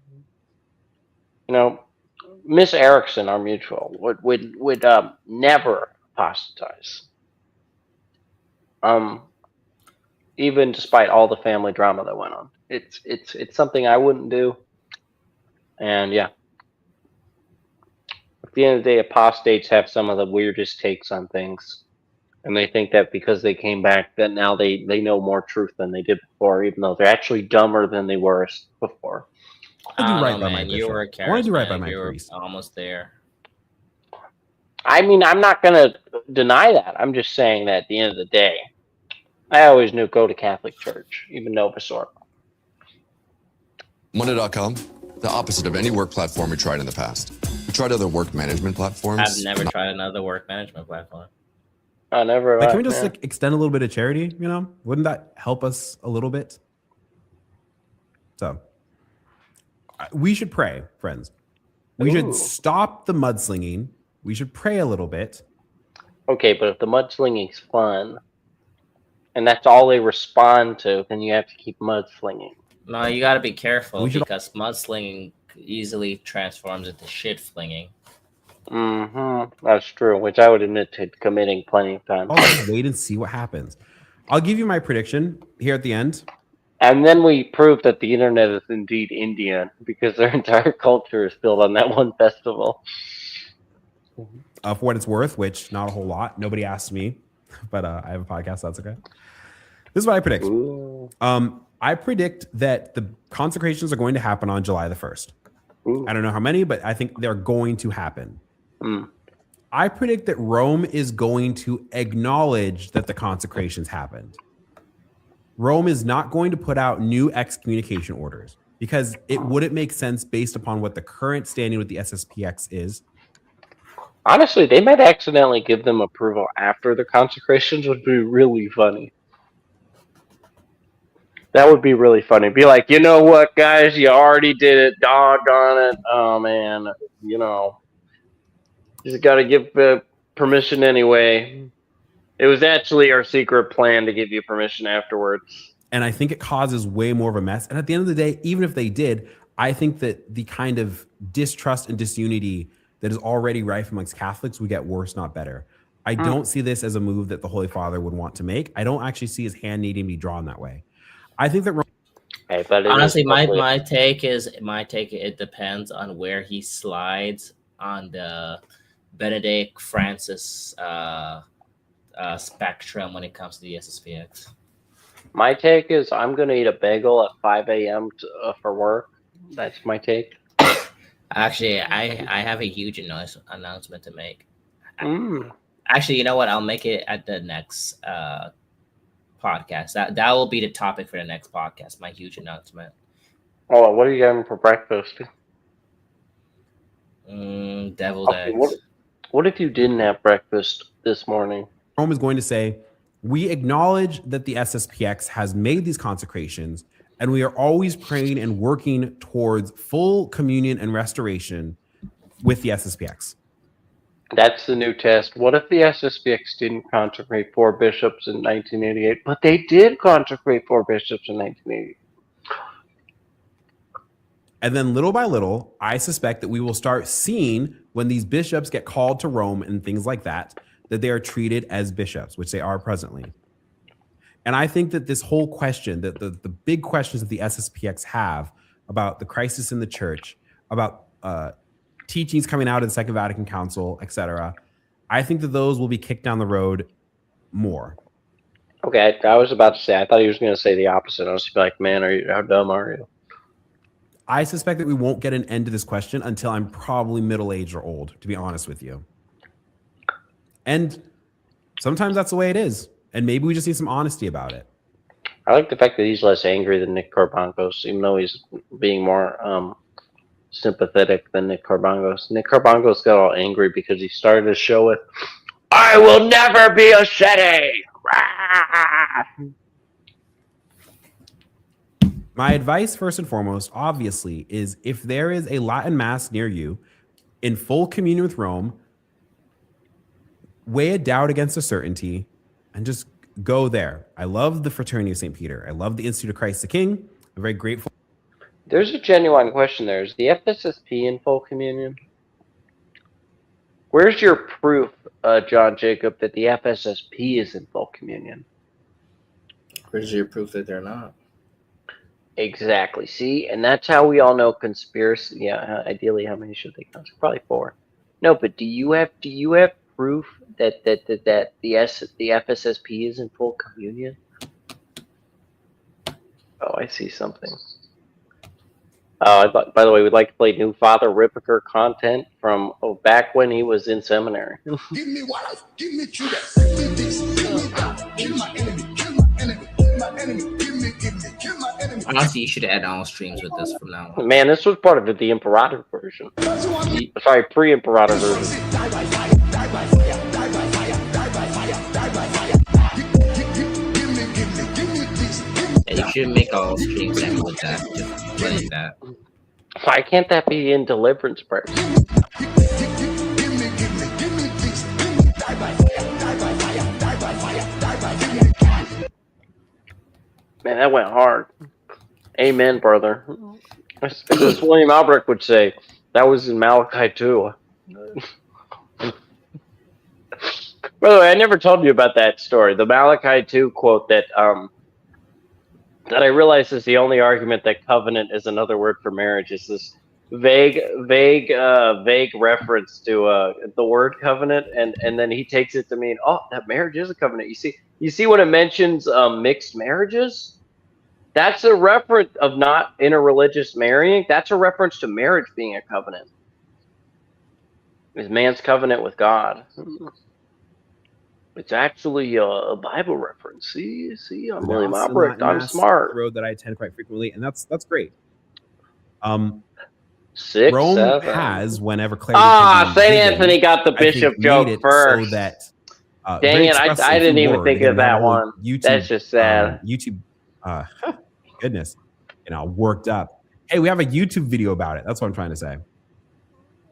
Miss Erickson, our mutual, would never apostatize. Even despite all the family drama that went on. It's something I wouldn't do. And yeah. At the end of the day, apostates have some of the weirdest takes on things. And they think that because they came back, that now they know more truth than they did before, even though they're actually dumber than they were before. I do right by my bishop. I want to do right by my priest. Almost there. I mean, I'm not going to deny that. I'm just saying that at the end of the day, I always knew go to Catholic Church, even Novasort. Monday.com, the opposite of any work platform we tried in the past. We tried other work management platforms. I've never tried another work management platform. I never. Can we just extend a little bit of charity? Wouldn't that help us a little bit? So we should pray, friends. We should stop the mudslinging. We should pray a little bit. Okay, but if the mudslinging's fun, and that's all they respond to, then you have to keep mudslinging. No, you got to be careful because mudslinging easily transforms into shit flinging. That's true, which I would admit to committing plenty of times. I'll wait and see what happens. I'll give you my prediction here at the end. And then we prove that the internet is indeed Indian because their entire culture is built on that one festival. For what it's worth, which not a whole lot. Nobody asked me, but I have a podcast, so that's okay. This is what I predict. I predict that the consecrations are going to happen on July the 1st. I don't know how many, but I think they're going to happen. I predict that Rome is going to acknowledge that the consecrations happened. Rome is not going to put out new excommunication orders because it wouldn't make sense based upon what the current standing with the SSPX is. Honestly, they might accidentally give them approval after the consecrations, would be really funny. That would be really funny. Be like, you know what, guys? You already did it. Doggone it. Oh, man. Just got to give permission anyway. It was actually our secret plan to give you permission afterwards. And I think it causes way more of a mess. And at the end of the day, even if they did, I think that the kind of distrust and disunity that is already rife amongst Catholics would get worse, not better. I don't see this as a move that the Holy Father would want to make. I don't actually see his hand needing to be drawn that way. I think that honestly, my take it depends on where he slides on the Benedict Francis spectrum when it comes to the SSPX. My take is I'm going to eat a bagel at 5 a.m. For work. That's my take. Actually, I have a huge announcement to make. Actually, you know what? I'll make it at the next podcast. That will be the topic for the next podcast. My huge announcement. Oh, what are you having for breakfast? Deviled eggs. What if you didn't have breakfast this morning? Rome is going to say, we acknowledge that the SSPX has made these consecrations, and we are always praying and working towards full communion and restoration with the SSPX. That's the new test. What if the SSPX didn't consecrate 4 bishops in 1988, but they did consecrate 4 bishops in 1988? And then little by little, I suspect that we will start seeing when these bishops get called to Rome and things like that, that they are treated as bishops, which they are presently. And I think that this whole question, that the big questions that the SSPX have about the crisis in the church, about teachings coming out of the Second Vatican Council, etc., I think that those will be kicked down the road more. Okay, I was about to say, I thought he was going to say the opposite. I was like, man, how dumb are you? I suspect that we won't get an end to this question until I'm probably middle-aged or old, to be honest with you. And sometimes that's the way it is. And maybe we just need some honesty about it. I like the fact that he's less angry than Nick Carbongos, even though he's being more sympathetic than Nick Carbongos. Nick Carbongos got all angry because he started his show with, "I will never be a SETI!" My advice, first and foremost, obviously, is if there is a Latin Mass near you in full communion with Rome, weigh a doubt against a certainty and just go there. I love the Fraternity of St. Peter. I love the Institute of Christ the King. I'm very grateful. There's a genuine question there. Is the FSSP in full communion? Where's your proof, John Jacob, that the FSSP is in full communion? Where's your proof that they're not? Exactly. See, and that's how we all know conspiracy. Yeah, ideally, how many should they count? Probably 4. No, but do you have proof that the FSSP is in full communion? Oh, I see something. By the way, we'd like to play new Father Ripperker content from back when he was in seminary. Give me wife, give me children, give me this, give me that, kill my enemy, kill my enemy, kill my enemy, give me, kill my enemy. Honestly, you should add all streams with this from now on. Man, this was part of the Imperator version. Sorry, pre-Imperator version. Yeah, you should make all streams end with that. Just playing that. Why can't that be in Deliverance prayers? Man, that went hard. Amen, brother. As William Albrecht would say, that was in Malachi 2. By the way, I never told you about that story. The Malachi 2 quote that I realize is the only argument that covenant is another word for marriage is this vague reference to the word covenant, and then he takes it to mean, oh, that marriage is a covenant. You see when it mentions mixed marriages, that's a reference of not interreligious marrying. That's a reference to marriage being a covenant. It's man's covenant with God. It's actually a Bible reference. See, I'm William Albrecht. I'm smart. Road that I attend quite frequently, and that's great. 6, Rome 7. has, whenever clarity. St. Anthony got the bishop joke first. So that, dang it! I didn't even think of that one. YouTube, that's just sad. YouTube, goodness, worked up. Hey, we have a YouTube video about it. That's what I'm trying to say.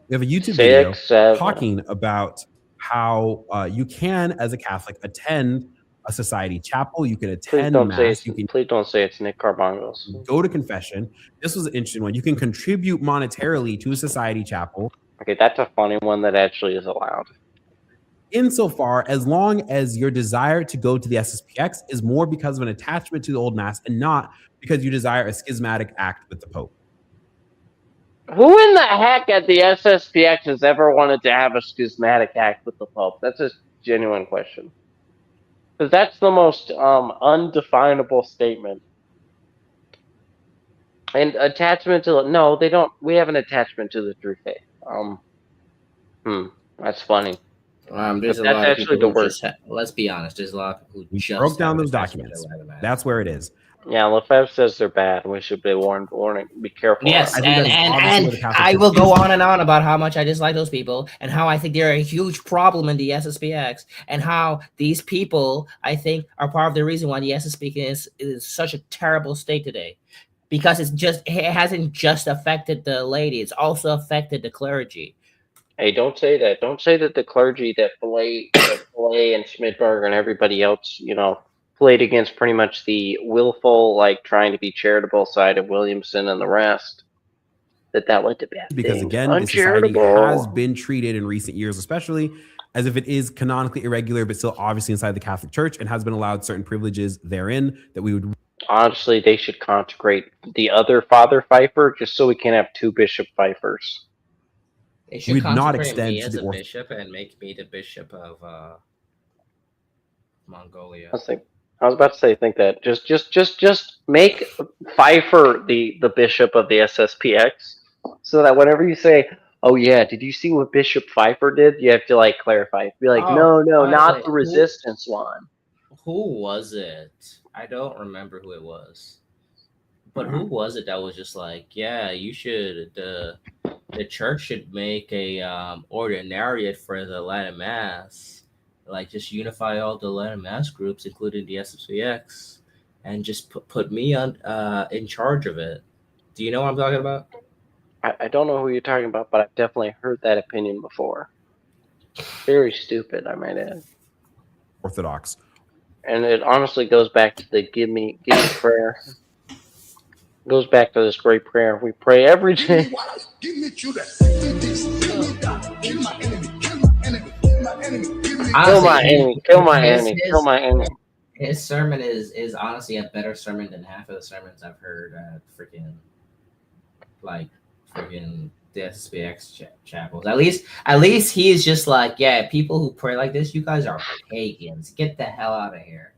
We have a YouTube video talking about how you can, as a Catholic, attend a society chapel. You can attend Mass. Please don't say it's Nick Carbongos. Go to confession. This was an interesting one. You can contribute monetarily to a society chapel. Okay, that's a funny one that actually is allowed. insofar as long as your desire to go to the SSPX is more because of an attachment to the old mass and not because you desire a schismatic act with the Pope. Who in the heck at the SSPX has ever wanted to have a schismatic act with the Pope? That's a genuine question. Because that's the most undefinable statement. And attachment to no, they don't. We have an attachment to the true faith. That's funny. There's a lot of people who just let's be honest. There's a lot of people who just broke down those documents. That's where it is. Yeah, Lefebvre says they're bad. We should be warning. Be careful. Yes, and I will go on and on about how much I dislike those people and how I think they're a huge problem in the SSPX and how these people, I think, are part of the reason why the SSPX is such a terrible state today. Because it hasn't just affected the laity, it's also affected the clergy. Hey, don't say that. Don't say that the clergy that Filet and Schmidberger and everybody else, played against pretty much the willful, trying to be charitable side of Williamson and the rest. That led to bad because things. Again, the society has been treated in recent years, especially as if it is canonically irregular, but still obviously inside the Catholic Church and has been allowed certain privileges therein that we would. Honestly, they should consecrate the other Father Pfeiffer just so we can have two Bishop Pfeiffers. They should consecrate me as a bishop and make me the bishop of Mongolia. I was about to say, think that just make Pfeiffer the bishop of the SSPX, so that whenever you say, "Oh yeah, did you see what Bishop Pfeiffer did?" you have to clarify. Be like, "No, not the resistance one." Who was it? I don't remember who it was. But who was it that was just yeah, you should the church should make a ordinariate for the Latin Mass, just unify all the Latin Mass groups, including the SSPX, and just put me on in charge of it. Do you know what I'm talking about? I don't know who you're talking about, but I've definitely heard that opinion before. Very stupid, I might add. Orthodox. And it honestly goes back to the give me prayer. Goes back to this great prayer we pray every day. Give me children. Give me this. Give me that. Kill my enemy. Kill my enemy. Kill my enemy. Give me. Kill my enemy. Kill my enemy. Kill my enemy. His sermon is honestly a better sermon than half of the sermons I've heard at freaking the SSPX chapels. At least he is just yeah, people who pray like this, you guys are pagans. Get the hell out of here.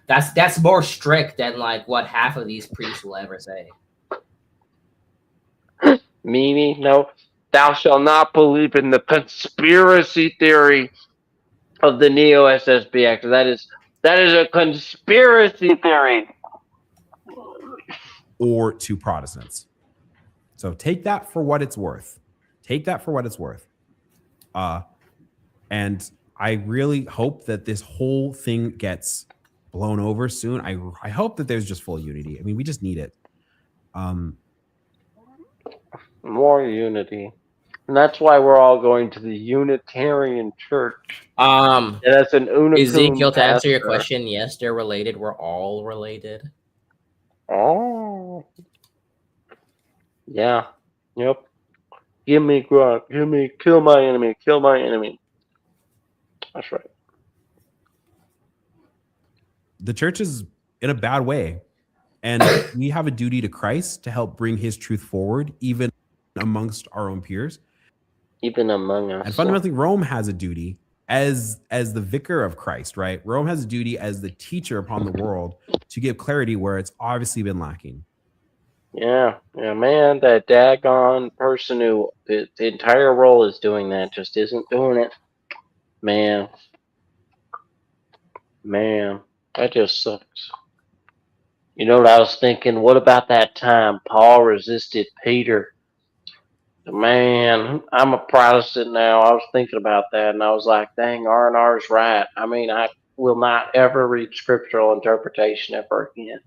That's more strict than what half of these priests will ever say. Mimi, no, thou shalt not believe in the conspiracy theory of the Neo SSPX. That is a conspiracy theory. Or to Protestants. So take that for what it's worth. And I really hope that this whole thing gets blown over soon. I hope that there's just full unity. I mean, we just need it. More unity. And that's why we're all going to the Unitarian Church. And that's an Ezekiel, to answer your question, yes, they're related. We're all related. Oh. Yeah. Yep. Give me Grok. Kill my enemy. Kill my enemy. That's right. The church is in a bad way. And we have a duty to Christ to help bring his truth forward, even amongst our own peers. Even among us. And fundamentally, Rome has a duty as the vicar of Christ, right? Rome has a duty as the teacher upon the world to give clarity where it's obviously been lacking. Yeah, man, that daggone person who the entire role is doing that just isn't doing it. Man, that just sucks. You know what I was thinking? What about that time Paul resisted Peter? Man, I'm a Protestant now. I was thinking about that, and I was like, dang, R&R's right. I mean, I will not ever read scriptural interpretation ever again.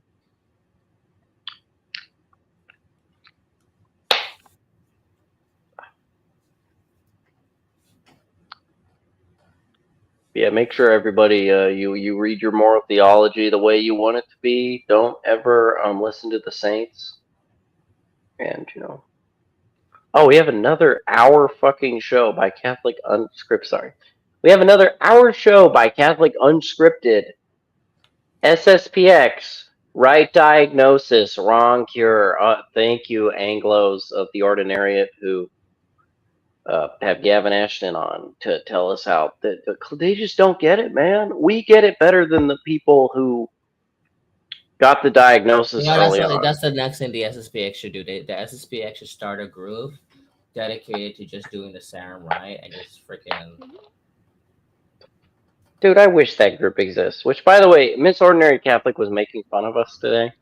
Yeah, make sure everybody you read your moral theology the way you want it to be. Don't ever listen to the saints. And oh, we have another hour fucking show by Catholic Unscript. Sorry, We have another hour show by Catholic Unscripted. SSPX, right diagnosis, wrong cure. Thank you, Anglos of the Ordinariate, who have Gavin Ashton on to tell us how they just don't get it, man. We get it better than the people who got the diagnosis early on. That's the next thing the SSPX should do. The SSPX should start a group dedicated to just doing the serum right and just freaking. Dude, I wish that group exists. Which, by the way, Miss Ordinary Catholic was making fun of us today.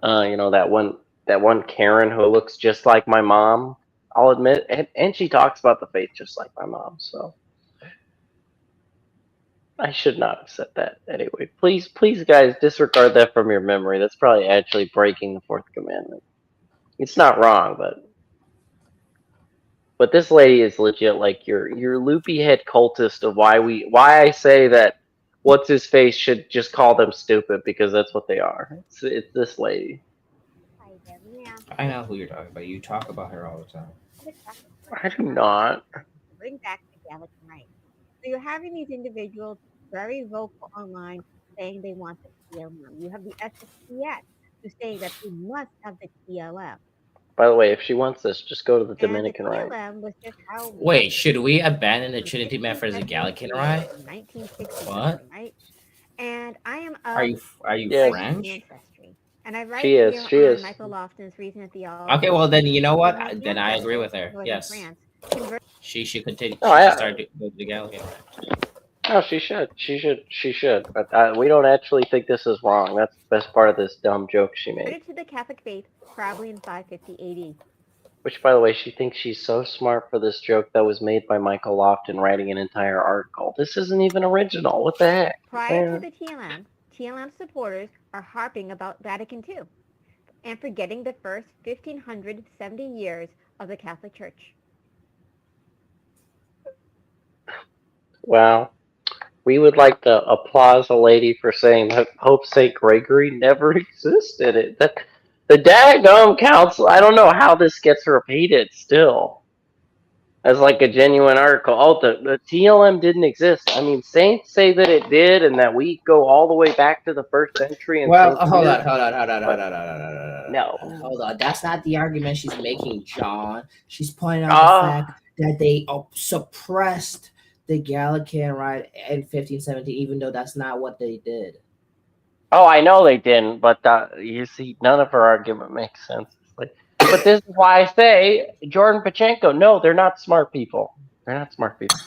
You know, that one Karen who looks just like my mom. I'll admit, and she talks about the faith just like my mom. So I should not have said that. Anyway, please, guys, disregard that from your memory. That's probably actually breaking the fourth commandment. It's not wrong, but this lady is legit like your loopy head cultist of why I say that what's his face should just call them stupid, because that's what they are. It's this lady. I know who you're talking about. You talk about her all the time. I do not. Bring back the Gallic right. So you're having these individuals very vocal online saying they want the TLM. You have the SSPX who's saying that we must have the TLM. By the way, if she wants this, just go to the Dominican Rite. Wait, should we abandon the Trinity man for the Gallican Rite? What? Right? And I am Are you French? And I write she is. Michael Lofton's Reason of Theology. Okay, well then you know what? Then I agree with her. Yes, she should continue. No, she should start doing the Gallican Rite. No, she should. She should. But we don't actually think this is wrong. That's the best part of this dumb joke she made. To the Catholic faith, probably in 550 AD. Which, by the way, she thinks she's so smart for this joke that was made by Michael Lofton writing an entire article. This isn't even original. What the heck? Prior to the TLM supporters are harping about Vatican II and forgetting the first 1570 years of the Catholic Church. Well, we would like to applaud a lady for saying that Pope St. Gregory never existed. The daggum council, I don't know how this gets repeated still as like a genuine article. Oh, the TLM didn't exist. I mean, saints say that it did, and that we go all the way back to the 1st century. And well, hold on. No. Hold on. That's not the argument she's making, John. She's pointing out the fact that they suppressed the Gallican Rite in 1517, even though that's not what they did. Oh, I know they didn't, but you see, none of her argument makes sense. But this is why I say Jordan Pachenko. No, they're not smart people. They're not smart people.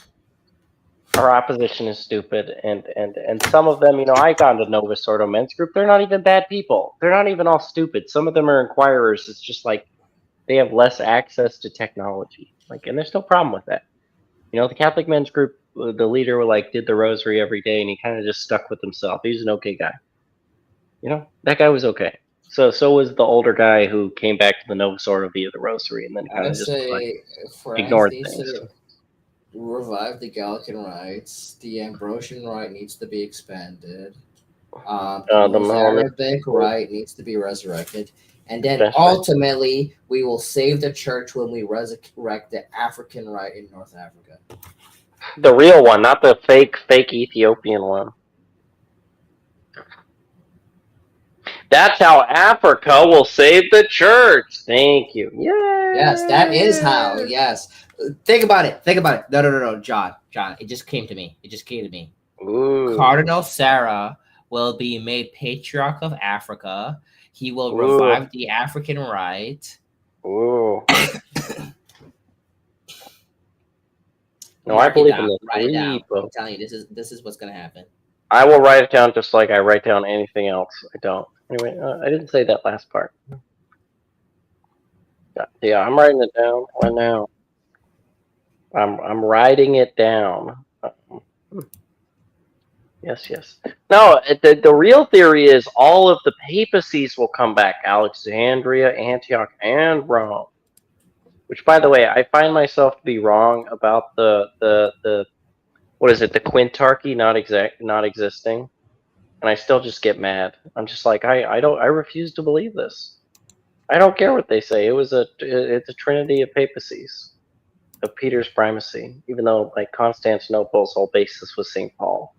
Our opposition is stupid, and some of them, you know, I got into Novus Ordo Men's Group. They're not even bad people. They're not even all stupid. Some of them are inquirers. It's just like they have less access to technology. Like, and there's no problem with that. You know, the Catholic Men's Group, the leader did the rosary every day, and he kind of just stuck with himself. He's an okay guy. You know, that guy was okay. So was the older guy who came back to the Novus Ordo via the rosary, and then kind of just ignored things. Revive the Gallican Rites. The Ambrosian Rite needs to be expanded. The Arabic Rite needs to be resurrected. And then ultimately, we will save the church when we resurrect the African Rite in North Africa. The real one, not the fake Ethiopian one. That's how Africa will save the church. Thank you. Yeah. Yes, that is how. Yes. Think about it. No, John. It just came to me. Ooh. Cardinal Sarah will be made Patriarch of Africa. He will revive the African Rite. Ooh. No, I believe in this. Write it down. I'm telling you, this is what's gonna happen. I will write it down just like I write down anything else. I don't. Anyway, I didn't say that last part. Yeah, I'm writing it down right now. I'm writing it down. Yes. No, the real theory is all of the papacies will come back. Alexandria, Antioch, and Rome. Which, by the way, I find myself to be wrong about the what is it, the quintarchy not existing. And I still just get mad. I'm just like, I refuse to believe this. I don't care what they say. It's a trinity of papacies. Peter's primacy, even though like Constantinople's whole basis was St. Paul.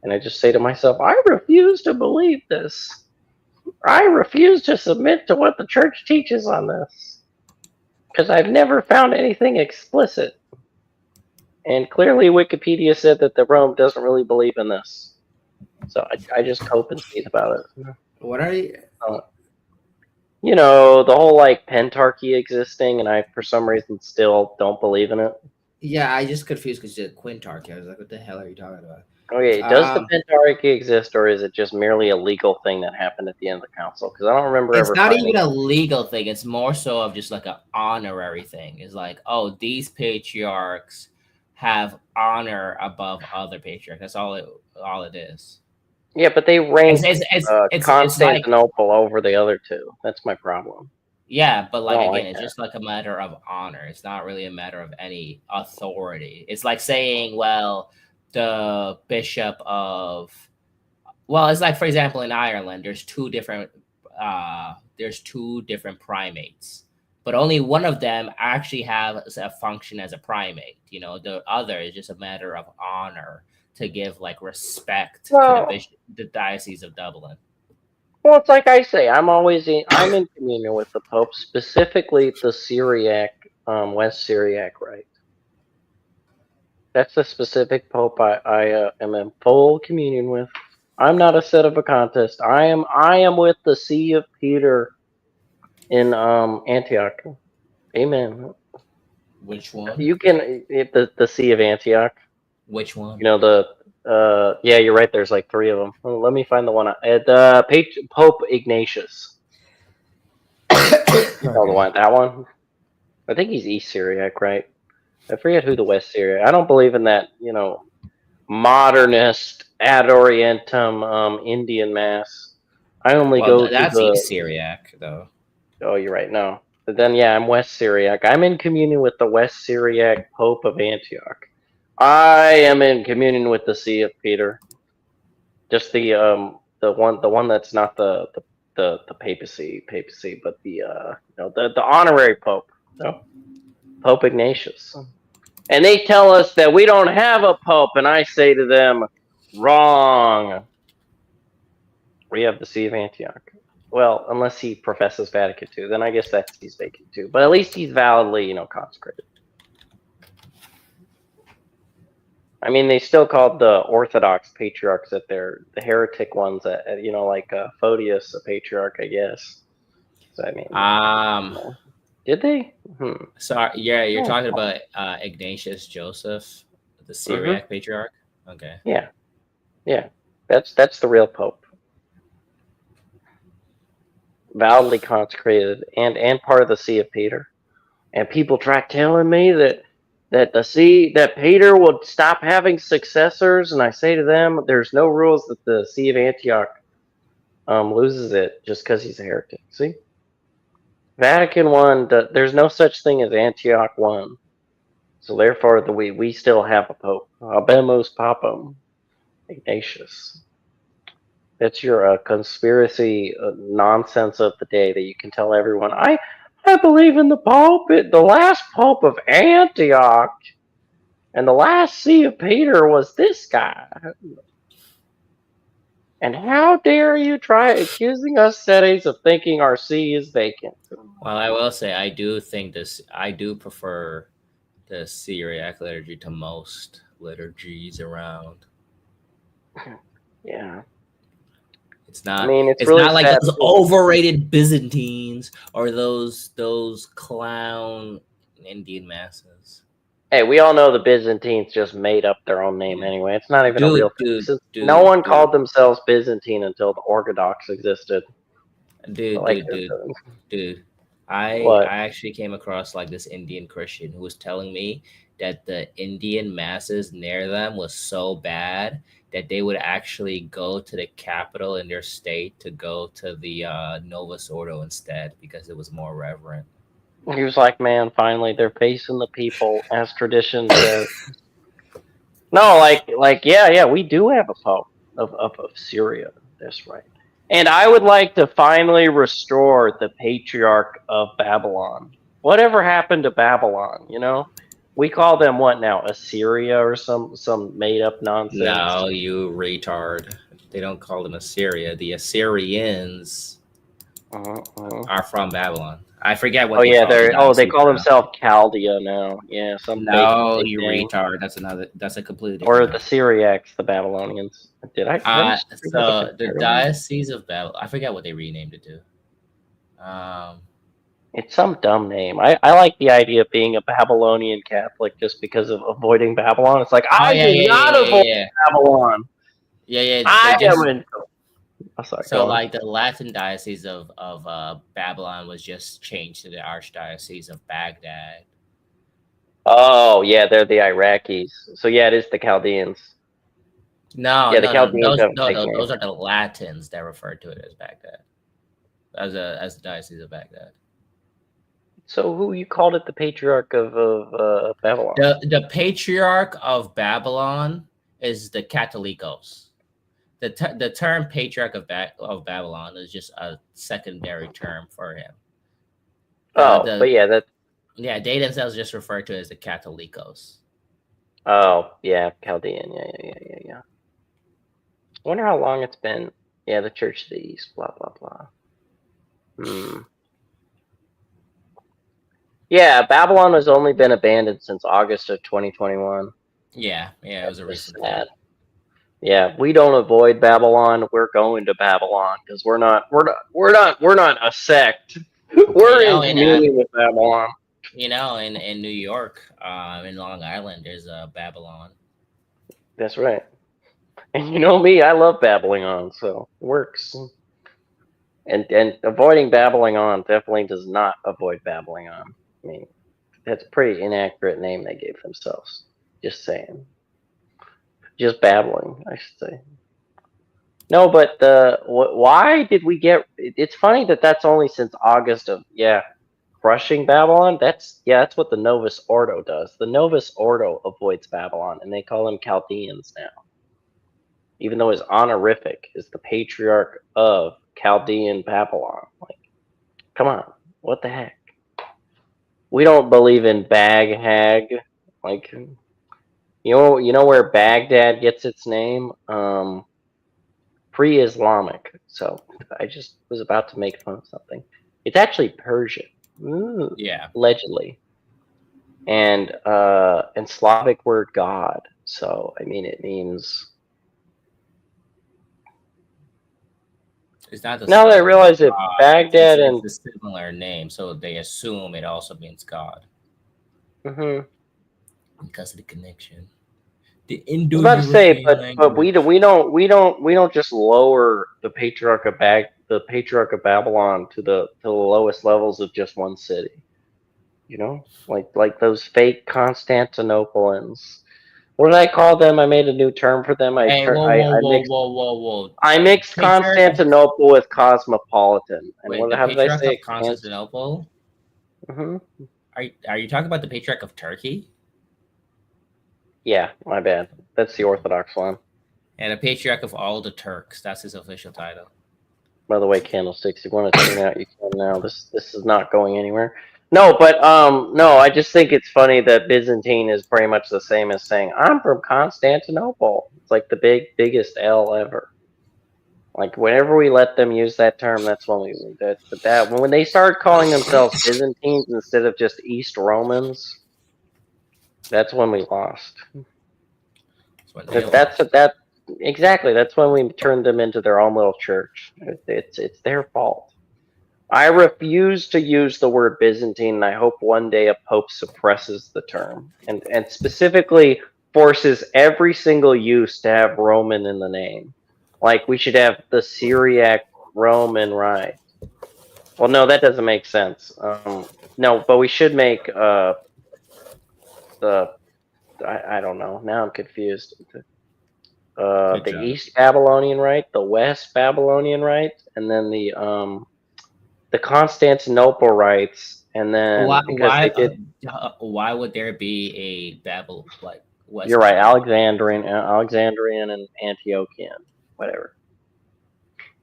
And I just say to myself, I refuse to believe this. I refuse to submit to what the church teaches on this. Because I've never found anything explicit. And clearly Wikipedia said that the Rome doesn't really believe in this. So I just cope and seethe about it. What are you? You know, the whole like pentarchy existing, and I for some reason still don't believe in it. Yeah, I just confused because you said quintarchy. I was like, what the hell are you talking about? Okay, does the pentarchy exist, or is it just merely a legal thing that happened at the end of the council? Because I don't remember It's ever. not even a legal thing. It's more so of just like an honorary thing. It's like, oh, these patriarchs have honor above other patriarchs. That's all it is. Yeah, but they ranked it's Constantinople over the other two. That's my problem. Yeah, but like again, it's just like a matter of honor. It's not really a matter of any authority. It's like saying, well, the bishop of, well, it's like, for example, in Ireland, there's two different primates, but only one of them actually has a function as a primate. You know, the other is just a matter of honor to give like respect to the Diocese of Dublin. Well, it's like I say, I'm in communion with the Pope, specifically the Syriac, West Syriac Rite. That's the specific Pope I am in full communion with. I'm not a set of a contest. I am with the See of Peter in Antioch. Amen. Which one? You can the See of Antioch. Which one? You know yeah, you're right. There's like 3 of them. Well, let me find the one. Pope Ignatius. Oh, the one, that one. I think he's East Syriac, right? I forget who the West Syriac. I don't believe in that. You know, modernist ad orientem Indian mass. I only go that's to the East Syriac, though. Oh, you're right. No, but then yeah, I'm West Syriac. I'm in communion with the West Syriac Pope of Antioch. I am in communion with the See of Peter. Just the one that's not the papacy, but the honorary Pope. No, Pope Ignatius. And they tell us that we don't have a Pope, and I say to them, wrong. We have the See of Antioch. Well, unless he professes Vatican II, then I guess he's vacant too. But at least he's validly, consecrated. I mean, they still called the Orthodox patriarchs that they're the heretic ones that like Photius, a patriarch, I guess. So I mean, did they? Sorry, yeah, you're talking about Ignatius Joseph, the Syriac patriarch. Okay. Yeah, that's the real Pope. Validly consecrated and part of the See of Peter. And people try telling me that Peter would stop having successors, and I say to them, there's no rules that the See of Antioch loses it just because he's a heretic. See, Vatican I, there's no such thing as Antioch I, so therefore we still have a Pope. Habemus Papam Ignatius. That's your conspiracy nonsense of the day that you can tell everyone. I believe in the Pope, the last Pope of Antioch, and the last See of Peter was this guy. And how dare you try accusing us Sedes of thinking our See is vacant? Well, I will say I do prefer the Syriac liturgy to most liturgies around. Yeah. It's not. I mean, it's really not like those overrated Byzantines or those clown Indian masses. Hey, we all know the Byzantines just made up their own name anyway. It's not even a real thing. No one called themselves Byzantine until the Orthodox existed. Dude. I actually came across like this Indian Christian who was telling me that the Indian masses near them was so bad that they would actually go to the capital in their state to go to the Novus Ordo instead because it was more reverent. He was like, man, finally they're facing the people as tradition says. No, yeah, we do have a Pope of Syria. That's right. And I would like to finally restore the Patriarch of Babylon. Whatever happened to Babylon, We call them what now? Assyria or some made up nonsense? No, you retard. They don't call them Assyria. The Assyrians are from Babylon. I forget what. They call themselves Chaldea now. Yeah, some no, fake you name. retard. That's a completely different. Or the Syriacs, the Babylonians. Did I? So the Diocese of Babylon. I forget what they renamed it to. It's some dumb name. I like the idea of being a Babylonian Catholic just because of avoiding Babylon. It's like I do not avoid Babylon. Yeah. I am in. Oh, sorry, so like the Latin Diocese of Babylon was just changed to the Archdiocese of Baghdad. Oh yeah, they're the Iraqis. So yeah, it is the Chaldeans. No, yeah, the Chaldeans those are the Latins that refer to it as Baghdad, as the Diocese of Baghdad. So who you called it the Patriarch of Babylon? The Patriarch of Babylon is the Catholicos. The term Patriarch of Babylon is just a secondary term for him. They themselves just refer to it as the Catholicos. Oh yeah, Chaldean. Yeah. I wonder how long it's been. Yeah, the Church of the East. Blah blah blah. Yeah, Babylon has only been abandoned since August of 2021. Yeah, it was a recent. Sad. Yeah, we don't avoid Babylon. We're going to Babylon because we're not a sect. We're in communion with Babylon. You know, in New York, in Long Island, there's a Babylon. That's right. And you know me, I love babbling on, so it works. And avoiding babbling on definitely does not avoid babbling on. I mean, that's a pretty inaccurate name they gave themselves. Just saying. Just babbling, I should say. No, but why did we get? It's funny that that's only since August of crushing Babylon. That's what the Novus Ordo does. The Novus Ordo avoids Babylon, and they call them Chaldeans now. Even though his honorific is the Patriarch of Chaldean Babylon. Like, come on, what the heck? We don't believe in Bag Hag. Like, you know where Baghdad gets its name? Pre-Islamic. So I just was about to make fun of something. It's actually Persian. Ooh, yeah. Allegedly. And Slavic word God. So I mean, it means. It's not the now that I realize that Baghdad it's a similar name, so they assume it also means God. Because of the connection. The Indo. I was about to say, but we don't just lower the Patriarch of Babylon to the lowest levels of just one city. You know, like those fake Constantinopolians. What did I call them? I made a new term for them. Whoa. I mixed Constantinople with cosmopolitan. And how did I say it? Constantinople? Are you talking about the Patriarch of Turkey? Yeah, my bad. That's the Orthodox one. And the Patriarch of all the Turks. That's his official title. By the way, Candlesticks, you want to tune out, you can now. This is not going anywhere. No, but no, I just think it's funny that Byzantine is pretty much the same as saying, I'm from Constantinople. It's like the biggest L ever. Like, whenever we let them use that term, that's when when they start calling themselves Byzantines instead of just East Romans, that's when we lost. Exactly. That's when we turned them into their own little church. It's their fault. I refuse to use the word Byzantine, and I hope one day a pope suppresses the term and specifically forces every single use to have Roman in the name. Like, we should have the Syriac Roman Rite. Well, no, that doesn't make sense. No, but we should make I don't know. Now I'm confused. The East Babylonian Rite, the West Babylonian Rite, and then the Constantinople rites, and then why would there be a Babel like West? You're right, Alexandrian and Antiochian, whatever.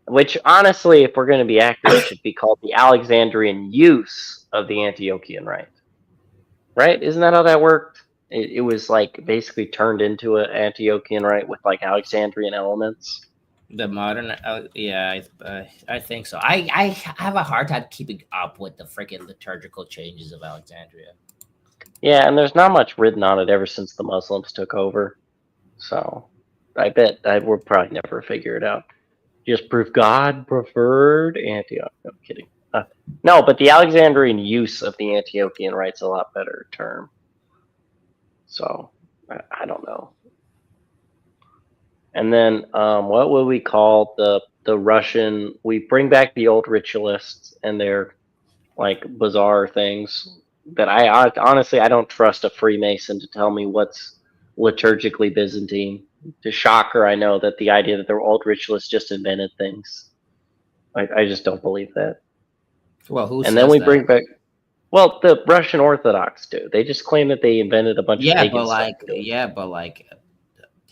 Which honestly, if we're going to be accurate, should be called the Alexandrian use of the Antiochian rite. Right? Isn't that how that worked? It was like basically turned into an Antiochian rite with like Alexandrian elements. The modern, yeah, I think so. I have a hard time keeping up with the freaking liturgical changes of Alexandria. Yeah, and there's not much written on it ever since the Muslims took over. So I bet I would probably never figure it out. Just proof God preferred Antioch. No, I'm kidding. No, but the Alexandrian use of the Antiochian rite's a lot better term. So I don't know. And then what would we call the Russian? We bring back the old ritualists and their like bizarre things that I honestly I don't trust a Freemason to tell me what's liturgically Byzantine. To shock her, I know that the idea that the old ritualists just invented things. I just don't believe that. Well, who? And then we bring back. Well, the Russian Orthodox do. They just claim that they invented a bunch of pagan stuff. But like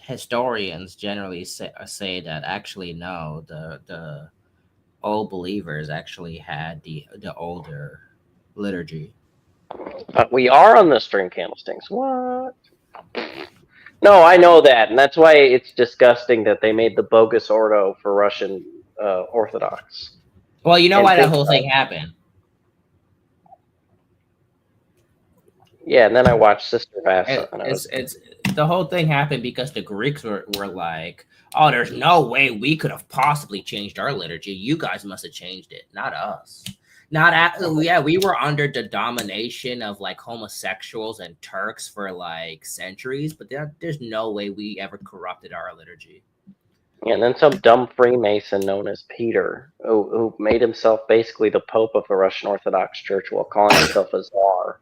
historians generally say that actually no, the old believers actually had the older liturgy. But we are on the string candlesticks. What? No, I know that, and that's why it's disgusting that they made the bogus Ordo for Russian Orthodox. Well, you know why that whole thing happened. Yeah, and then I watched Sister Vasa. It's the whole thing happened because the Greeks were like, oh, there's no way we could have possibly changed our liturgy. You guys must have changed it, not us. We were under the domination of like homosexuals and Turks for like centuries, but there's no way we ever corrupted our liturgy. Yeah, and then some dumb Freemason known as Peter, who made himself basically the Pope of the Russian Orthodox Church while calling himself a czar,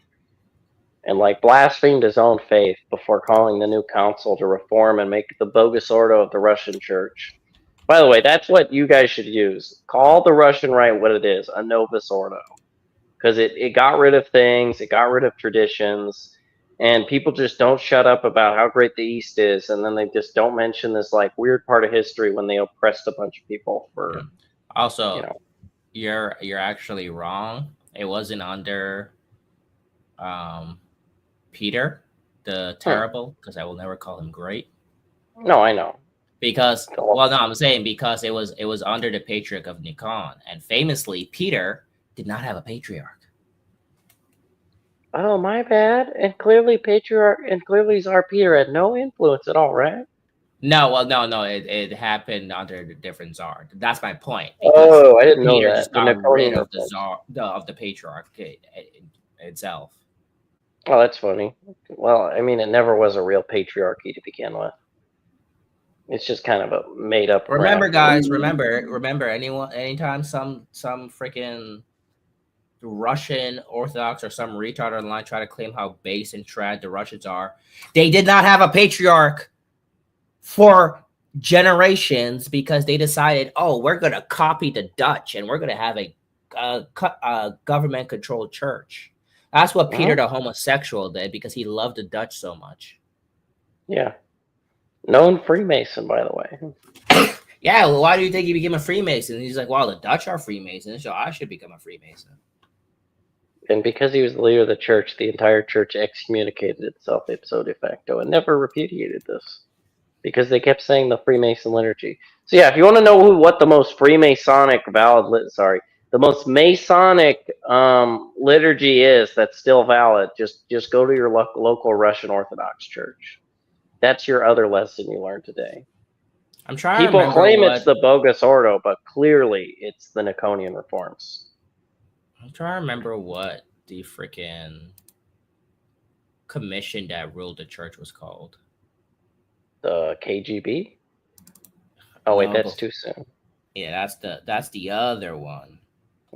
and like blasphemed his own faith before calling the new council to reform and make the bogus Ordo of the Russian Church. By the way, that's what you guys should use. Call the Russian Rite what it is, a Novus Ordo. Because it got rid of things, it got rid of traditions, and people just don't shut up about how great the East is, and then they just don't mention this like weird part of history when they oppressed a bunch of people for... Also, you're actually wrong. It wasn't under Peter the Terrible, because I will never call him great. No, I know. Because I'm saying because it was under the Patriarch of Nikon, and famously Peter did not have a patriarch. Oh, my bad. And clearly Czar Peter had no influence at all, right? No, it happened under a different czar. That's my point. Oh, I didn't know Peter that. just got rid of the czar of the patriarch itself. Oh, that's funny. Well, I mean, it never was a real patriarchy to begin with. It's just kind of a made up. Remember, guys. Remember. Anytime some freaking Russian Orthodox or some retard online try to claim how base and trad the Russians are, they did not have a patriarch for generations because they decided, oh, we're gonna copy the Dutch and we're gonna have a government-controlled church. That's what Peter the homosexual did because he loved the Dutch so much. Yeah. Known Freemason, by the way. Yeah, well, why do you think he became a Freemason? And he's like, well, the Dutch are Freemasons, so I should become a Freemason. And because he was the leader of the church, the entire church excommunicated itself ipso de facto and never repudiated this. Because they kept saying the Freemason liturgy. So yeah, if you want to know what the most Freemasonic the most Masonic liturgy is that's still valid, just go to your local Russian Orthodox church. That's your other lesson you learned today. I'm trying. People claim it's the bogus Ordo, but clearly it's the Niconian reforms. I'm trying to remember what the freaking commission that ruled the church was called. The KGB? Oh wait, that's too soon. Yeah, that's the other one.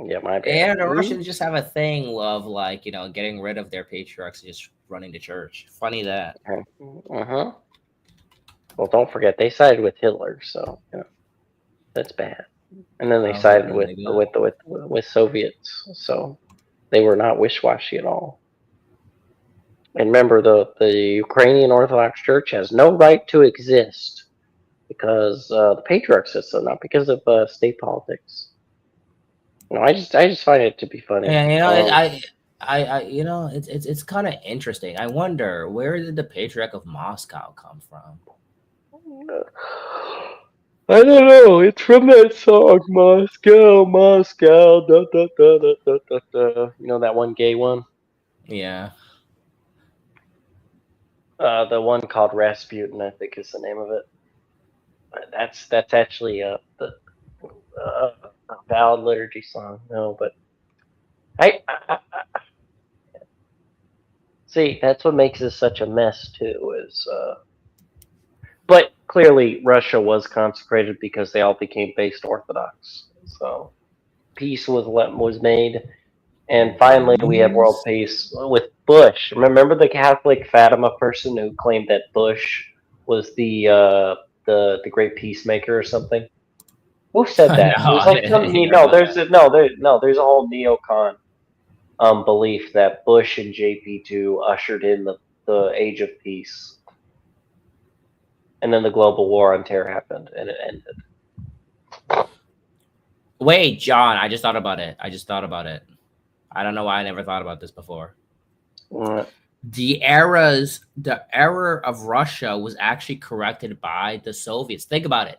Yeah, my bad. And the Russians just have a thing of like, getting rid of their patriarchs and just running the church. Funny that. Uh-huh. Well, don't forget they sided with Hitler, so that's bad. And then they sided with Soviets, so they were not wish-washy at all. And remember, the Ukrainian Orthodox Church has no right to exist because the patriarch says so, not because of state politics. No, I just find it to be funny. Yeah, you know, it's kind of interesting. I wonder, where did the Patriarch of Moscow come from? I don't know. It's from that song, Moscow, Moscow, da da da da da da da. You know that one gay one? Yeah. The one called Rasputin, I think is the name of it. That's actually a valid liturgy song. No, but I see. That's what makes this such a mess too. But clearly Russia was consecrated because they all became based Orthodox. So peace was made, and finally we have world peace with Bush. Remember the Catholic Fatima person who claimed that Bush was the great peacemaker or something? Who said that? No, It was I like didn't some hear no. about There's that. there's a whole neocon belief that Bush and JP2 ushered in the age of peace, and then the global war on terror happened, and it ended. Wait, John, I just thought about it. I don't know why I never thought about this before. What? The error of Russia was actually corrected by the Soviets. Think about it.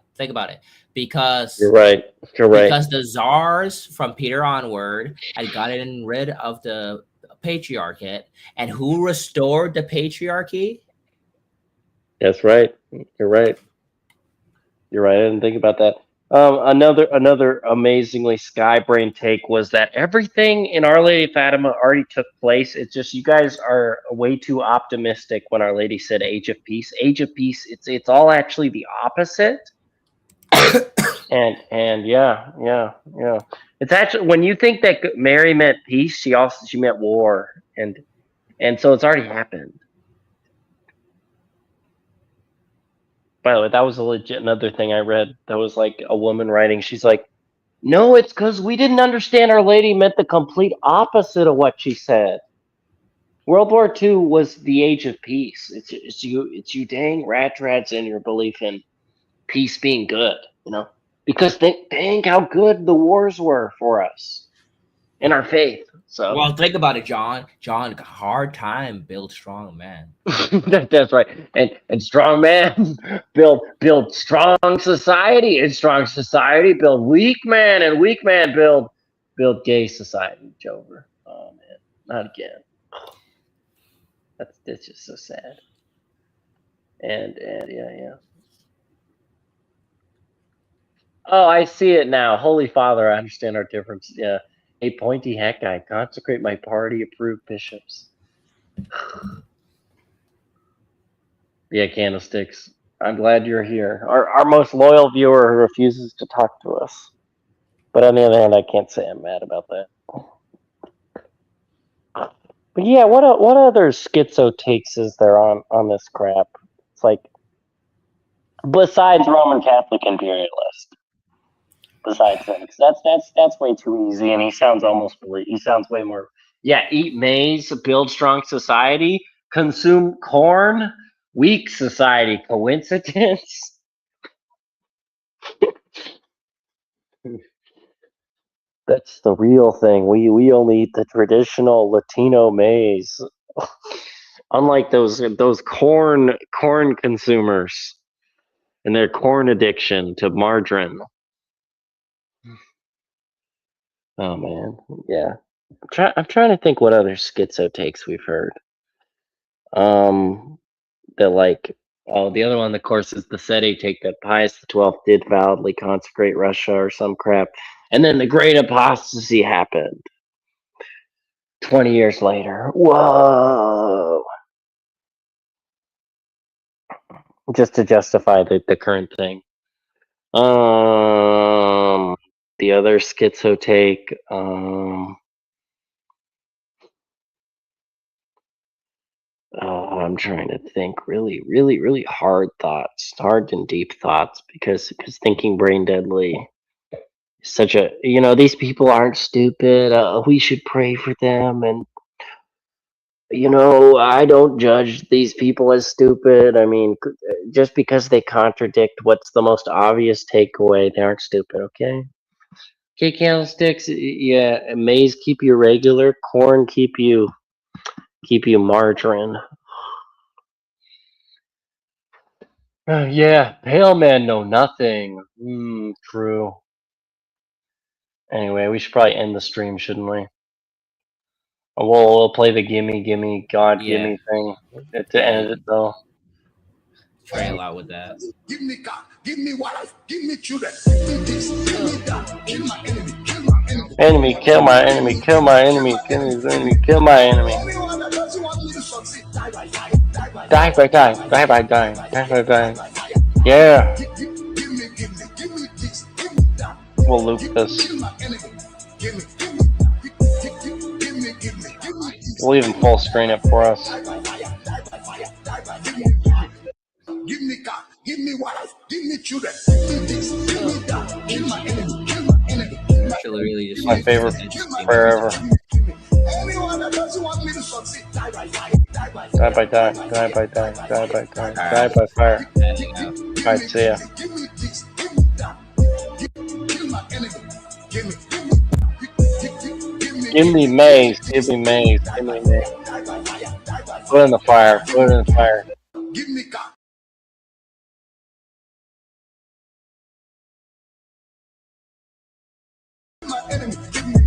Because You're right. Because the czars from Peter onward had gotten rid of the patriarchate, and who restored the patriarchy? That's right. You're right. I didn't think about that. Another amazingly skybrain take was that everything in Our Lady of Fatima already took place. It's just you guys are way too optimistic when Our Lady said "Age of Peace." Age of Peace. It's all actually the opposite. and yeah. It's actually when you think that Mary meant peace, she meant war, and so it's already happened. By the way, that was a legit another thing I read. That was like a woman writing. She's like, "No, it's because we didn't understand Our Lady meant the complete opposite of what she said. World War II was the age of peace. It's you dang rats in your belief in peace being good, you know? Because think how good the wars were for us and our faith. So Well, think about it, John. John, hard time build strong man. that's right. And strong man build strong society, and strong society build weak man, and weak man build gay society. Jover. Oh man, not again. That's just so sad. And yeah. Oh, I see it now. Holy Father, I understand our difference. Yeah. Hey, pointy hat guy, consecrate my party approved bishops. Yeah, candlesticks. I'm glad you're here. Our most loyal viewer who refuses to talk to us. But on the other hand, I can't say I'm mad about that. But yeah, what other schizo takes is there on this crap? It's like besides Roman Catholic imperialist. Besides that's way too easy, and he sounds way more. Yeah, eat maize, build strong society, consume corn, weak society. Coincidence? That's the real thing. We only eat the traditional Latino maize, unlike those corn consumers and their corn addiction to margarine. Oh man, yeah. I'm trying to think what other schizo takes we've heard. That like the other one, of course, is the SETI take that Pius XII did validly consecrate Russia or some crap, and then the Great Apostasy happened 20 years later. Whoa! Just to justify the current thing. The other schizo take. I'm trying to think really, really, really hard and deep thoughts, because thinking brain deadly is such a, these people aren't stupid. We should pray for them, and I don't judge these people as stupid. I mean, just because they contradict what's the most obvious takeaway, they aren't stupid. Okay. Okay, candlesticks. Yeah, maize keep you regular. Corn keep you margarine. Yeah, pale men know nothing. True. Anyway, we should probably end the stream, shouldn't we? We'll play the gimme, God, gimme thing to end it though. Trail out with that. Give me God, give me wife, give me children, give me this, give me that, kill my enemy, kill my enemy. Enemy, kill my enemy, kill my enemy, kill my enemy, kill my enemy. Anyone that doesn't want me to succeed, die by fire, Die by die, die by die, die by die. Yeah. Give me this, give me that. We'll loop this. Kill my enemy, give me. We'll even full screen it for us. Give me God, give me wife, give me children, give me this, give me that, kill my enemy, kill my enemy. Really just my favorite prayer ever. Anyone that doesn't want me to succeed, die by fire, die by die, die by die, die by die, die by fire. Alright, see ya. Give me this, give me that, kill my enemy, give me. Give me maize, give me maize, give me maize. Put it in the fire, put it in the fire. Give me God. My enemy, give me